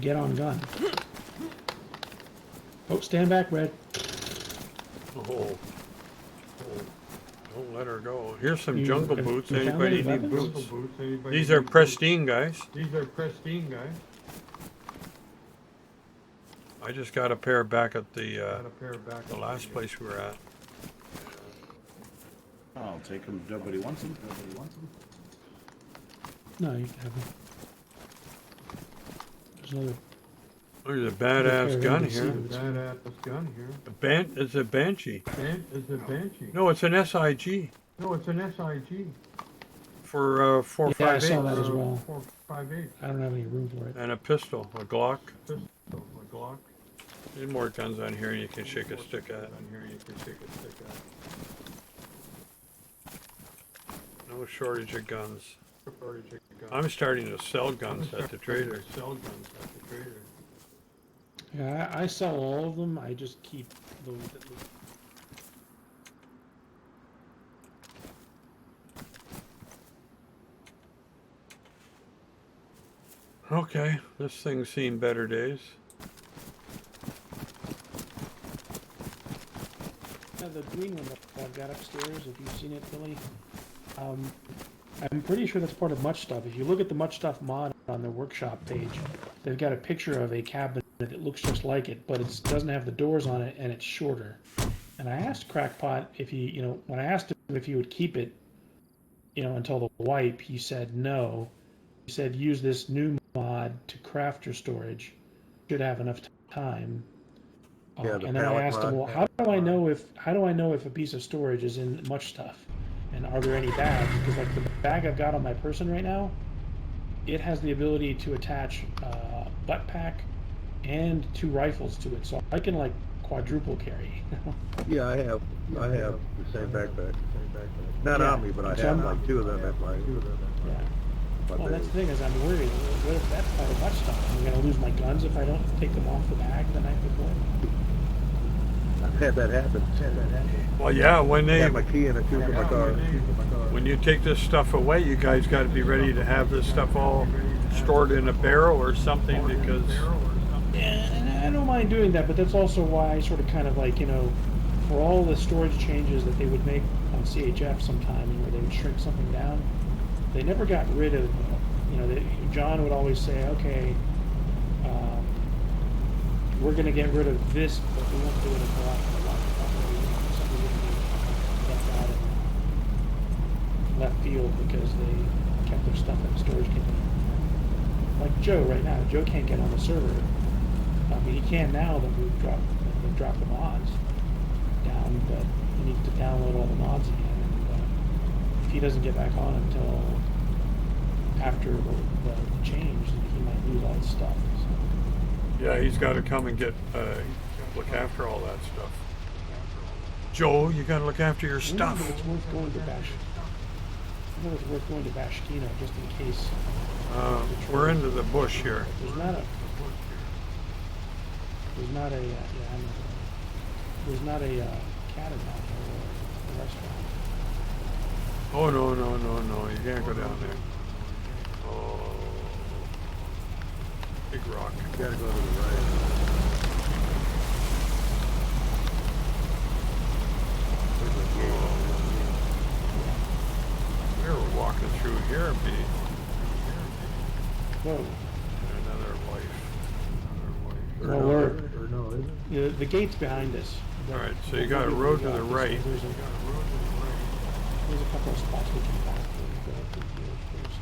get on gun. Oh, stand back, Red. Oh. Don't let her go. Here's some You- jungle have boots. you found Anybody any need weapons? boots? These are pristine, guys. I just got a pair back at the last place we were at. I'll take them. Nobody wants them. No, you can have them. There's another. There's a badass gun here. It's a Banshee. No, it's an SIG. For 458. Yeah, I saw that as well. I don't have any room for it. And a pistol, a Glock. There's more guns on here you can shake a stick at. No shortage of guns. I'm starting to sell guns at the trader. Yeah, I sell all of them. I just keep those that look. Okay, this thing's seen better days. Yeah, the green one that I've got upstairs, if you've seen it, Billy, I'm pretty sure that's part of Much Stuff. If you look at the Much Stuff mod on their workshop page, they've got a picture of a cabinet that looks just like it, but it doesn't have the doors on it and it's shorter. And I asked Crackpot if he, when I asked him if he would keep it, until the wipe, he said no. He said use this new mod to craft your storage. Should have enough time. Yeah, the and then I pallet asked him, mod. well, how do I know if a piece of storage is in Much Stuff? And are there any bags? Because like the bag I've got on my person right now, it has the ability to attach butt pack and 2 rifles to it, so I can like quadruple carry. Yeah, I have the same backpack. Not Yeah. on me, but I So have I'm- like 2 of them at my. Yeah. my Well, that's base. the thing is I'm worried. What if that's part of Much Stuff? I'm going to lose my guns if I don't take them off the bag the night before. I've had that happen. Well, yeah, when I had my key in a tube in my car. when you take this stuff away, you guys got to be ready to have this stuff all stored in a barrel or something because And I don't mind doing that, but that's also why I sort of kind of like, for all the storage changes that they would make on CHF sometime, where they would shrink something down, they never got rid of, John would always say, okay, we're going to get rid of this, but we won't do it until after the lock. Something wouldn't be left out in left field because they kept their stuff in the storage container. Like Joe right now, Joe can't get on the server. I mean, he can now that we've dropped the mods down, but he needs to download all the mods again. And if he doesn't get back on until after the change, then he might lose all his stuff. So. yeah, he's got to come and look after all that stuff. Joe, you got to look after your I stuff. wonder if it's worth going to Bashkino just in case. We're into the bush here. There's not a. There's not a. Yeah, I know. There's not a catamount or a restaurant. Oh, no, no, no, no. You can't go down there. Oh. Big rock. You gotta go to the right. There's a gate. We were walking through here, B. Whoa. Another life. Well, no, we're. or no, is it? The gate's behind us. All right, so you got a road to the right. There's a couple of spots we can back and go through here first.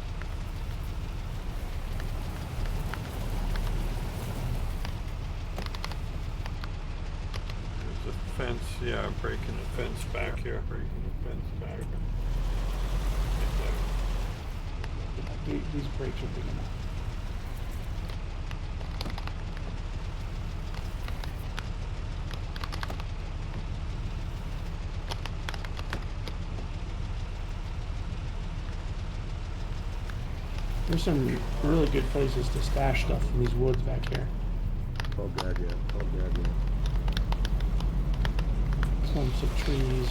There's a fence, yeah, breaking the fence back here. Breaking the fence back. These brakes are big enough. There's some really good places to stash stuff in these woods back here. Oh god, yeah. Oh god, yeah. Clumps of trees.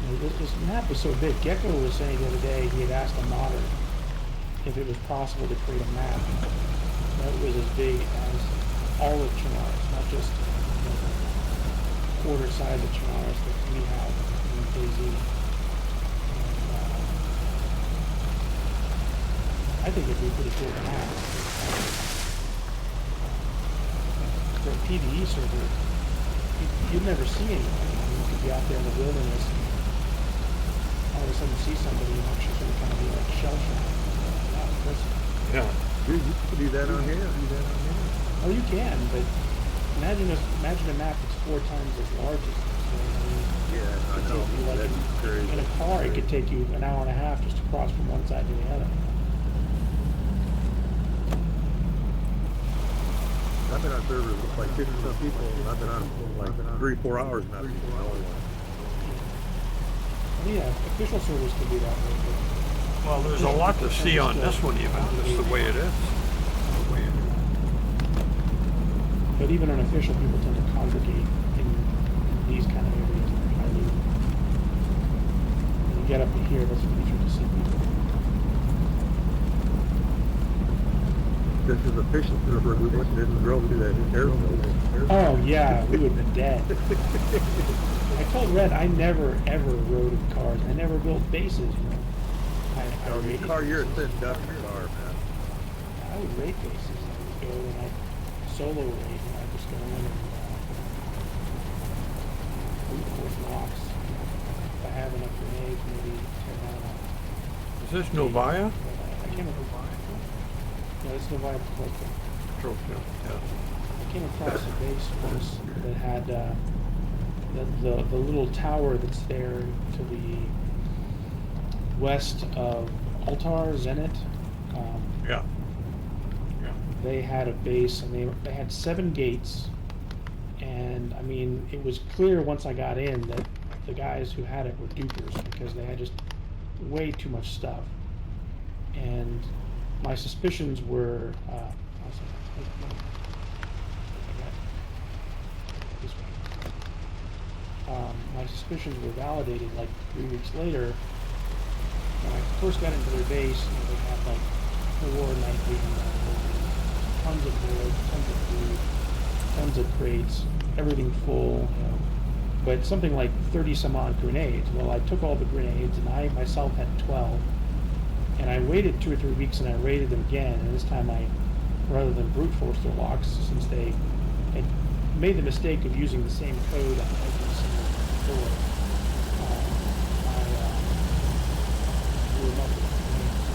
You know, this map is so big. Gecko was saying the other day he had asked a modder if it was possible to create a map that was as big as all of Chernarus, not just the quarter size of Chernarus that we have in DayZ. I think it'd be a pretty cool to have. For a PvE server, you'd never see anything. I mean, you could be out there in the wilderness and all of a sudden see somebody and actually sort of kind of be like shell shocked. Wow, that's, Yeah. Dude, you can do that on here. oh, you can, but imagine a map that's 4 times as large as this. So, I mean, Yeah, I it could know. take you, like, That's crazy. in a car, it could take you an hour and a half just to cross from one side to the other. I've been on servers with like 50 some people, and I've been on like 3-4 hours now. Yeah, official servers can do that. Well, there's a lot to see on this one even, just the way it is. But even unofficial people tend to congregate in these kind of areas. When you get up to here, that's easier to see people. This is official server. We didn't drill through that airfield. Oh yeah, we would have been dead. I told Red I never ever rode in cars. I never built bases. You know. I The rated car you're bases. sitting duck car, man. I would rate bases. I would go and I solo rate and I just go in and brute force locks. If I have enough grenades, maybe tear down a. Is this Novaya? I came across. No, it's Novaya Trophy. Yeah. I came across a base once that had the little tower that's there to the west of Altar Zenit. Yeah. They had a base and they had 7 gates, and I mean it was clear once I got in that the guys who had it were dupers because they had just way too much stuff, and my suspicions were my suspicions were validated like 3 weeks later when I first got into their base. You know, they had like 4 night vision rifles, tons of wood, tons of food, tons of crates, everything full, you know, but something like 30 some odd grenades. Well, I took all the grenades and I myself had 12. And I waited 2 or 3 weeks and I raided them again, and this time rather than brute force their locks, since they had made the mistake of using the same code on every single door, I blew them up with grenades.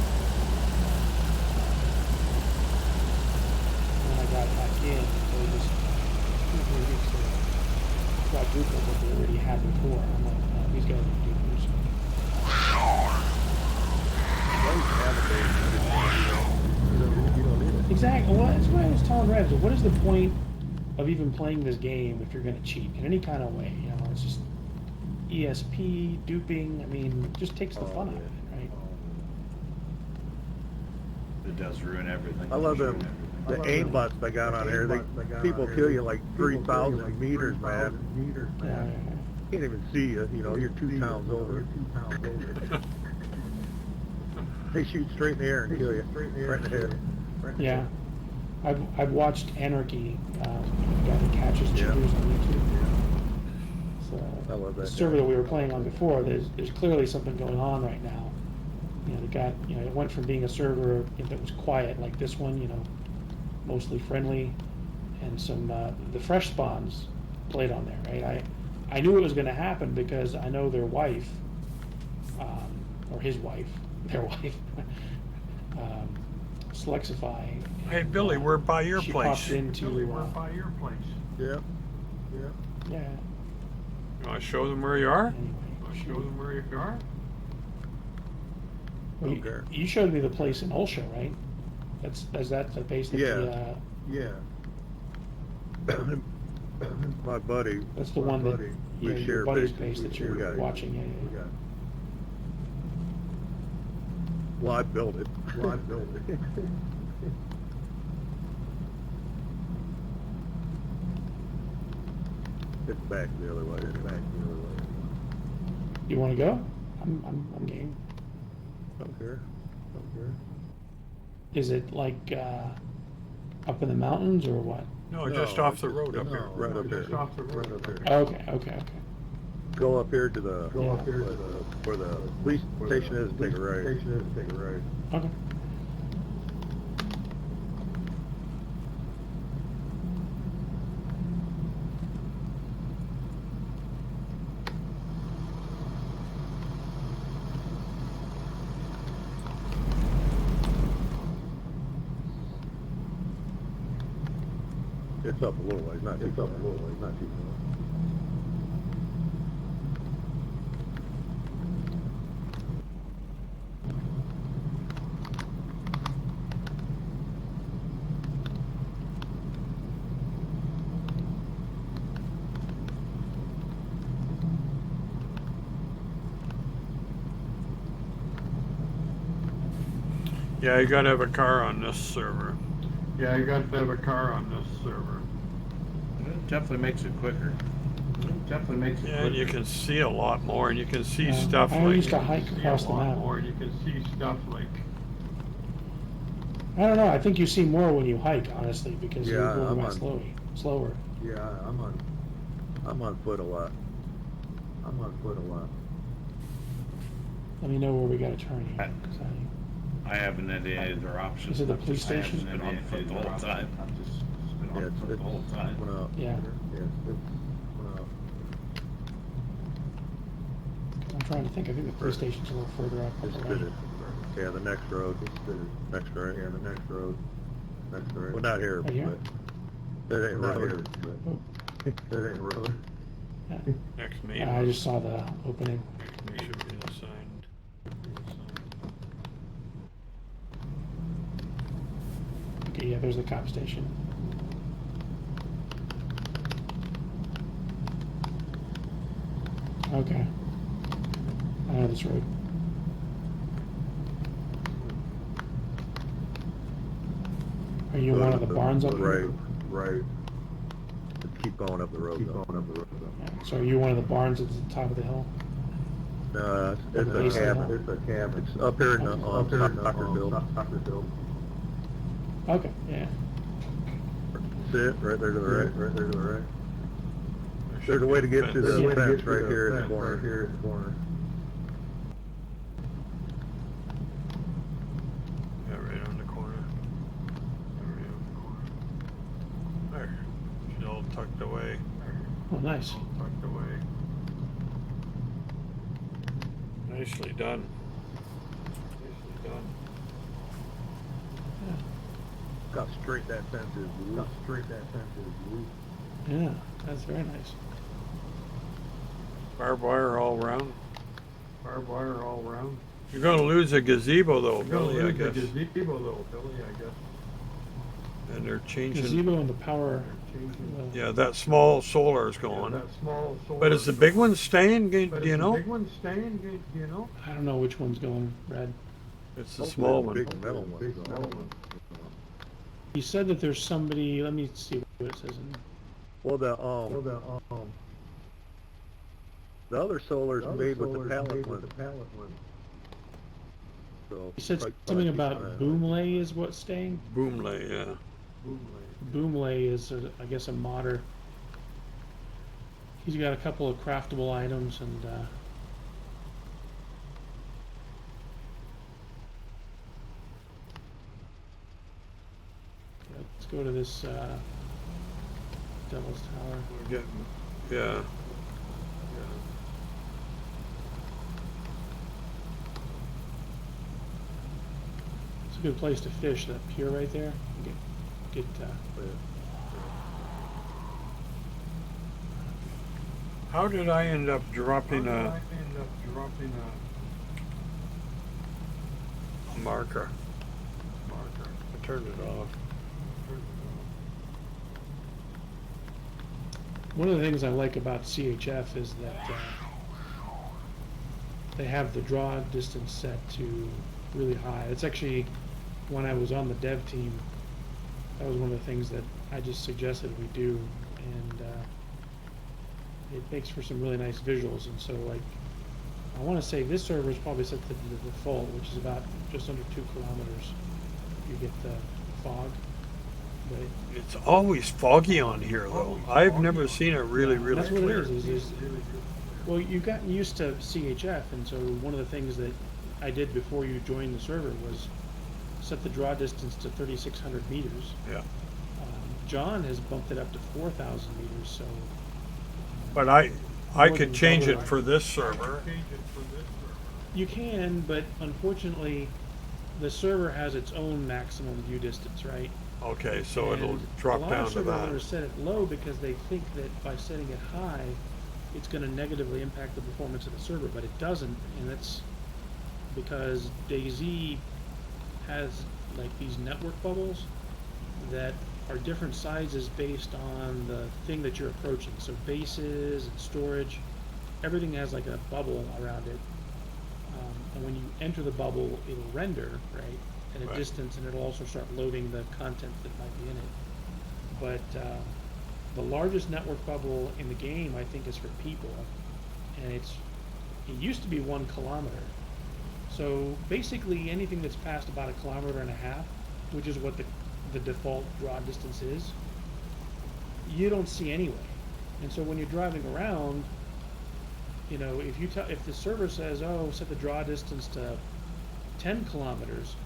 When I got back in, they just 2 or 3 weeks they quadrupled what they already had before. I'm like, oh, these guys are dupers. Exactly. Well, that's what I was telling Red. What is the point of even playing this game if you're going to cheat in any kind of way? You know, it's just ESP, duping. I mean, it just takes the fun out of it, right? It does ruin everything. I love the aimbots they got on here. People kill you like 3,000 meters, man. Yeah. Can't even see you. You know, you're 2 pounds over. They shoot straight in the air and kill you. Right in the head. Yeah. I've watched Anarchy, the guy that catches Yeah. cheaters on YouTube. So I love the that server guy. that we were playing on before, there's clearly something going on right now. You know, it went from being a server that was quiet like this one, mostly friendly, and some the fresh spawns played on there, right? I knew it was going to happen because I know their wife, or his wife, their wife, Slexify. Hey, Billy, we're by your she place. popped into, Billy, we're by your place. Yeah. yeah. You want to show them where you are? Anyway, Want to show them where you are? well, Okay. you showed me the place in Ulsha, right? Is that the base that Yeah. My buddy. that's the one that we your share buddy's bases. base that We you're got it. watching. Yeah. Well, I built it. It's back the other way. You want to go? I'm game. Don't care. Is it like up in the mountains or what? No, No, just off the it's road just- up here. right up Just there. off the road up here. Okay. Go up here to the here where the police station is. Take a right. Okay. It's up a little ways, not too far. Yeah, you gotta have a car on this server. Yeah, It definitely makes it quicker. Yeah, and you can see a lot more, and you can see Yeah, stuff I like. used to hike across the map. You can see stuff like. I don't know. I think you see more when you hike, honestly, because Yeah, you're going I'm by on- slower. Yeah, I'm on foot a lot. Let me know where we got to turn here. 'Cause I haven't had any other options. Is it the I've police just- I haven't station? been on foot the whole time. I've just been Yeah, on foot the whole time. went up. Yeah. Went up. I'm trying to think. I think the police station's a little further up. It's on the right. fitted. Yeah, the next road. Next road. Well, not here, Right here? but that ain't road. Oh, That ain't road. yeah. Next me. I just saw the opening. Me should be the sign. Okay, yeah, there's the cop station. Okay. I know this road. Are you in one of the barns up here? Right. Keep going up the road. Yeah. So are you one of the barns at the top of the hill? No, it's At the base a of the cabin. hill? It's up here in the Tuckerville. Okay, yeah. See it right there to the right. There's a way to get to the Yeah. fence right here in the corner. Yeah, right on the corner. There. She's all tucked away. Oh, nice. Tucked away. Nicely done. Got straight that fence is. Yeah, that's very nice. Barbed wire all around. You're gonna lose a gazebo though, Billy, I guess. And they're changing. Gazebo and the power. Yeah, that small solar is gone. But is the big one staying? Do you know? I don't know which one's going red. It's the Hopefully small it's a one. big metal one. He said that there's somebody. Let me see what it says. Well, the other solar's made with the pallet one. So He said probably something keep about that. Boomlay is what's staying. Boomlay, yeah. Boomlay is, I guess, a modder. He's got a couple of craftable items and. Let's go to this Devil's Tower. We're getting, yeah. It's a good place to fish. That pier right there. Get How did I end up dropping a marker? I turned it off. One of the things I like about CHF is that they have the draw distance set to really high. It's actually, when I was on the dev team, that was one of the things that I just suggested we do, and it makes for some really nice visuals. And so, like, I want to say this server is probably set to the default, which is about just under 2 kilometers. You get the fog. But It's always foggy on here, though. I've never seen it really that's what clear. it is well, you've gotten used to CHF, and so one of the things that I did before you joined the server was set the draw distance to 3,600 meters. Yeah. John has bumped it up to 4,000 meters, so. But I More could than change double it that. for this server. You can, but unfortunately, the server has its own maximum view distance, right? Okay, so it'll And drop a lot down of to server that. owners set it low because they think that by setting it high, it's going to negatively impact the performance of the server, but it doesn't, and that's because DayZ has like these network bubbles that are different sizes based on the thing that you're approaching. So bases and storage, everything has like a bubble around it, and when you enter the bubble, it'll render, right, at a Right. distance, and it'll also start loading the content that might be in it. But the largest network bubble in the game, I think, is for people, and it used to be 1 kilometer. So basically, anything that's past about 1.5 kilometers, which is what the default draw distance is, you don't see anyway. And so when you're driving around, you know, if the server says, "Oh, set the draw distance to 10 kilometers,"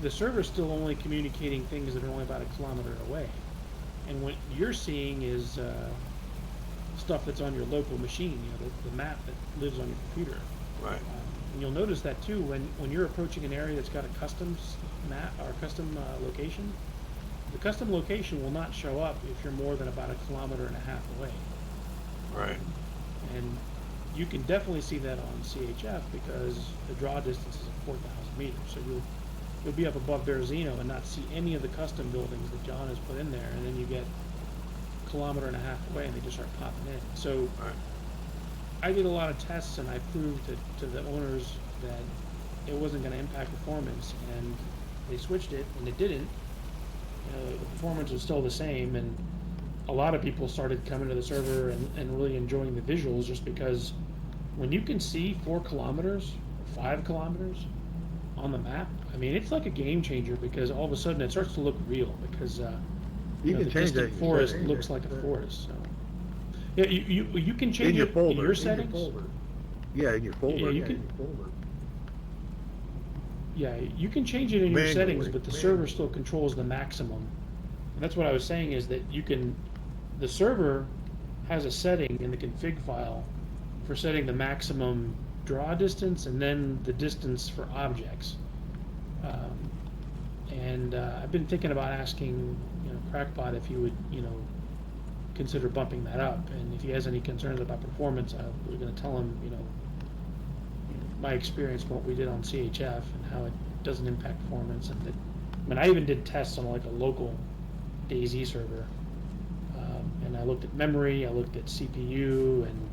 the server's still only communicating things that are only about 1 kilometer away. And what you're seeing is stuff that's on your local machine, you know, the map that lives on your computer. Right. And you'll notice that too when you're approaching an area that's got a custom map or custom location. The custom location will not show up if you're more than about 1.5 kilometers away. Right. And you can definitely see that on CHF because the draw distance is at 4,000 meters. So you'll be up above Berezino and not see any of the custom buildings that John has put in there, and then you get 1.5 kilometers away and they just start popping in. So Right. I did a lot of tests and I proved to the owners that it wasn't going to impact performance, and they switched it and it didn't. The performance was still the same, and a lot of people started coming to the server and really enjoying the visuals, just because when you can see 4 kilometers or 5 kilometers on the map, I mean, it's like a game changer, because all of a sudden it starts to look real, because You can the change distant that. forest looks like a forest. So yeah, you can change In your it folder. in your settings. Yeah, in your folder. Yeah, you can. Yeah, you can change it in your Manually. settings, but the server still controls the maximum. And that's what I was saying, is that the server has a setting in the config file for setting the maximum draw distance and then the distance for objects. I've been thinking about asking, Crackbot if he would, consider bumping that up. And if he has any concerns about performance, we're going to tell him, my experience from what we did on CHF and how it doesn't impact performance. And that, I even did tests on like a local DayZ server, and I looked at memory, I looked at CPU, and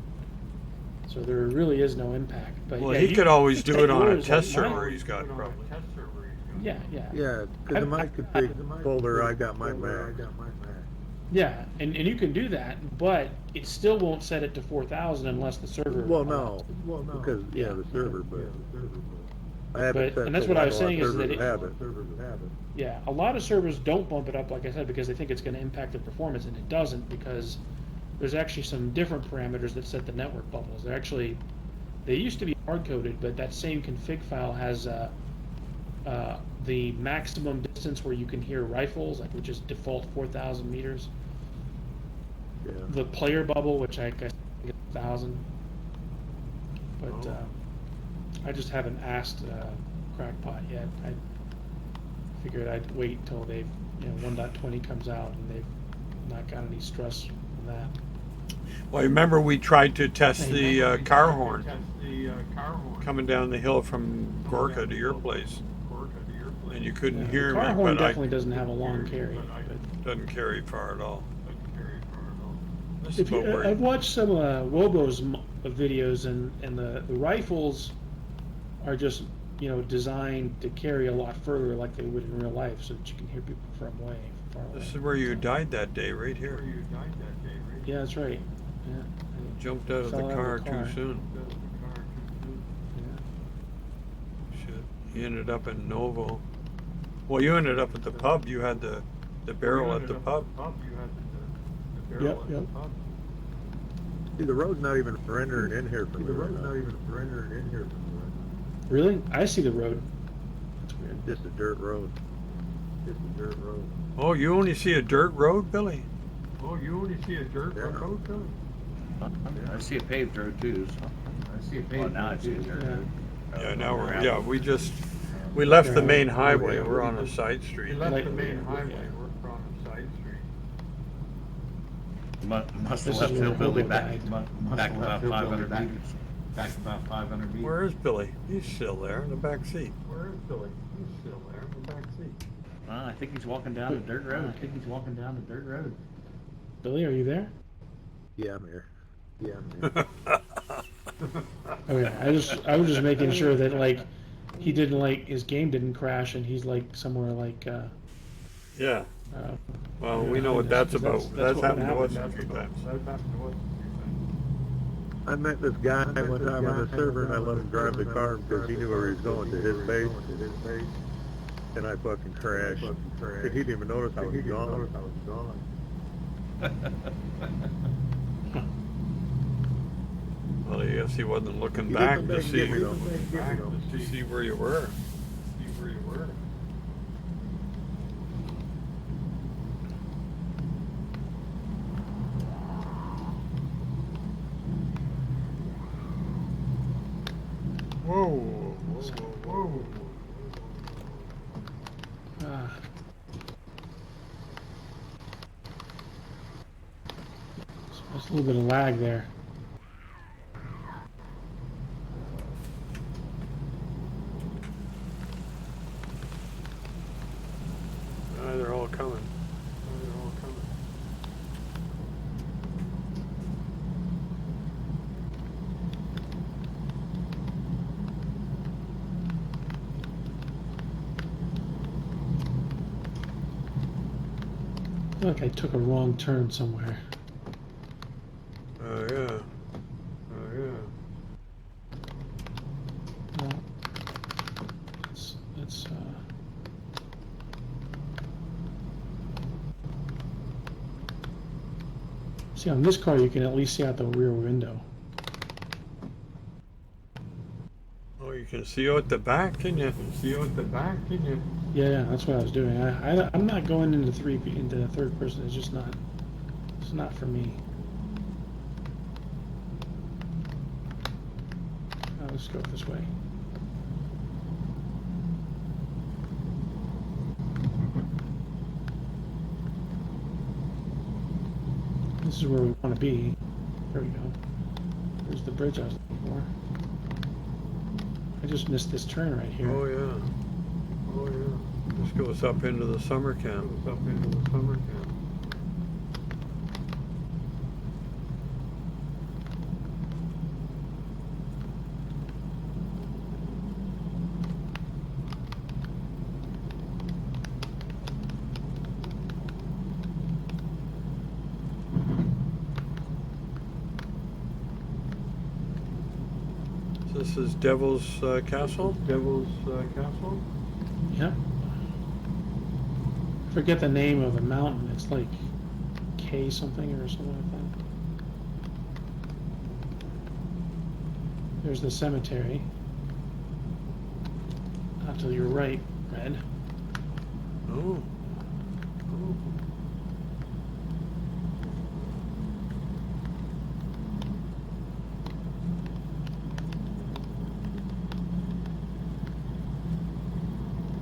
So there really is no impact. But Well, yeah, he you could always can do it take on a yours, test like mine. server he's got probably. Yeah, yeah. Yeah, because in my config folder, I got my Mac. Yeah, and you can do that, but it still won't set it to 4,000 unless the server. Well, allows no, it. because, yeah, the server, but I have it But- set and that's so what I that was a lot saying of is that servers it- have it. Yeah, a lot of servers don't bump it up, like I said, because they think it's going to impact the performance, and it doesn't, because there's actually some different parameters that set the network bubbles. They used to be hard-coded, but that same config file has the maximum distance where you can hear rifles, like which is default 4,000 meters. Yeah. The player bubble, which I guess is 1,000. But Oh. I just haven't asked Crackpot yet. I figured I'd wait until 1.20 comes out and they've not got any stress from that. Well, remember we tried to test the car horn coming down the hill from Gorka to your place, and you couldn't Yeah, hear the car me, horn but definitely doesn't have a long carry. it doesn't carry far at all. This If is you, about where I've watched some Wobo's videos, and the rifles are just designed to carry a lot further, like they would in real life, so that you can hear people far away. this is where you died that day, right here. Yeah, that's right. Yeah. Jumped out of the Fell car too soon. Yeah. Shit. He ended up in Novo. Well, you ended up at the pub. You had the barrel at the pub. Yep. See, the road's not even rendering in here for me. Really? I see the road. That's weird. Just a dirt road. Oh, you only see a dirt road, Billy? I see a paved road too. So. Now I see a dirt Yeah. road. Yeah, now we left the main highway. We're on a side street. Like- Must This have is left where Hillbilly Hobo back, died. back about 500 meters. Where is Billy? He's still there in the back seat. I think he's walking down the dirt road. Billy, are you there? Yeah, I'm here. Okay, I was just making sure that he didn't his game didn't crash and he's somewhere Yeah. Well, we know what that's about. That's what happened to us happens. a few times. I met this guy one time on the server, and I let him drive the car because he knew where he was going, to his base. And I fucking crashed. He didn't even notice I was gone. Well, I guess he wasn't looking He back didn't to make see me, though. where you were. Whoa. Ah. So there's a little bit of lag there. They're all coming. I feel like I took a wrong turn somewhere. Oh yeah. No. It's see, on this car you can at least see out the rear window. Oh, you can see out the back, can you? Yeah, that's what I was doing. I'm not going into the third person. It's just not. It's not for me. Let's go this way. This is where we want to be. There we go. There's the bridge I was looking for. I just missed this turn right here. Oh yeah. This goes up into the summer camp. This is Devil's Castle? Devil's Castle? Yep. I forget the name of the mountain. It's like K something or something like that. There's the cemetery. Not to your right, Red. Oh.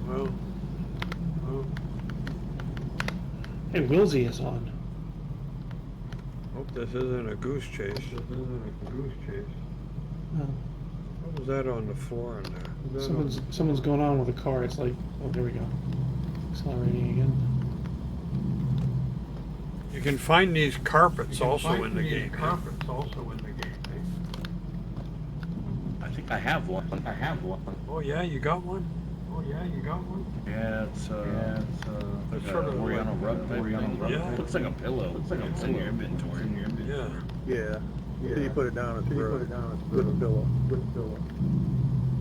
Well. Oh. Hey, Wilsey is on. Hope this isn't a goose chase. This isn't a goose chase. Oh, What was that on the floor in there? someone's going on with a car. It's like, oh, there we go. Accelerating again. You can find these carpets also in the game. Carpets also in the game. I think I have one. Oh yeah, you got one? Yeah, it's It's sort of Oriana like- rug type thing. Yeah. Looks like a pillow. It's in your inventory. Yeah. Yeah. So you put it down as with a pillow.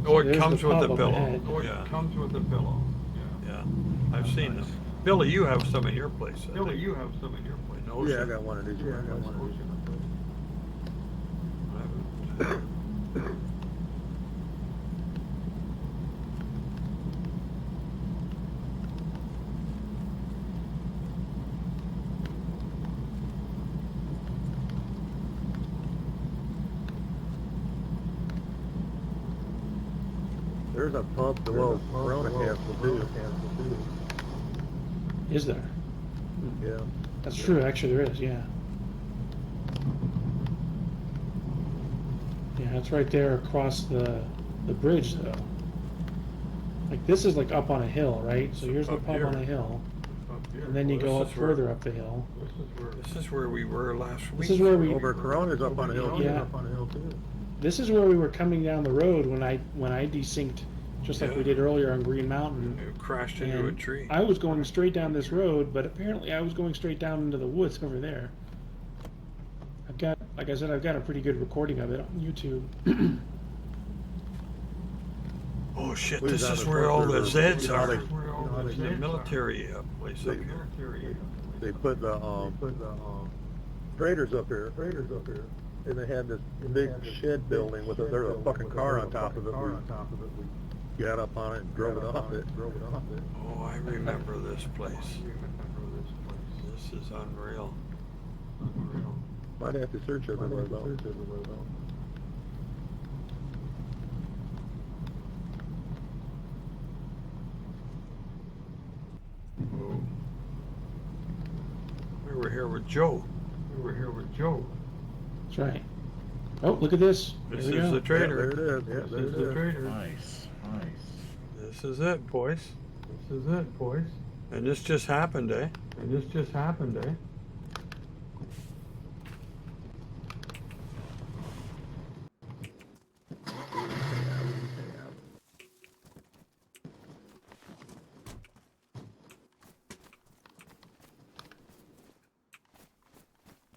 Oh, it There's comes the with the pop-up pillow. ahead. Oh, yeah. It comes with the pillow. Yeah. I've seen them. Billy, you have some in your place. Billy, you have some in your place. No, Yeah, I got one of these. There's a pump below Corona Castle too. Is there? Yeah. That's true. Actually, there is. Yeah. Yeah, it's right there across the bridge, though. Like this is like up on a hill, right? So here's the Up pub here. on a hill, and then Well, you go this up is where- further up the hill. This is where we were last week. This is where we. Over Corona's up on a hill. Yeah. This is where we were coming down the road when I desynced, just like Yeah. we did earlier on Green Mountain. It crashed into a And tree. I was going straight down this road, but apparently I was going straight down into the woods over there. I've got, like I said, I've got a pretty good recording of it on YouTube. Oh shit, We was this on is the where all the border, Zeds you know, are. they- It's the military place up here. They put the traders up here, and they had this big shed building with there's a fucking car on top of it. We got up on it and drove it off it. Oh, I remember this place. This is unreal. Might have to search everywhere though. Oh. We were here with Joe. That's right. Oh, look at this. This There we is go. the trader. Yeah, there it is. Yeah, This there's is the it. trader. Nice. This is it, boys. And this just happened, eh?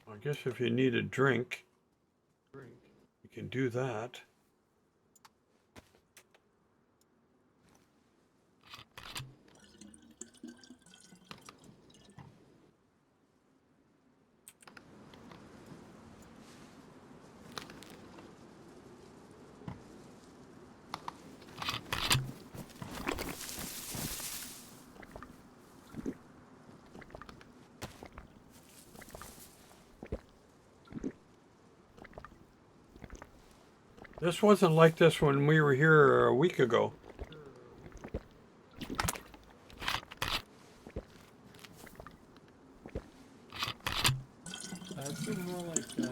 I guess if you need a drink, you can do that. This wasn't like this when we were here a week ago. It's been more like You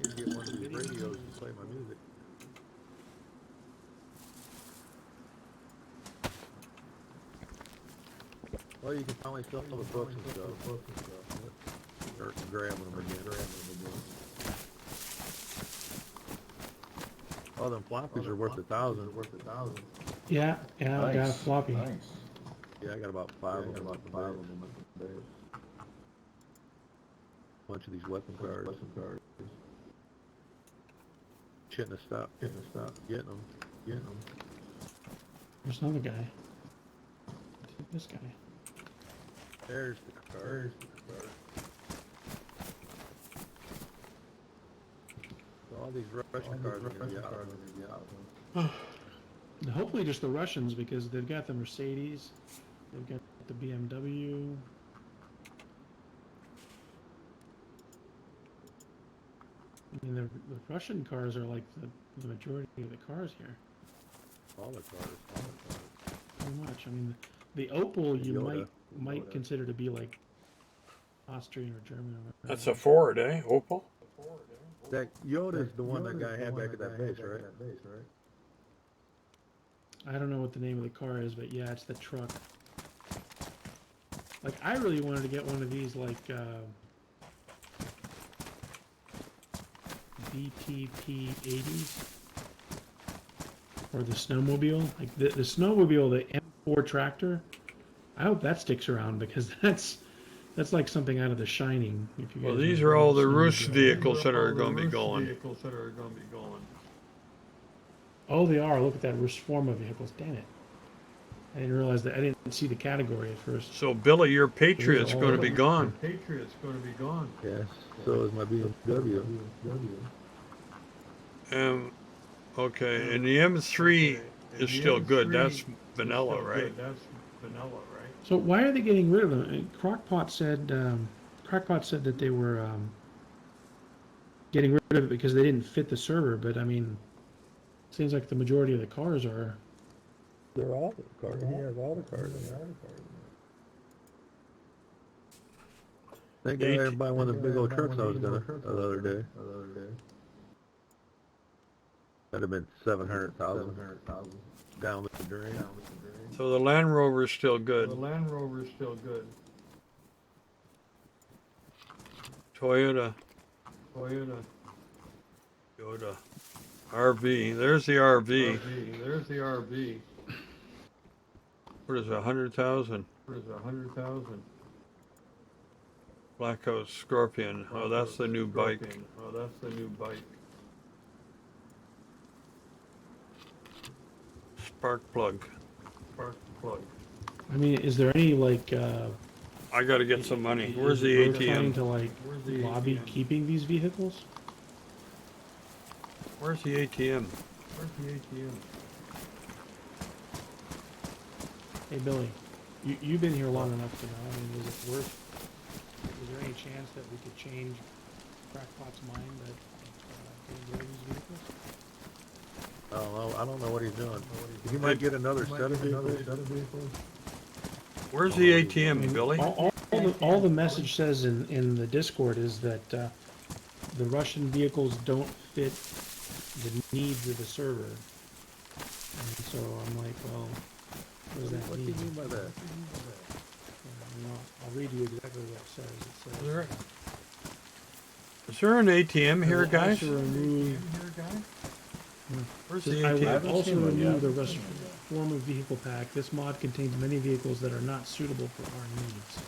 can get one of these radios and play my music. Well, you can finally sell the books and stuff. Or grabbing them again. Oh, them floppies are worth 1,000. yeah, I got a floppy. Yeah, I got about 5 of them. Bunch of these weapon cards. shouldn't have stopped getting them. There's another guy. This guy. There's the car. All these Russian cars are going to be out. And hopefully just the Russians, because they've got the Mercedes, they've got the BMW. I mean, the Russian cars are like the majority of the cars here. All the cars. Pretty much. I mean, the Opel you Yoda. might consider to be like Austrian or German or whatever. That's a Ford, eh? Opel? That Yoda's the one that guy had back at that base, right? I don't know what the name of the car is, but yeah, it's the truck. Like, I really wanted to get one of these, like, BTP 80s. Or the snowmobile. Like, the snowmobile, the M4 tractor. I hope that sticks around, because that's like something out of The Shining. If you Well, guys these know are all the snowmobile. Rus vehicles that are going to be going. Oh, they are. Look at that Rusforma vehicles. Damn it. I didn't realize that. I didn't see the category at first. So, Billy, your Patriot's all going to of be them. gone. Yes. So is my BMW. Okay, and the M3 is still good. That's vanilla, right? So why are they getting rid of them? Crockpot said that they were getting rid of it because they didn't fit the server. But I mean, seems like the majority of the cars are. They're all the cars. He has all the cars in there. Thank God I didn't buy one of the big old trucks I was gonna the other day. That'd have been 700,000 down the drain. So the Land Rover's still good. Toyota. Toyota. RV. There's the RV. What is it, 100,000? Black House Scorpion. Oh, that's the new bike. Spark plug. I mean, is there any like? I got to get some money. Where's the we're trying ATM? to like lobby keeping these vehicles? Where's the ATM? Hey Billy, you've been here long enough to know. I mean, is it worth? Is there any chance that we could change Crackpot's mind that getting rid of these vehicles? I don't know what he's doing. He might get another set of vehicles. Where's the ATM, Billy? All the message says in the Discord is that the Russian vehicles don't fit the needs of the server. And so I'm like, well, what does that What do mean? you mean by that? I'll read you exactly what it says. It says, Is there an ATM here, will guys? also remove- Where's says, the I ATM? will also seen one remove yet. the rest form of vehicle pack. This mod contains many vehicles that are not suitable for our needs.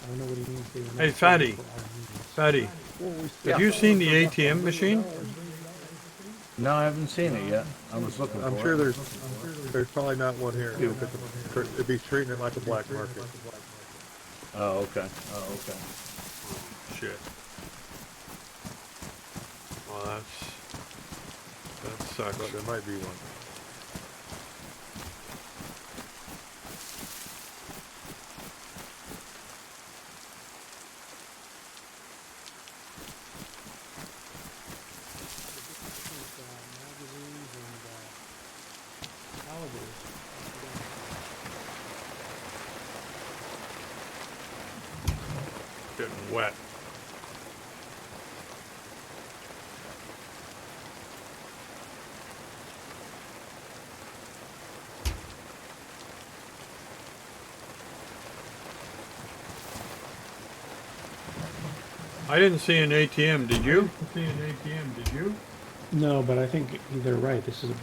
I don't know what he means. They are not Hey, suitable Fatty. for our needs. Fatty, have you seen the ATM machine? No, I haven't seen it yet. I was looking for I'm it. sure there's probably not one here. It'd be treating it like a black market. Oh, okay. Shit. Well, that But sucks. there might be one. Magazines and calibers. Getting wet. I didn't see an ATM, did you? No, but I think they're right. This is a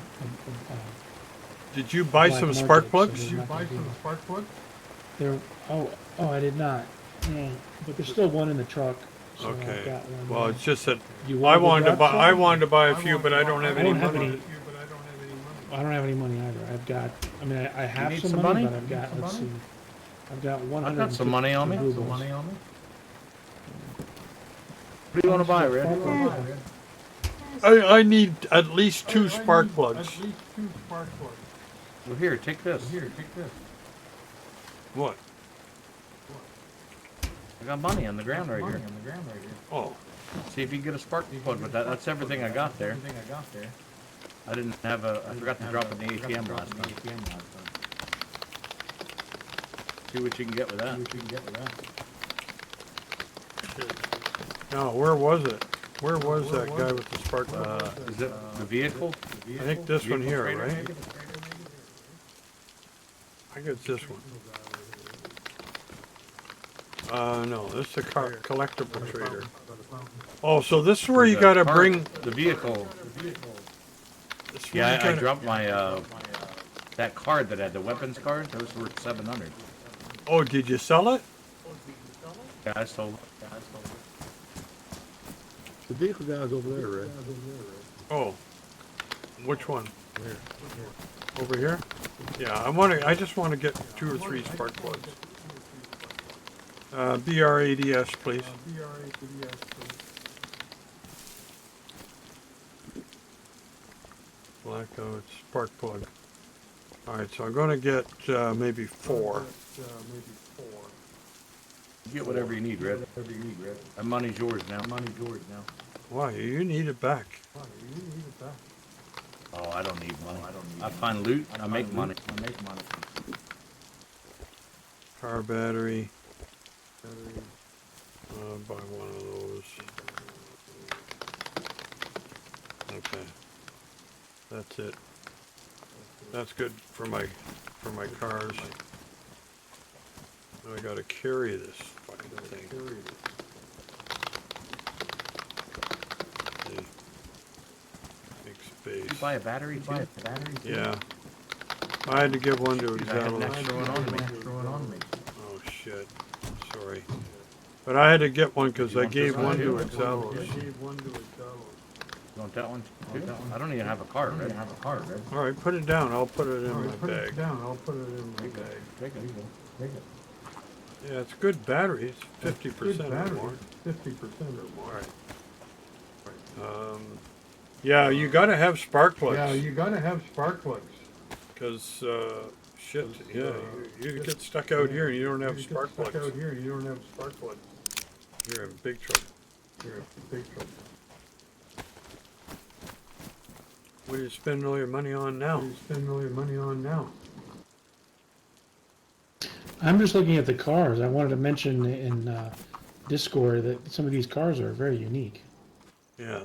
Did you buy black some market, spark so plugs? there's not gonna be- There. Oh, I did not. Yeah, but there's still one in the truck. So I've Okay. got one Well, there. it's just that You I want to wanted to buy. grab I some? wanted to buy a few, but I don't have I any don't have money. any. I don't have any money either. I've got. I mean, I have need some some money, money? but I've got. Let's see. I've got 100. I've got some money on me. What What do you want to buy, Red? I need at least two spark plugs. Well, here, take this. What? I got money on the ground right here. Oh, See if you can get a spark plug with that. That's everything I got there. I didn't have a. I forgot to drop it in the ATM last time. See what you can get with that. no. Where was it? Where was that guy with the spark plug? Is it the vehicle? I think this one here, Vehicle right? trader? I think it's this one. No, this is a collectible trader. Oh, so this is where you The gotta car- bring. the vehicle. This is where Yeah, you I gotta- dropped my that card that had the weapons card. Those were 700. Oh, did you sell it? Yeah, I sold it. The vehicle guy's over there, Red. Oh, which one? Over here? Yeah, I just want to get 2 or 3 spark plugs. BRADS, please. Blackout spark plug. All right, so I'm going to get maybe 4. Get whatever you need, Red. That money's yours now. Why? You need it back. Oh, I don't need money. I find loot. I make money. Car battery. Buy one of those. Okay. That's it. That's good for my cars. Now I gotta carry this fucking thing. See. Make You space. buy a battery too? Yeah. I had to give one to I had an Exhilarating. extra one on me. Oh shit. Sorry. But I had to get one because You I want gave this one one to too? Exhilarating. You want that one too? I don't even have a car, Red. All right, put it down. I'll put it in my bag. Take it. Yeah, it's good battery. It's 50% or more. All right. Yeah, you gotta have spark plugs. Because shit, yeah, you get stuck out here and you don't have spark plugs. You're in big trouble. What do you spend all your money on now? I'm just looking at the cars. I wanted to mention in Discord that some of these cars are very unique. Yeah.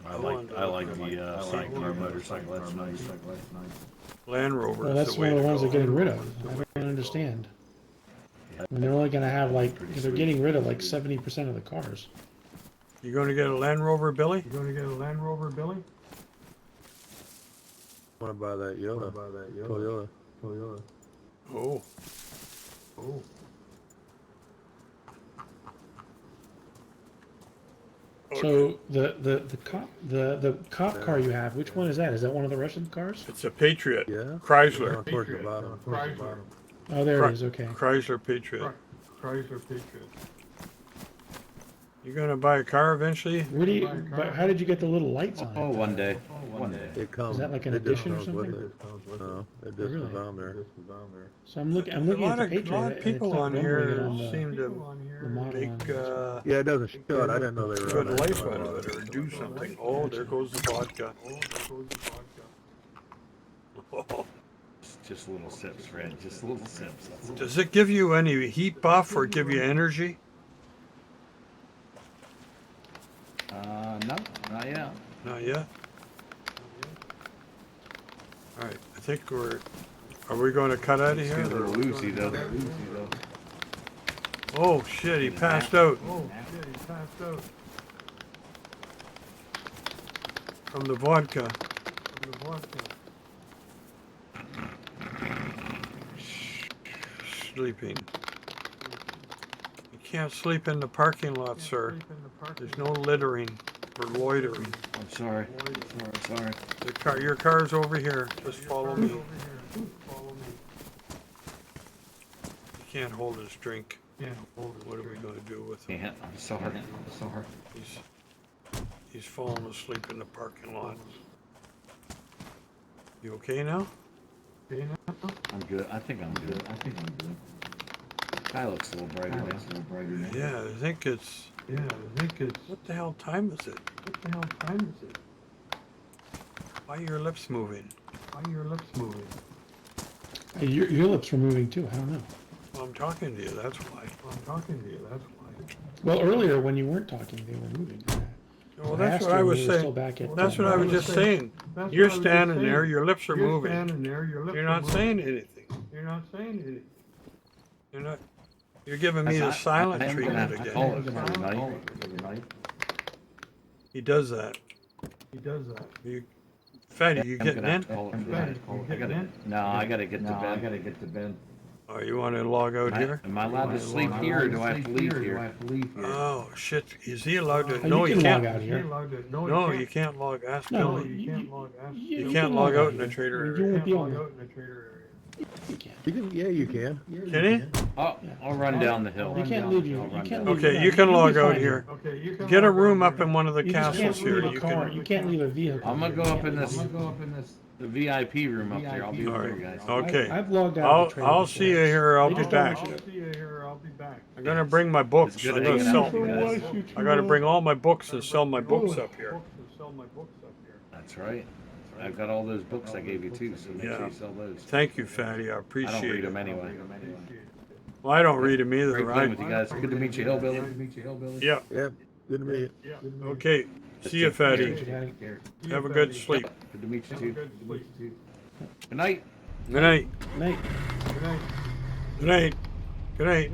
I like the sidecar motorcycle. That's nice. Land Rover Well, is that's the one way of to the ones they're go. getting rid of. I don't understand. I mean, they're only going to have like, they're getting rid of like 70% of the cars. You gonna get a Land Rover, Billy? I want to buy that Yoda. Toyota. Oh. So the cop car you have, which one is that? Is that one of the Russian cars? It's a Patriot. Yeah. Chrysler. Down towards the bottom. Oh, there it is. Okay. Chrysler Patriot. You gonna buy a car eventually? Where do you? But how did you get the little lights on Oh, it? one day. It comes. Is that like an it just addition or comes with something? it. No, it just Really? is on there. So I'm looking A at lot the of, Patriot. lot and of it's people not on numbering here it on the seem to model make on it. Yeah, it doesn't show it. I didn't know they were on good there. life out of it or do something. Oh, there goes the vodka. Just little sips, Fred. Just little sips. That's all. Does it give you any heat buff or give you energy? No, not yet. Not yet. All right, I think are we going to cut out of It's a here? little loosey though. Oh shit, he passed out. From the vodka. Sleeping. You can't sleep in the parking lot, sir. There's no littering or loitering. I'm sorry. Sorry. Your car's over here. Just follow me. You can't hold his drink. What are we going to do with him? Can't. I'm sorry. He's falling asleep in the parking lot. You okay now? I'm good. I think I'm good. Guy looks a little brighter now. Yeah, I think it's. What the hell time is it? Why are your lips moving? Hey, your lips were moving too. I don't know. Well, I'm talking to you. That's why. Well, earlier when you weren't talking, they were moving. Well, that's what I was saying. That's what I was just saying. You're standing there. Your lips are moving. You're not saying anything. You're not. You're giving me the silent treatment again. He does that. Fatty, you getting in? I gotta get to bed. Oh, you want to log out here? Am I allowed to sleep here, or do I have to leave here? Oh shit! Is he allowed to? Oh, No, you he can can't. log out here. No, you can't log. Ask No, Billy. you can't log out in the here. trader You area. won't be able to. You can. You can. Can he? I'll run down the hill. You can't leave you. You can't leave. Okay, your you can You'll be log out fine here. Get a room up in one of the You just castles can't here. leave a You car. can. You can't leave a vehicle. I'm gonna go You up can't in leave this the VIP room up there. I'll be over there, guys. Okay. I've logged out. of the trader I'll see you before. here. I'll They be just don't back. want you to- I'm gonna bring my books. It's good I'm gonna hanging out sell. with you guys. I gotta bring all my books and sell my books up here. That's right. I've got all those books I gave you too, so make sure you sell those. Thank you, Fatty. I I don't appreciate read it. them anyway. Well, I don't read them Great either. playing with you guys. Good to meet you, Hillbilly. Yeah. Yeah, good to meet you. Okay. See you, Fatty. Have a good sleep. Good to meet you too. Good night. Good night. Nate, Good night. Good night. Good night.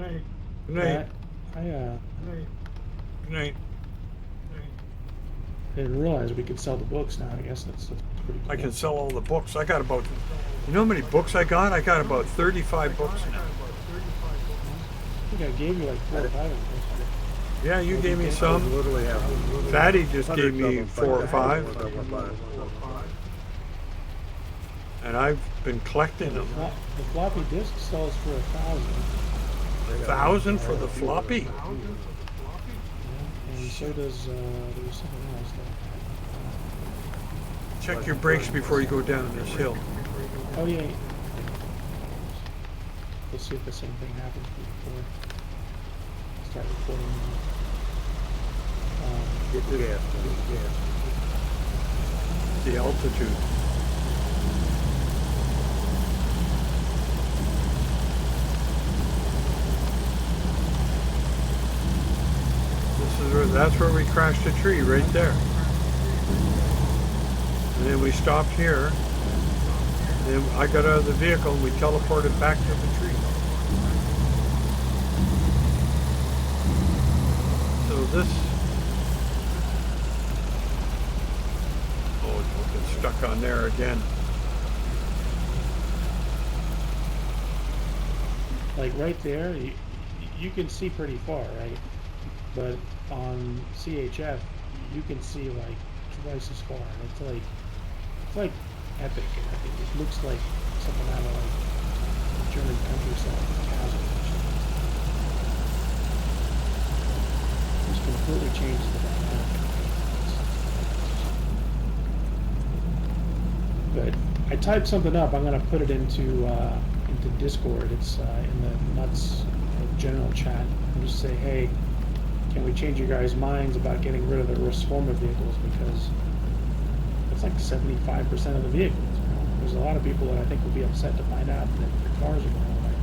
Good night. I didn't realize we could sell the books now. I guess that's pretty cool. I can sell all the books. I got about. You know how many books I got? I got about 35 books now. I think I gave you like 4 or 5 of them. Yeah, you gave me some. Literally have Fatty just gave me 4 or 5. And I've been collecting them. The floppy disk sells for 1,000. 1,000 for the floppy? Yeah, and so does there was something else. Check your brakes before you go down this hill. Oh yeah. Let's see if the same thing happens before I start recording. Get the gas. The altitude. That's where we crashed a tree, right there. And then we stopped here. And then I got out of the vehicle and we teleported back to the tree. So this... Oh, it's looking stuck on there again. Like right there, you can see pretty far, right? But on CHF, you can see like twice as far. It's like epic. It looks like something out of like German countryside, chasm. Just completely changes the dynamic. But I typed something up. I'm gonna put it into Discord. It's in the nuts general chat. And just say, hey, can we change you guys' minds about getting rid of the Reformer vehicles, because it's like 75% of the vehicles. You know? There's a lot of people that I think would be upset to find out that their cars are going away.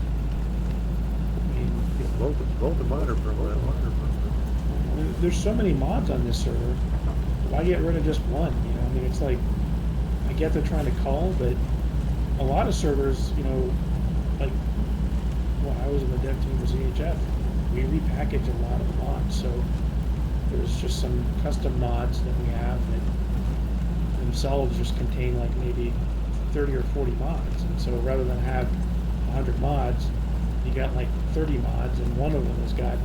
I mean, Both of mine are from that. there's so many mods on this server. Why get rid of just one? You know, I mean, it's like, I get they're trying to cull, but a lot of servers, you know, like, well, I was in the dev team with ZHF. We repackage a lot of the mods, so there's just some custom mods that we have that themselves just contain like maybe 30 or 40 mods, and so rather than have 100 mods, you got like 30 mods, and one of them has got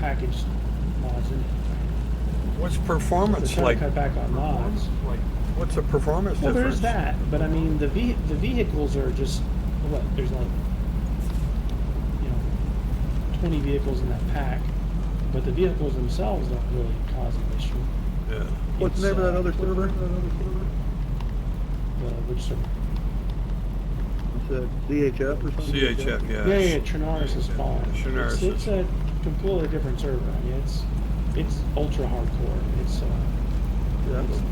packaged mods in it. What's They're performance trying like? to cut back on mods. What's the performance Well, difference? there's that, but I mean, the vehicles are just what? There's like 20 vehicles in that pack, but the vehicles themselves don't really cause an issue. Yeah. What's the name of that other server? Which server? You said CHF or something? CHF, yeah. Yeah, Chernarus is fine. Chernarus It's a completely different server. I mean, it's ultra hardcore.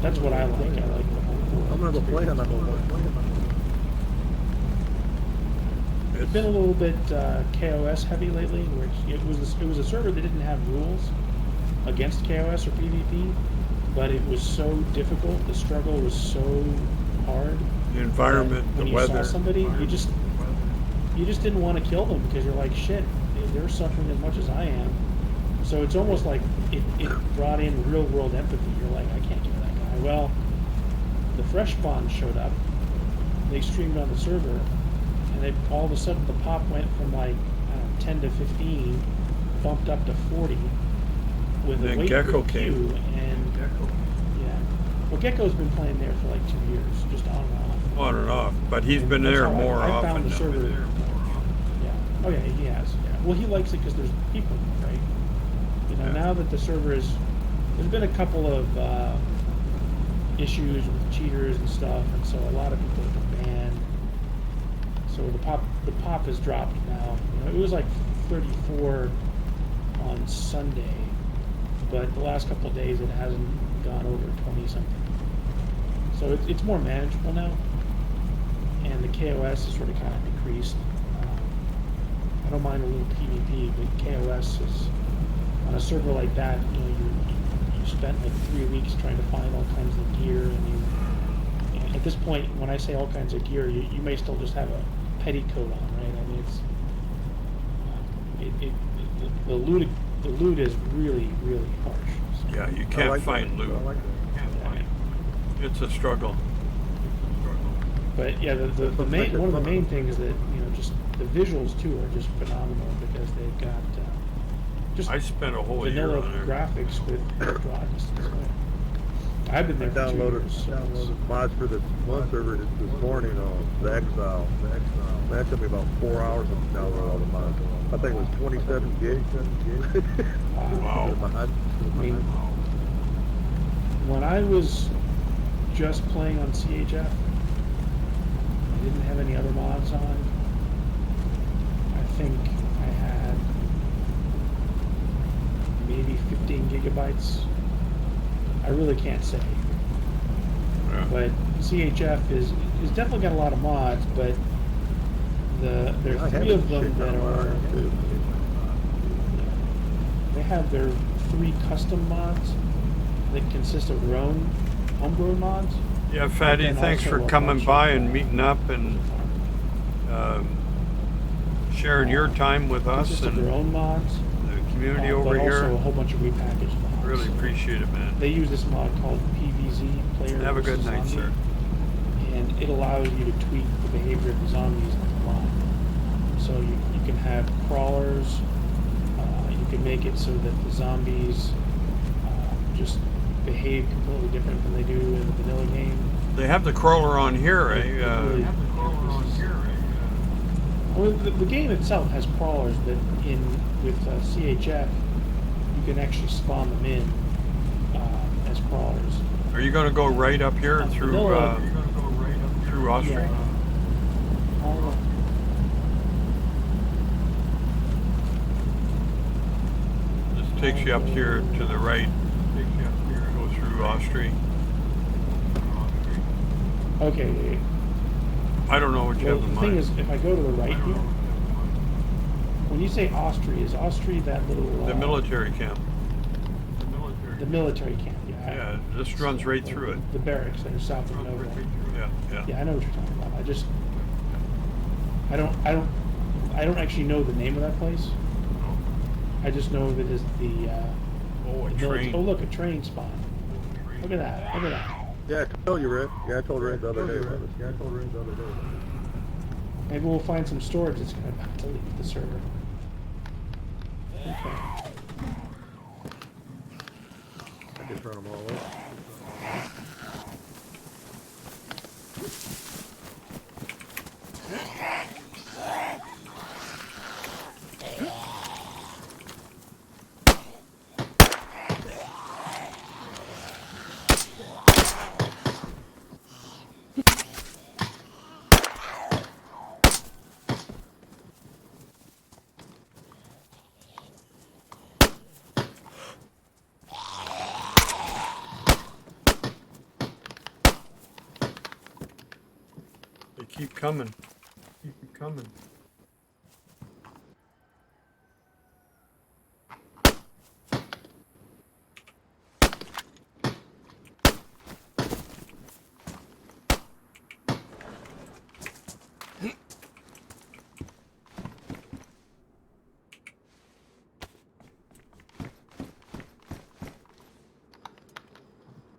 That's what I like. I like the hardcore. I'm gonna go play on that one. It's been a little bit KOS heavy lately, which it was a server that didn't have rules against KOS or PvP, but it was so difficult. The struggle was so hard. The environment, when the you weather. saw somebody, you just didn't want to kill them because you're like, shit, they're suffering as much as I am. So it's almost like it brought in real world empathy. You're like, I can't kill that guy. Well, the fresh spawn showed up. They streamed on the server, and all of a sudden the pop went from like 10 to 15, bumped up to 40 with a wait Gecko for queue, came. and yeah. Well, Gecko's been playing there for like 2 years, just on and off. On and off, but he's been That's there how more I often found the now. server. Yeah. Oh yeah, he has. Yeah. Well, he likes it because there's people, right? Yeah. Now that the server there's been a couple of issues with cheaters and stuff, and so a lot of people have been banned. So the pop has dropped now. It was like 34 on Sunday, but the last couple of days it hasn't gone over 20 something. So it's more manageable now, and the KOS is sort of kind of decreased. I don't mind a little PvP, but KOS is on a server like that. You spent like 3 weeks trying to find all kinds of gear, and at this point, when I say all kinds of gear, you may still just have a petticoat on, right? I mean, the loot is really harsh. So. Yeah, you can't find loot. It's a struggle. But yeah, one of the main things that just the visuals too are just phenomenal because they've got I spent a whole year vanilla on there. graphics with draw distance. I've been there for 2 years. Downloaded mods for this one server this morning on the Exile. That took me about 4 hours to download all the mods. I think it was 27 gigs. Wow. I mean, when I was just playing on CHF, I didn't have any other mods on. I think I had maybe 15 gigabytes. I really can't say. Yeah. But CHF is definitely got a lot of mods, but there are 3 of them that are. They have their 3 custom mods that consist of their own homegrown mods. Yeah, Fatty, thanks for coming by and meeting up and sharing your time with us Consist of their and own mods. the community over but here. also a whole bunch of repackaged mods. Really appreciate it, man. They use this mod called PVZ, Player Have a good versus night, Zombie, sir. and it allows you to tweak the behavior of the zombies on the line. So you can have crawlers. You can make it so that the zombies just behave completely different than they do in the vanilla game. They have the crawler on here, eh? Well, the game itself has crawlers, but with CHF, you can actually spawn them in as crawlers. Are you going to go right up here through Austria? Yeah. This takes you up here to the right. Go through Austria. Okay. I don't know what you Well, have in the thing mind. is, if I go to the right here, when you say Austria, is Austria that little... The military camp. The military camp, yeah. Yeah, this runs right through it. The barracks that are south of Nova. Yeah. Yeah, I know what you're talking about. I don't actually know the name of that place. I just know that it's the Oh, a the village. train. Oh, look, a train spawn. Look at that. Look at that. Yeah, I told you, Red. Yeah, I told Red the other day. Maybe we'll find some storage that's going to leave the server. Okay. run them all up. They keep coming. Keep coming.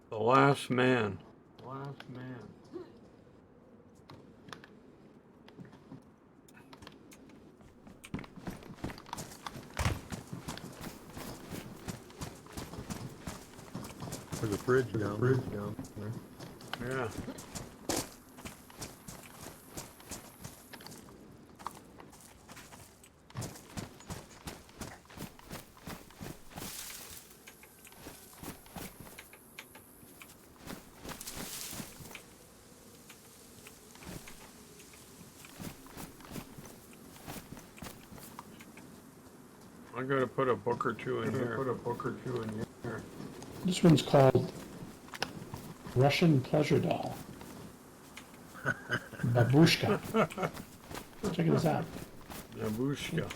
The last man. Last man. There's a fridge down there. Yeah. I'm gonna put a book or two in here. This one's called Russian Pleasure Doll. Babushka. Check this out. Babushka.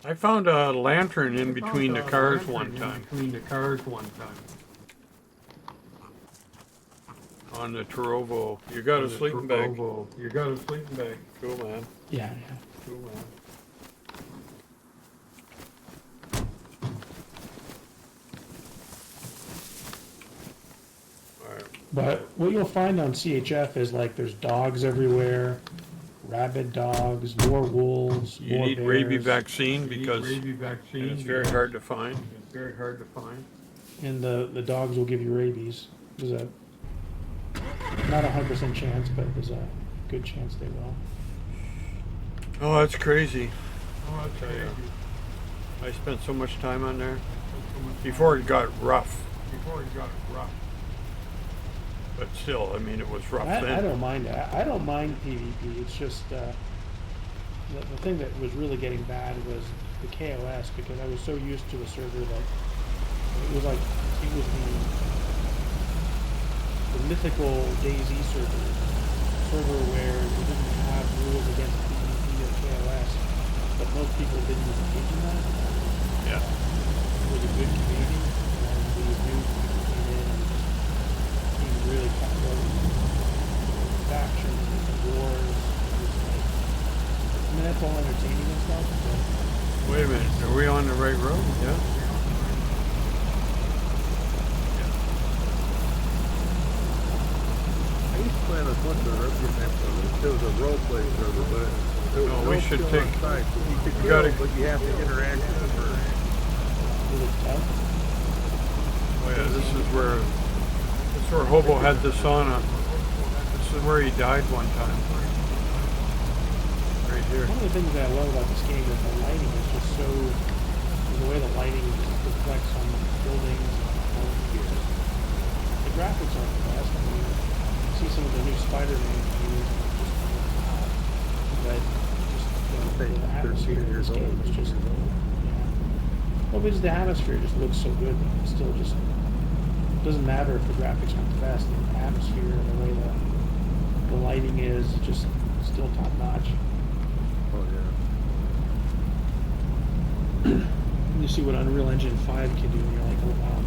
I found a lantern in between the cars one time. On the Torovo. You got a sleeping bag. Cool, man. Yeah. Cool, man. But what you'll find on CHF is like there's dogs everywhere, rabid dogs, more wolves, You more need bears. rabies vaccine because it's very hard to find. And the dogs will give you rabies. There's a not 100% chance, but there's a good chance they will. Oh, that's crazy. I tell you. I spent so much time on there before it got rough. But still, I mean, it was rough I then. don't mind that. I don't mind PvP. It's just the thing that was really getting bad was the KOS, because I was so used to a server that it was the mythical DayZ server where you didn't have rules against PvP or KOS, but most people didn't engage in that. Yeah. It was a good community, and these new people came in and just became really cutthroat factions and wars. It was like, I mean, that's all entertaining and stuff, but Wait a minute. Are we on the right road? Yeah. I used to play on a bunch of there was a role play server, but there was No, we should skill take- on site. You could we kill, gotta- but you have to interact with them first. it was tough. Oh yeah, this is where Hobo had the sauna. This is where he died one time. Right here. One of the things that I love about this game is the lighting is just so, the way the lighting reflects on the buildings and all the gears. The graphics aren't the best. I mean, you see some of the new Spider-Man games, just wow. But just the atmosphere of this game is just, yeah. Well, because the atmosphere just looks so good, but it still just doesn't matter if the graphics aren't the best. The atmosphere and the way the lighting is just still top notch. Oh yeah. You see what Unreal Engine 5 can do, and you're like, oh wow.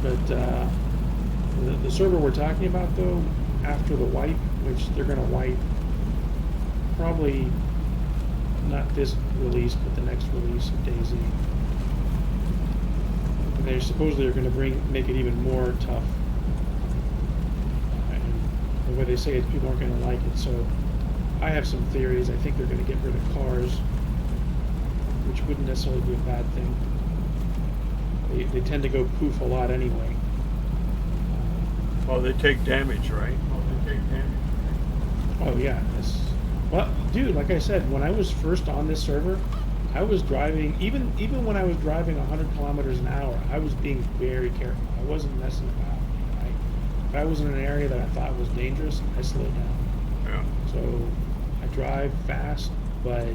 But the server we're talking about, though, after the wipe, which they're going to wipe probably not this release, but the next release of DayZ. And they supposedly are going to make it even more tough. And the way they say it, people aren't going to like it. So I have some theories. I think they're going to get rid of cars, which wouldn't necessarily be a bad thing. They tend to go poof a lot anyway. Well, they take damage, right? Oh yeah. Well, dude, like I said, when I was first on this server, I was driving, even when I was driving 100 kilometers an hour, I was being very careful. I wasn't messing about. If I was in an area that I thought was dangerous, I slowed down. Yeah. So I drive fast, but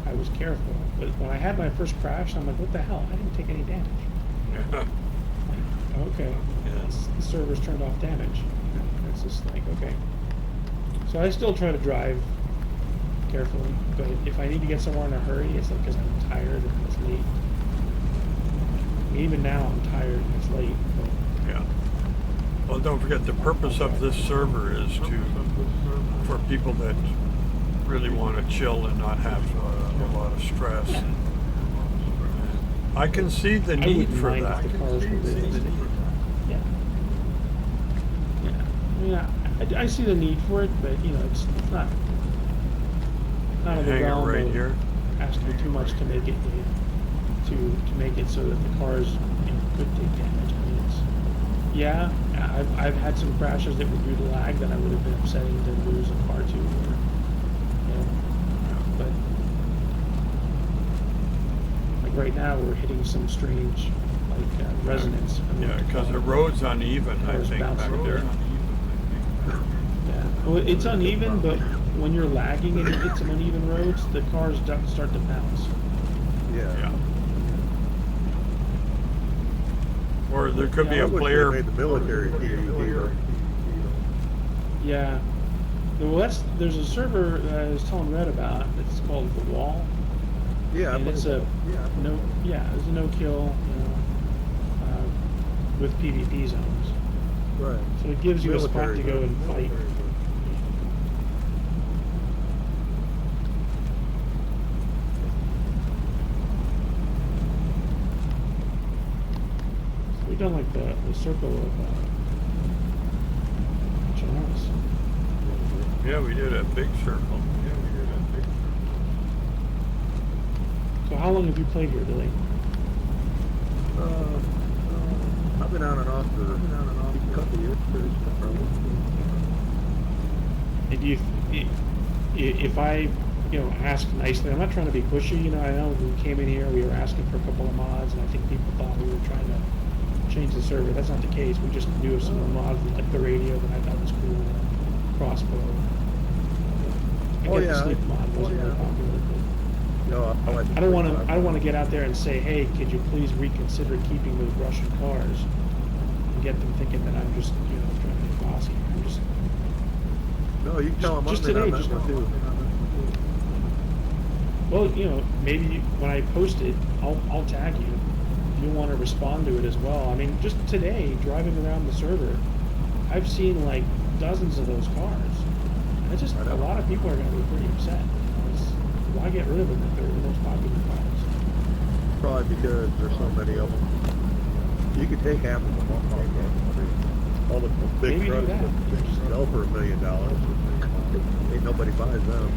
I was careful. But when I had my first crash, I'm like, what the hell? I didn't take any damage. Yeah. Okay. Yes. The server's turned off damage. It's just like, okay. So I still try to drive carefully, but if I need to get somewhere in a hurry, it's like because I'm tired and it's late. I mean, even now I'm tired and it's late. But Yeah. Well, don't forget the purpose of this server is for people that really want to chill and not have a lot of stress. yeah. I can see the I need wouldn't for mind that. if the cars were busy. Yeah. Yeah. I mean, I see the need for it, but you know, it's not in the Hang it realm right of here. asking too much to make it to make it so that the cars could take damage. I mean, yeah, I've had some crashes that were due to lag that I would have been upsetting to lose a car to, or, but like right now we're hitting some strange resonance. I mean, Yeah, because the road's uneven, I cars think, back bouncing there. Yeah. Well, it's uneven, but when you're lagging and you hit some uneven roads, the cars start to bounce. Yeah. Or there could be Yeah, a I wish player. they made the military TV. Yeah. Well, there's a server that I was telling Red about. It's called The Wall. Yeah, And it's there's a no kill, with PvP zones. right. So it gives you a spot to go and fight. So we've done like the circle of Chernarus. Yeah, we did a big circle. So how long have you played here, Billy? I've been on and off for a couple of years. And do you, if I, ask nicely, I'm not trying to be pushy, I know when we came in here, we were asking for a couple of mods, and I think people thought we were trying to change the server. That's not the case. We just knew of some of the mods, like the radio that I thought was cool, crossbow. The sleep mod wasn't really popular. No, I don't want to get out there and say, hey, could you please reconsider keeping those Russian cars, and get them thinking that I'm just, trying to be bossy. I'm just. No, you can tell them Just I'm today, on that just one too. Well, maybe when I post it, I'll tag you. If you want to respond to it as well. I mean, just today, driving around the server, I've seen like dozens of those cars. And it's just a lot of people are going to be pretty upset. Why get rid of them if they're the most popular cars? Probably because there's so many of them. You could take half of them off. All the big Maybe do trucks that. that sell for $1 million. Ain't nobody buys them.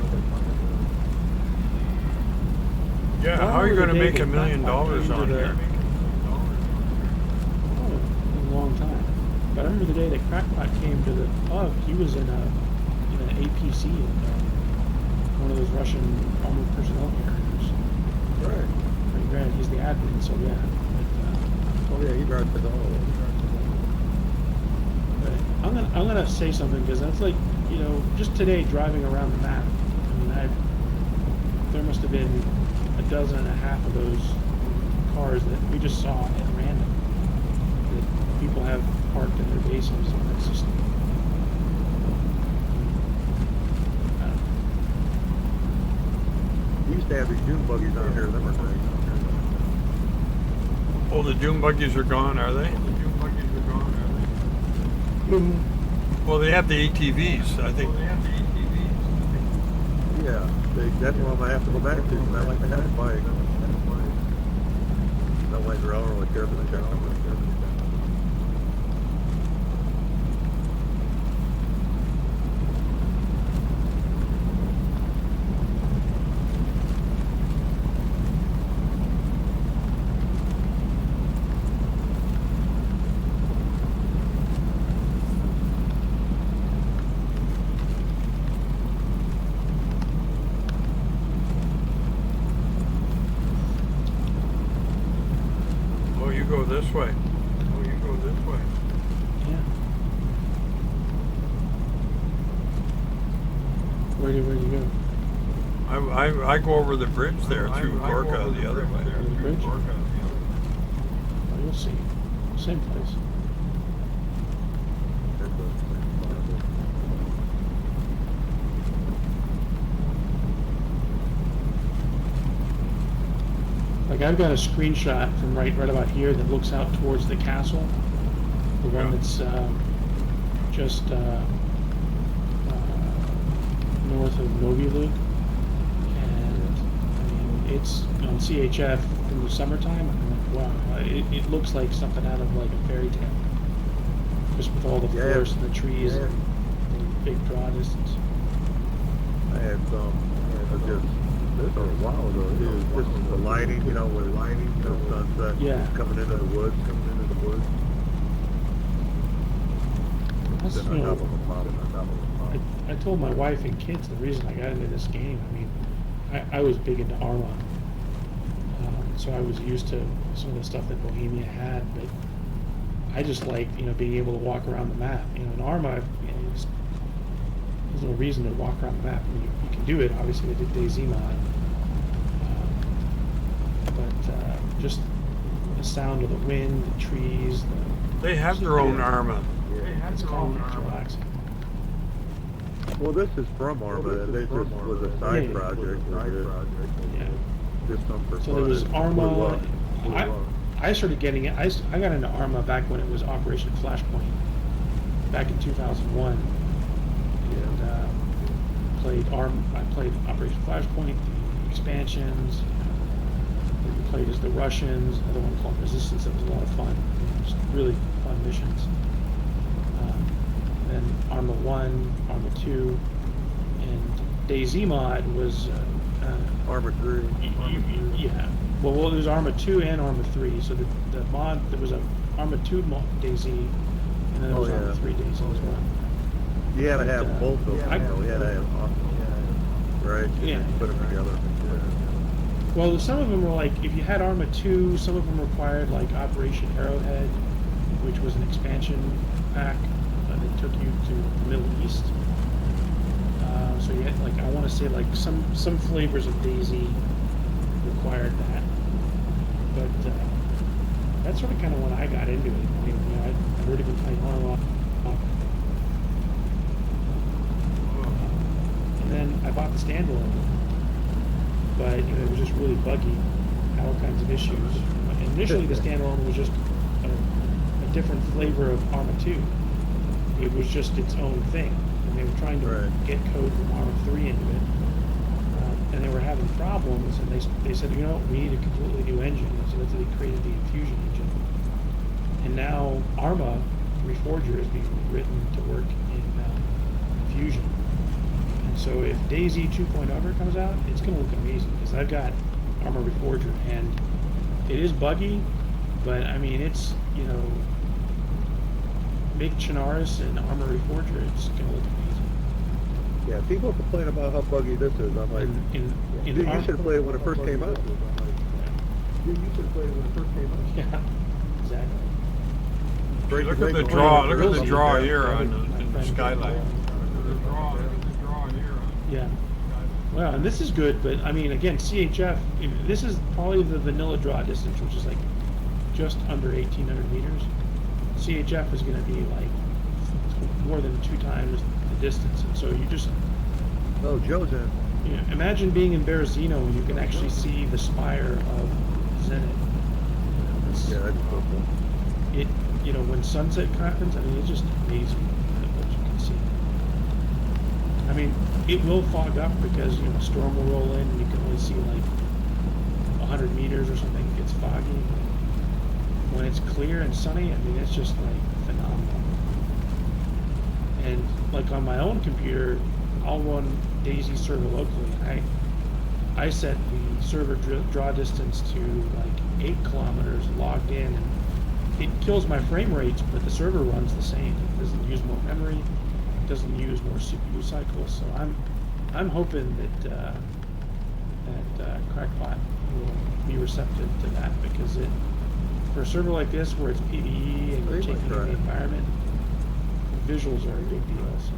Yeah, Well, how are you going to the day make $1 that million Crackpot came on to here? Oh, a long time. But I remember the day that Crackpot came to the pub, he was in an APC, one of those Russian armored personnel carriers. Right. Pretty grand. He's the admin, so yeah. Oh yeah, he drives the all. But I'm gonna say something because that's like, just today driving around the map. I mean, there must have been a dozen and a half of those cars that we just saw at random that people have parked in their bases, and it's just. You used to have these dune buggies on here, them are nice. Oh, the Doom buggies are gone, are they? Well, they have the ATVs, I think. Yeah, that's one I have to go back to. I like to have a bike. Not like railroad. care of the channel. Oh, you go this way. Oh, you go this way. Yeah. Where do you go? I go over the bridge there through Gorka the other way. The bridge? Oh, you'll see. Same place. Like I've got a screenshot from right about here that looks out towards the castle, the one that's just north of Novilu, and I mean it's on CHF in the summertime. I'm like, wow, it looks like something out of like a fairy tale, just with all the forests and the trees and the big draw distance. I had some, this was a while ago, this was the lighting, you know, where the sunset coming into the woods, That's, Then you on know, top of a mountain, on top of a mountain. I told my wife and kids the reason I got into this game. I mean, I was big into Arma, so I was used to some of the stuff that Bohemia had, but I just liked, you know, being able to walk around the map. You know, in Arma, you know, there's no reason to walk around the map. I mean, you can do it. Obviously, they did DayZ mod, but just the sound of the wind, the trees. They have their own Arma. It's calm, it's relaxing. Well, this is from Arma. This was a side project. Yeah. Just some for So there was fun. Arma. I started getting it. I got into Arma back when it was Operation Flashpoint, back in 2001, and played Arma. I played Operation Flashpoint, the expansions. We played as the Russians. Another one called Resistance. That was a lot of fun. Just really fun missions. Then Arma 1, Arma 2, and DayZ mod was Arma 3. Yeah. Well, there's Arma 2 and Arma 3. So the mod, there was a Arma 2 DayZ, and then there was Arma 3 DayZ as well. You had to have both of them. You had to have, right? Yeah. Put them together. Well, some of them were like, if you had Arma 2, some of them required like Operation Arrowhead, which was an expansion pack that took you to the Middle East. So you had, like, I want to say like some flavors of DayZ required that, but that's sort of kind of when I got into it. I mean, you know, I'd already been playing Arma, and then I bought the standalone, but you know, it was just really buggy, had all kinds of issues. Initially, the standalone was just a different flavor of Arma 2. It was just its own thing. And they were trying to get code from Arma 3 into it. And they were having problems, and they said, you know, we need a completely new engine. And so they created the Infusion engine. And now Arma Reforger is being written to work in Infusion. And so if DayZ 2.0 ever comes out, it's going to look amazing, because I've got Arma Reforger, and it is buggy, but I mean, it's, you know, big Chernarus and Arma Reforger, it's going to look amazing. Yeah, people complain about how buggy this is. I'm like, In dude, you should have played it when it first came out. Dude, you should have played it when it first came out. Yeah, exactly. Look at the draw. Look at the draw here on the skyline. Yeah. Well, and this is good, but I mean, again, CHF. This is probably the vanilla draw distance, which is like just under 1,800 meters. CHF is going to be like more than 2 times the distance, and so you just. Oh, Joe's in. You know, imagine being in Berezino and you can actually see the spire of Zenit. Yeah, that's cool. It, you know, when sunset happens, I mean, it's just amazing what you can see. I mean, it will fog up because, you know, a storm will roll in and you can only see like 100 meters or something. It gets foggy. when it's clear and sunny, I mean, it's just like phenomenal. And like on my own computer, I'll run DayZ server locally. I set the server draw distance to like 8 kilometers logged in, and it kills my frame rates, but the server runs the same. It doesn't use more memory, it doesn't use more CPU cycles. So I'm hoping that Crackbot will be receptive to that, because for a server like this where it's PvE and you're taking in the environment, the visuals are a big deal. So.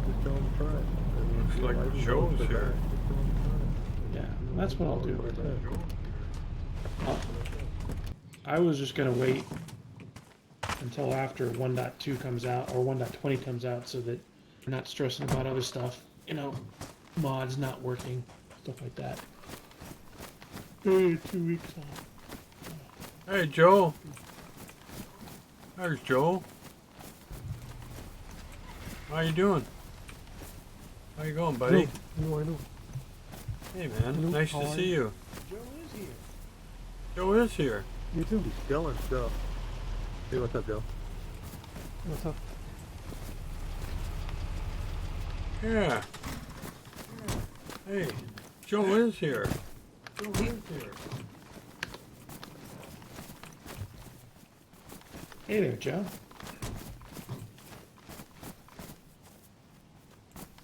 Just tell them to try it. Looks like Joe's here. Yeah, that's what I'll do. I was just going to wait until after 1.2 comes out, or 1.20 comes out, so that we're not stressing about other stuff, you know, mods not working, stuff like that. 2 weeks off. Hey, Joe. There's Joe. How you doing? How you going, buddy? I know. Hey, man. Nice to see you. Joe is here. Joe is here. You too. He's selling stuff. Hey, what's up, Joe? What's up? Yeah. Hey, Joe is here. Joe is here. Hey there, Joe.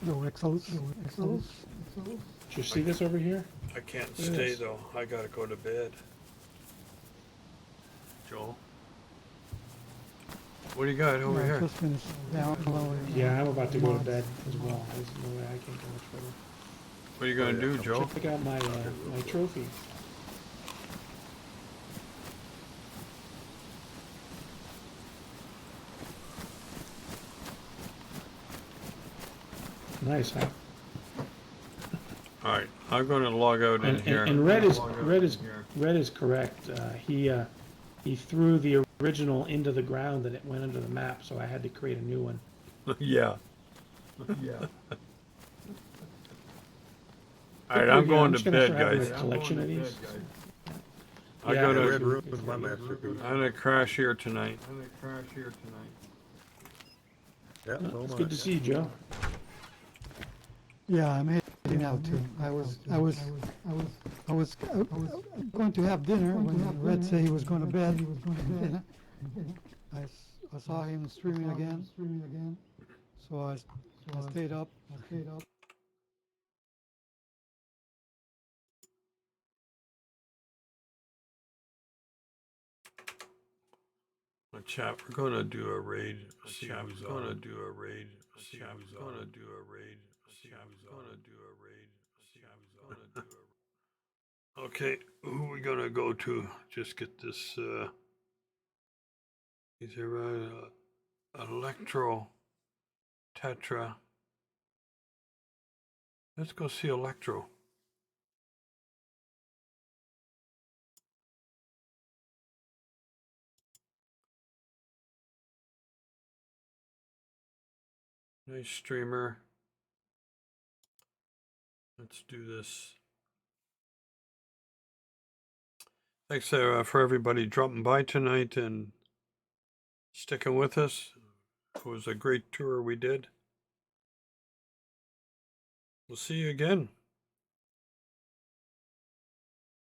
No Exos. Did you see this over here? I can't stay though. I gotta go to bed. Joe, what do you got over I here? just finished downloading. Yeah, I'm about to go to bed as well. There's no way I can't go much further. What are you gonna do, Joe? Check out my my trophy. Nice, huh? All right, I'm gonna log out in here. And red is correct. He threw the original into the ground and it went under the map, so I had to create a new one. Yeah. Yeah. All right, I'm going to bed, guys. A collection of these. I Yeah, gotta. Red Room is my masterpiece. I'm gonna crash here tonight. Yeah, so It's am good I. to see you, Joe. Yeah, I'm heading out too. I was going to have dinner when Red said he was going to bed. I saw him streaming again. So I stayed up. Well, chat, we're gonna do a raid. See who's gonna do a raid. See who's gonna do a raid. See who's gonna do a raid. See who's gonna do a raid. Okay, who are we gonna go to? Just get this. These are Electro Tetra. Let's go see Electro. Nice streamer. Let's do this. Thanks for everybody dropping by tonight and sticking with us. It was a great tour we did. We'll see you again.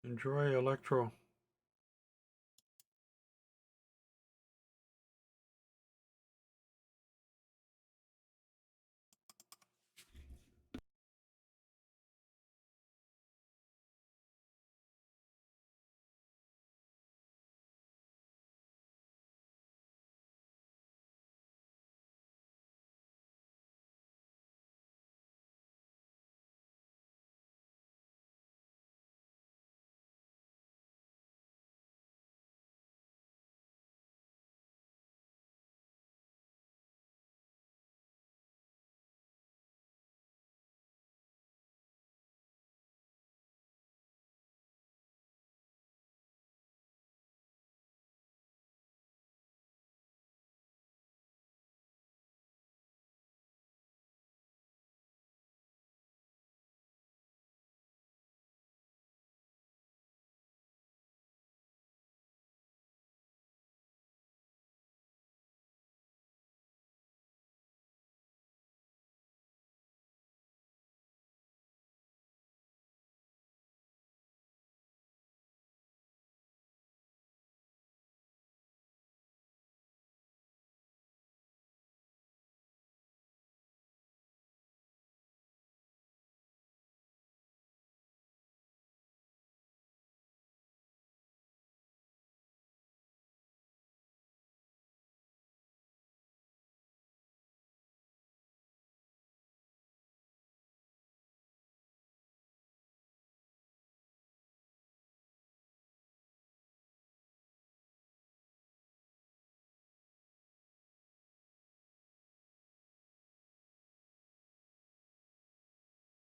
Enjoy Electro.